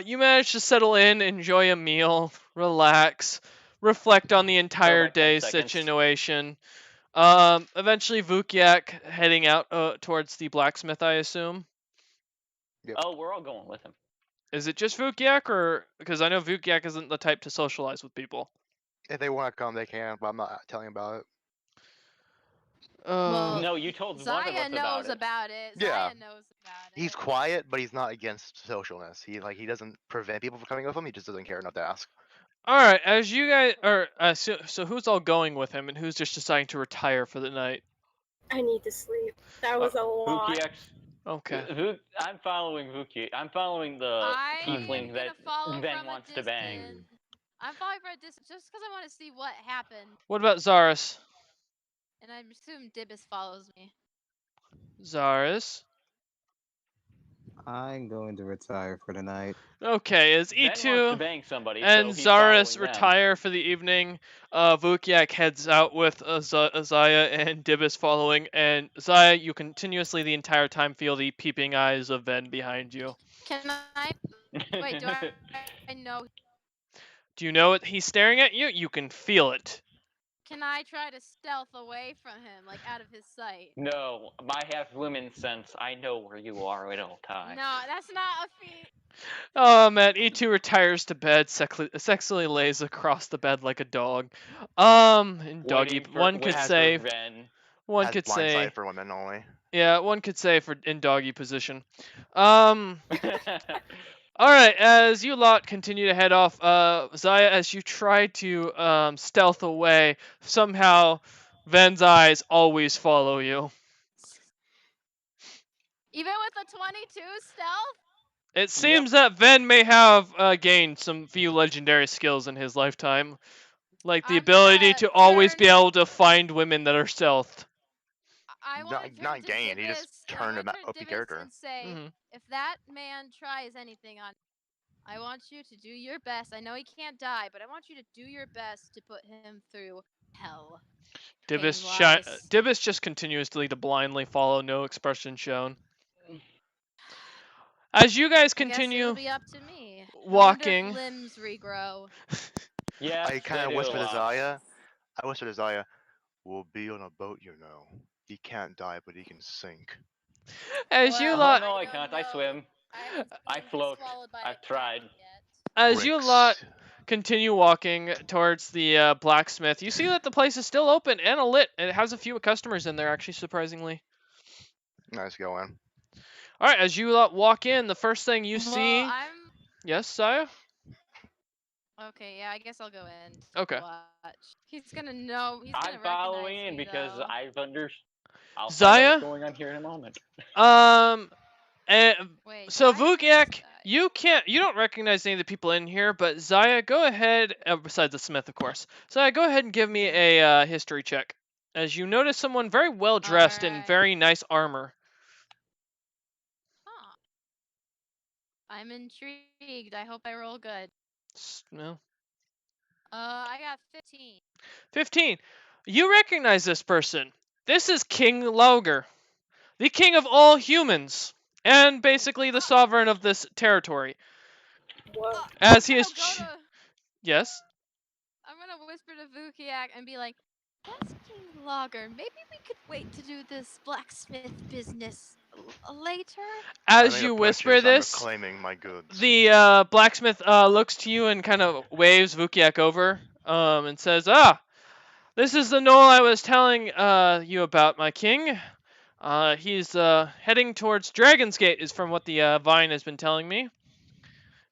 You manage to settle in, enjoy a meal, relax, reflect on the entire back 10 day's seconds. situation. Eventually Vukiak heading out towards the blacksmith, I assume. Oh, we're all going with him. Is it just Vukiak, or because I know Vukiak isn't the type to socialize with people? If they want to come, they can, but I'm not telling about it. Well, No, you told one of Zaya us knows about it. about it. Yeah. Zaya knows about it. He's quiet, but he's not against socialness. He doesn't prevent people from coming with him. He just doesn't care enough to ask. All right, as you guys are, so who's all going with him, and who's just deciding to retire for the night? I need to sleep. That was a lot. Vukiak. Okay. I'm following Vuki. I'm following the I am tiefling gonna that follow Ben from a wants to bang. distance. I'm following from a distance just because I want to see what happened, What about Zaris? and I assume Dibus follows me. Zaris. I'm going to retire for the night. Okay, as Ben wants to E2 bang somebody, and so he's Zaris following them. retire for the evening, Vukiak heads out with Zaya and Dibus following, and Zaya, you continuously the entire time feel the peeping eyes of Ven behind you. Can I? Wait, do I know? Do you know it? He's staring at you? You can feel it. Can I try to stealth away from him, like out of his sight? No, I have women's sense. I know where you are at all times. No, that's not a feat. Oh man, E2 retires to bed, sexily lays across the bed like a dog. In doggy, one could say, one Has could blind say, sight for women only. yeah, one could say for in doggy position. All right, as you lot continue to head off, Zaya, as you try to stealth away, somehow Ven's eyes always follow you. Even with a 22 stealth? It seems that Ven may have gained some few legendary skills in his lifetime, like the I'm ability gonna to always turn- be able to find women that are stealthed. I want to Not gained, he just turned an OP character. and say, Mhm. if that man tries anything on, I want you to do your best. I know he can't die, but I want you to do your best to put him through hell. pain-wise. Dibus just continuously to blindly follow, no expression shown. As you guys I guess continue it'll be up to me. walking, I wonder if limbs regrow. Yeah, I kind of whispered to Zaya. I whispered to Zaya, "We'll be on a boat, you know. He can't die, but he can sink." as you Well, lot, No, I don't can't. I know. swim. haven't I been float. swallowed by I've a tried. cat yet. as you Bricks. lot continue walking towards the blacksmith, you see that the place is still open and lit. It has a few customers in there, actually, surprisingly. Nice going. All right, as you lot walk in, the first thing you Well, see. I'm Yes, Saya? okay. Yeah, I guess I'll go in. Okay. Watch. He's gonna know. He's gonna I'm following recognize in me, because though. I've understood. I'll find out Zaya? what's going on here in a moment. Wait, So Zaya or Vukiak, Zaya? you don't recognize any of the people in here, but Zaya, go ahead, besides the smith, of course. Zaya, go ahead and give me a history check. As you notice someone very well dressed in Alright. very nice armor. Huh. I'm intrigued. I hope I roll good. No. I got 15. 15. You recognize this person. This is King Lauger, the king of all humans, and basically the sovereign of this territory. Whoa. As he I'm is. gonna go to- Yes? I'm gonna whisper to Vukiak and be like, "That's King Lager. Maybe we could wait to do this blacksmith business later." As I made you a whisper purchase, I'm this, reclaiming my goods. the blacksmith looks to you and kind of waves Vukiak over and says, "Ah, this is the knoll I was telling you about, my king. He's heading towards Dragon's Gate, is from what the Vine has been telling me.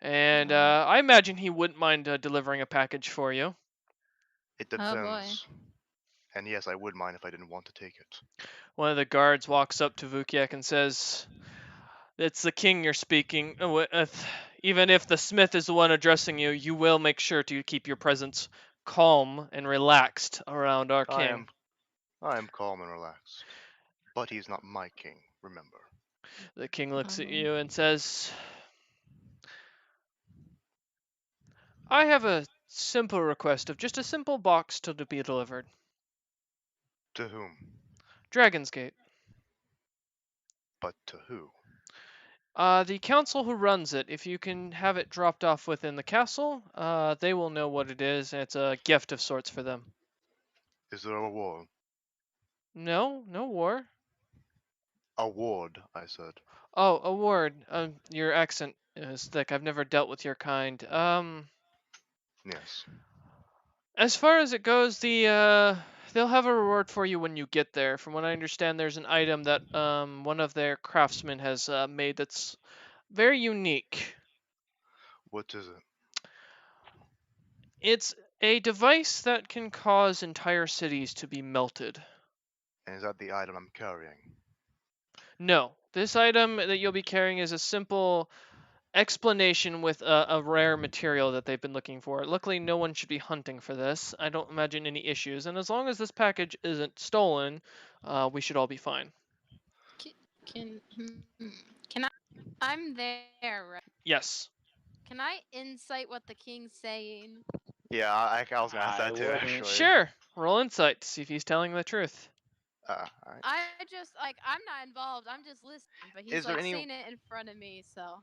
And I imagine he wouldn't mind delivering a package for you." It Oh, boy. depends. And yes, I would mind if I didn't want to take it. One of the guards walks up to Vukiak and says, "It's the king you're speaking with. Even if the smith is the one addressing you, you will make sure to keep your presence calm and relaxed around our king." I am calm and relaxed. But he's not my king, remember. The king looks at you and says, "I have a simple request of just a simple box to be delivered. To whom? Dragon's Gate. But to who? The council who runs it, if you can have it dropped off within the castle, they will know what it is, and it's a gift of sorts for them." Is there a war? No, no war. Award, I said. Oh, award. Your accent is thick. I've never dealt with your kind. Yes. As far as it goes, they'll have a reward for you when you get there. From what I understand, there's an item that one of their craftsmen has made that's very unique. What is it? It's a device that can cause entire cities to be melted. And is that the item I'm carrying? No, this item that you'll be carrying is a simple explanation with a rare material that they've been looking for. Luckily, no one should be hunting for this. I don't imagine any issues, and as long as this package isn't stolen, we should all be fine. Can I? I'm there, right? Yes. Can I insight what the king's saying? Yeah, I was gonna ask that too, wouldn't. actually. Sure. Roll insight to see if he's telling the truth. Alright. I just I'm not involved. I'm just listening, but he's Is there like any- saying it in front of me, so.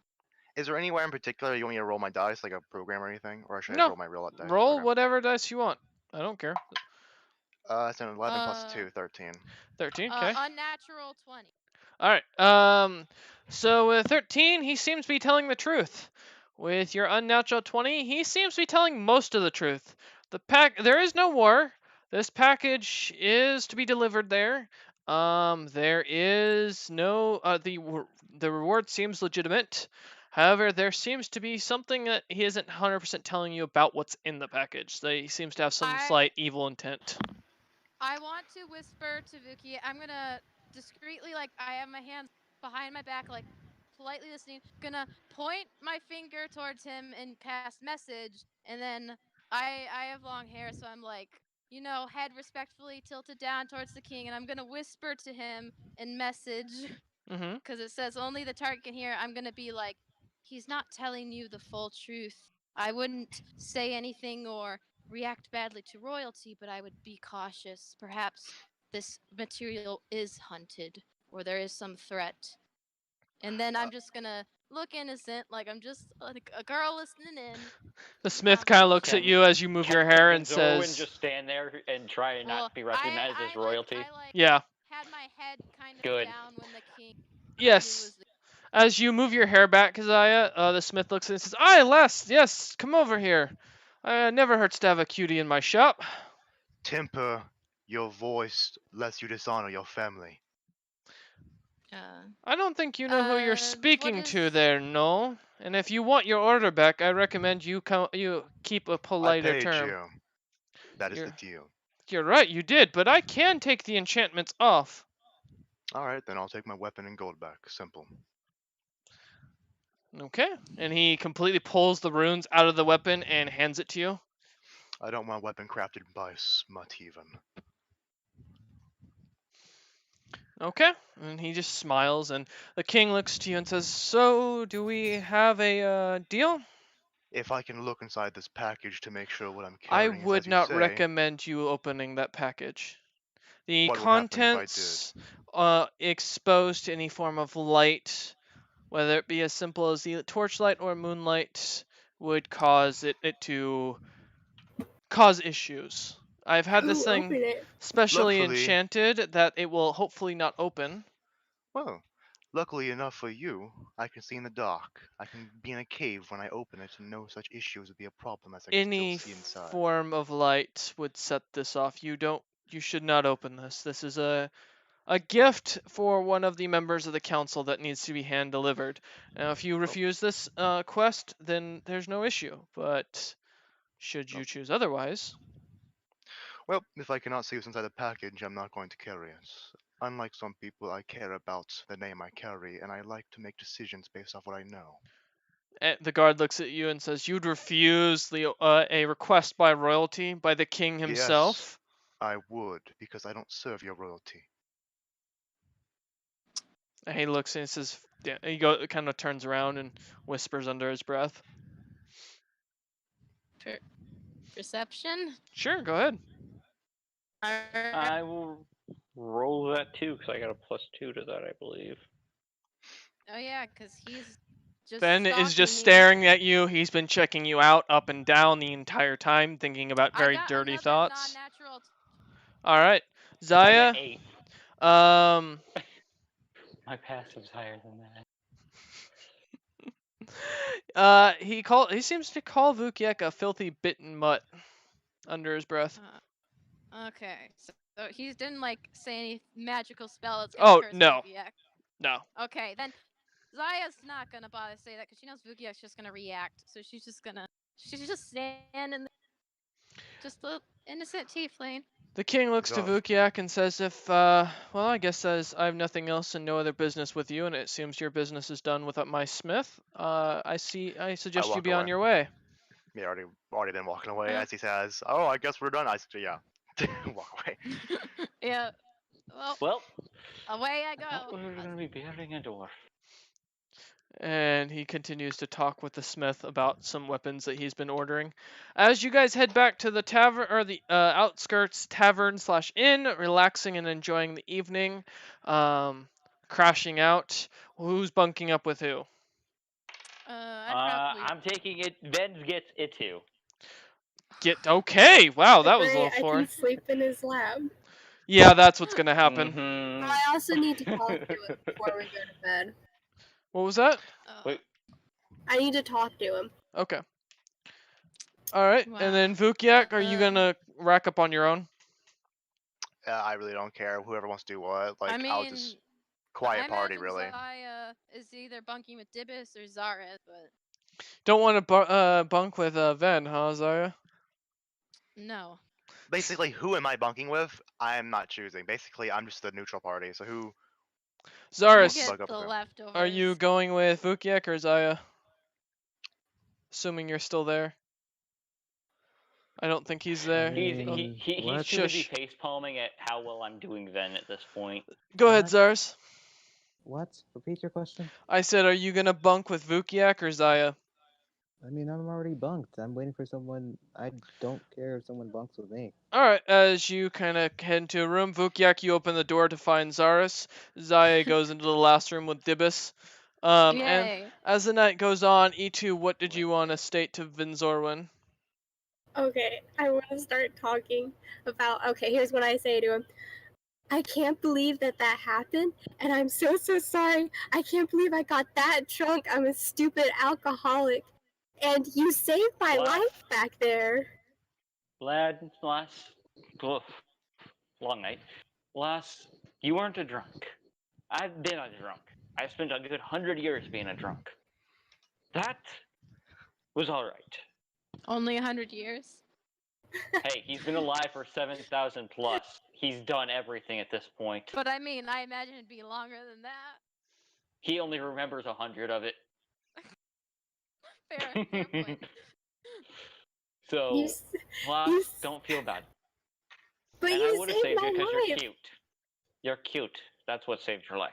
Is there anywhere in particular you want me to roll my dice, like a program or anything? Or should I No. just roll my real dice? Roll Okay. whatever dice you want. I don't care. It's an 11 plus 2, 13. 13. Okay. Unnatural 20. All right. So with 13, he seems to be telling the truth. With your unnatural 20, he seems to be telling most of the truth. There is no war. This package is to be delivered there. There is no the reward seems legitimate. However, there seems to be something that he isn't 100% telling you about what's in the package. He seems to have some slight evil intent. I want to whisper to Vuki. I'm gonna discreetly, like, I have my hands behind my back, like, politely listening. Gonna point my finger towards him and cast message, and then I have long hair, so I'm like, you know, head respectfully tilted down towards the king, and I'm gonna whisper to him and message, Mm-hmm. because it says only the target can hear. I'm gonna be like, he's not telling you the full truth. I wouldn't say anything or react badly to royalty, but I would be cautious. Perhaps this material is hunted, or there is some threat. And then I'm just gonna look innocent, like I'm just like a girl listening in. The smith kind of looks at you as you move your hair and Zoe says, just stand there and try and Well, not be recognized as royalty. "Yeah." Had my head kind of Good. down when the king. Yes. As you move your hair back, Keziah, the smith looks and says, "Aye, Les, yes, come over here. Never hurts to have a cutie in my shop." Temper your voice lest you dishonor your family. I don't think you know who you're what speaking to is- there, no. And if you want your order back, I recommend you keep a I politer paid term. you. That is You're- the deal. You're right, you did, but I can take the enchantments off. Alright, then I'll take my weapon and gold back. Simple. Okay. And he completely pulls the runes out of the weapon and hands it to you. I don't want a weapon crafted by smut even. Okay. And he just smiles, and the king looks to you and says, "So, do we have a deal?" If I can look inside this package to make sure what I'm I carrying is would as you not say, recommend you opening that package. The What would happen if I contents exposed to any form of light, whether it be as simple as the torchlight or moonlight, would cause it to cause issues. I've had this thing Open it. specially Luckily- enchanted that it will hopefully not open. Well, luckily enough for you, I can see in the dark. I can be in a cave when I open it and no such issues would be a problem as I can Any still see inside. form of light would set this off. You should not open this. This is a gift for one of the members of the council that needs to be hand delivered. Now, if you refuse this quest, then there's no issue. But should you choose otherwise, Well, if I cannot see what's inside the package, I'm not going to carry it. Unlike some people, I care about the name I carry, and I like to make decisions based off what I know. The guard looks at you and says, "You'd refuse a request by royalty, by the king himself?" Yes, I would, because I don't serve your royalty. And he looks and says, yeah, he kind of turns around and whispers under his breath. Perception? Sure, go ahead. Alright. I will roll that too, because I got a +2 to that, I believe. Oh yeah, because he's just Ben is just stalking me. staring at you. He's been checking you out up and down the entire time, thinking about very I got dirty another thoughts. non-natural All right, I Zaya. got 8. My passive's higher than that. He seems to call Vukiek a filthy bitten mutt under his breath. Okay, so he didn't like say any magical spell that's gonna curse no. Vukiek. No. Okay, then Zaya's not gonna bother to say that because she knows Vukiek's just gonna react. So she's just standing there, just a innocent tiefling. The king looks to Go. Vukiak and says, I guess says I have nothing else and no other business with you, and it seems your business is done with my smith. I suggest you walk be on away. your way. Yeah, already been walking away as he says, "Oh, I guess we're done." I said, "Yeah." Walk away. Yeah. Well, away I I thought go. we were going to be burying a dwarf. And he continues to talk with the smith about some weapons that he's been ordering. As you guys head back to the tavern or the outskirts tavern/inn, relaxing and enjoying the evening, crashing out. Who's bunking up with who? I'm taking it. Venz gets it too. Okay. Wow, that was Great, low I floor. can sleep in his lab. Yeah, that's what's gonna happen. Mm-hmm. I also need to talk to him before we go to bed. What was that? Wait. I need to talk to him. Okay. All right, Wow. and then Vukiak, are you gonna rack up on your own? I really don't care. Whoever wants to do what. Like, I mean, I'll just quiet I party, imagine really. Zaya is either bunking with Dibus or Zaret, but Don't want to bunk with Ven, huh, Zaya? no. Basically, who am I bunking with? I'm not choosing. Basically, I'm just the neutral party. So who? Zaris, You Bug get up the with him. leftovers. are you going with Vukiak or Zaya? Assuming you're still there. I don't think he's there. He's too busy Shush. face palming at how well I'm doing Ven at this point. Go ahead, What? Zars. What? Repeat your question. I said, are you gonna bunk with Vukiak or Zaya? I mean, I'm already bunked. I'm waiting for someone. I don't care if someone bunks with me. Alright, as you kind of head into a room, Vukiak, you open the door to find Zaris. Zaya goes into the last room with Dibus. And Yay. as the night goes on, E2, what did you want to state to Vinzorwin? Okay, I want to start talking about. Okay, here's what I say to him. I can't believe that happened, and I'm so sorry. I can't believe I got that drunk. I'm a stupid alcoholic, and you saved my life back there. Lad, long night. You weren't a drunk. I've been a drunk. I spent a good 100 years being a drunk. That was all right. Only 100 years? Hey, he's been alive for 7,000 plus. He's done everything at this point. But I mean, I imagine it'd be longer than that. He only remembers 100 of it. Fair point. So, don't feel bad. But and you I would have saved saved my you because you're life. cute. You're cute. That's what saved your life.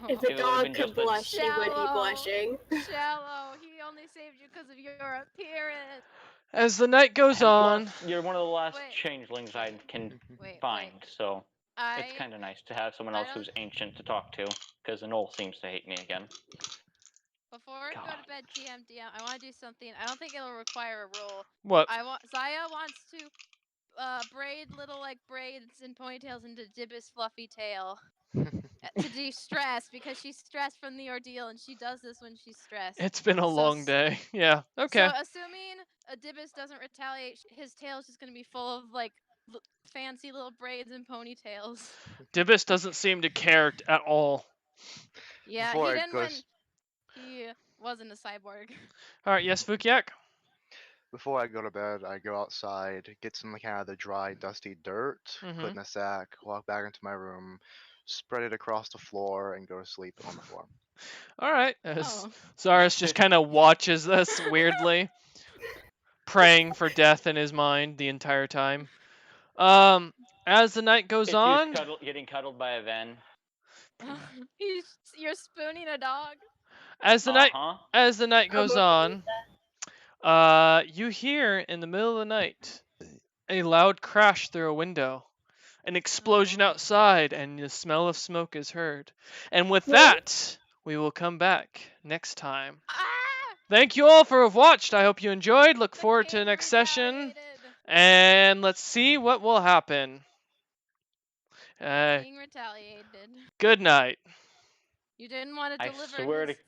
If It a would've dog been could just a- blush, she would be Shallow. blushing. Shallow. He only saved you because of your appearance. As the night goes And on, plus, you're one of the last Wait. changelings I can Wait, find, so it's I kind of nice to have someone I else don't- who's ancient to talk to, because Anole seems to hate me again. Before we go God. to bed, DM, I want to do something. I don't think it'll require a roll. what? Zaya wants to braid little like braids and ponytails into Dibus' fluffy tail to de-stress because she's stressed from the ordeal, and she does this when she's stressed. It's been a long day. Yeah, okay. So assuming Dibus doesn't retaliate, his tail's just gonna be full of like fancy little braids and ponytails. Dibus doesn't seem to care at all. Yeah, Before he it didn't when goes- he wasn't a cyborg. Alright, yes, Vukiak? before I go to bed, I go outside, get some kind of the dry, dusty dirt, put Mhm. in a sack, walk back into my room, spread it across the floor, and go to sleep on the floor. All right. Oh. Zaris just kind of watches this weirdly, praying for death in his mind the entire time. As the night goes It's on, getting cuddled by a Ven. You're spooning a dog. as the night Uh-huh. as the night I'm goes okay with on, you hear in the middle of the night a loud crash through a window, an explosion Oh. outside, and the smell of smoke is heard. And with Really? that, we will come back next time. Ah! Thank you all for have watched. I hope you enjoyed. Look The forward to king next session, retaliated. and let's see what will happen. King retaliated. Good night. You didn't want to I deliver swear his to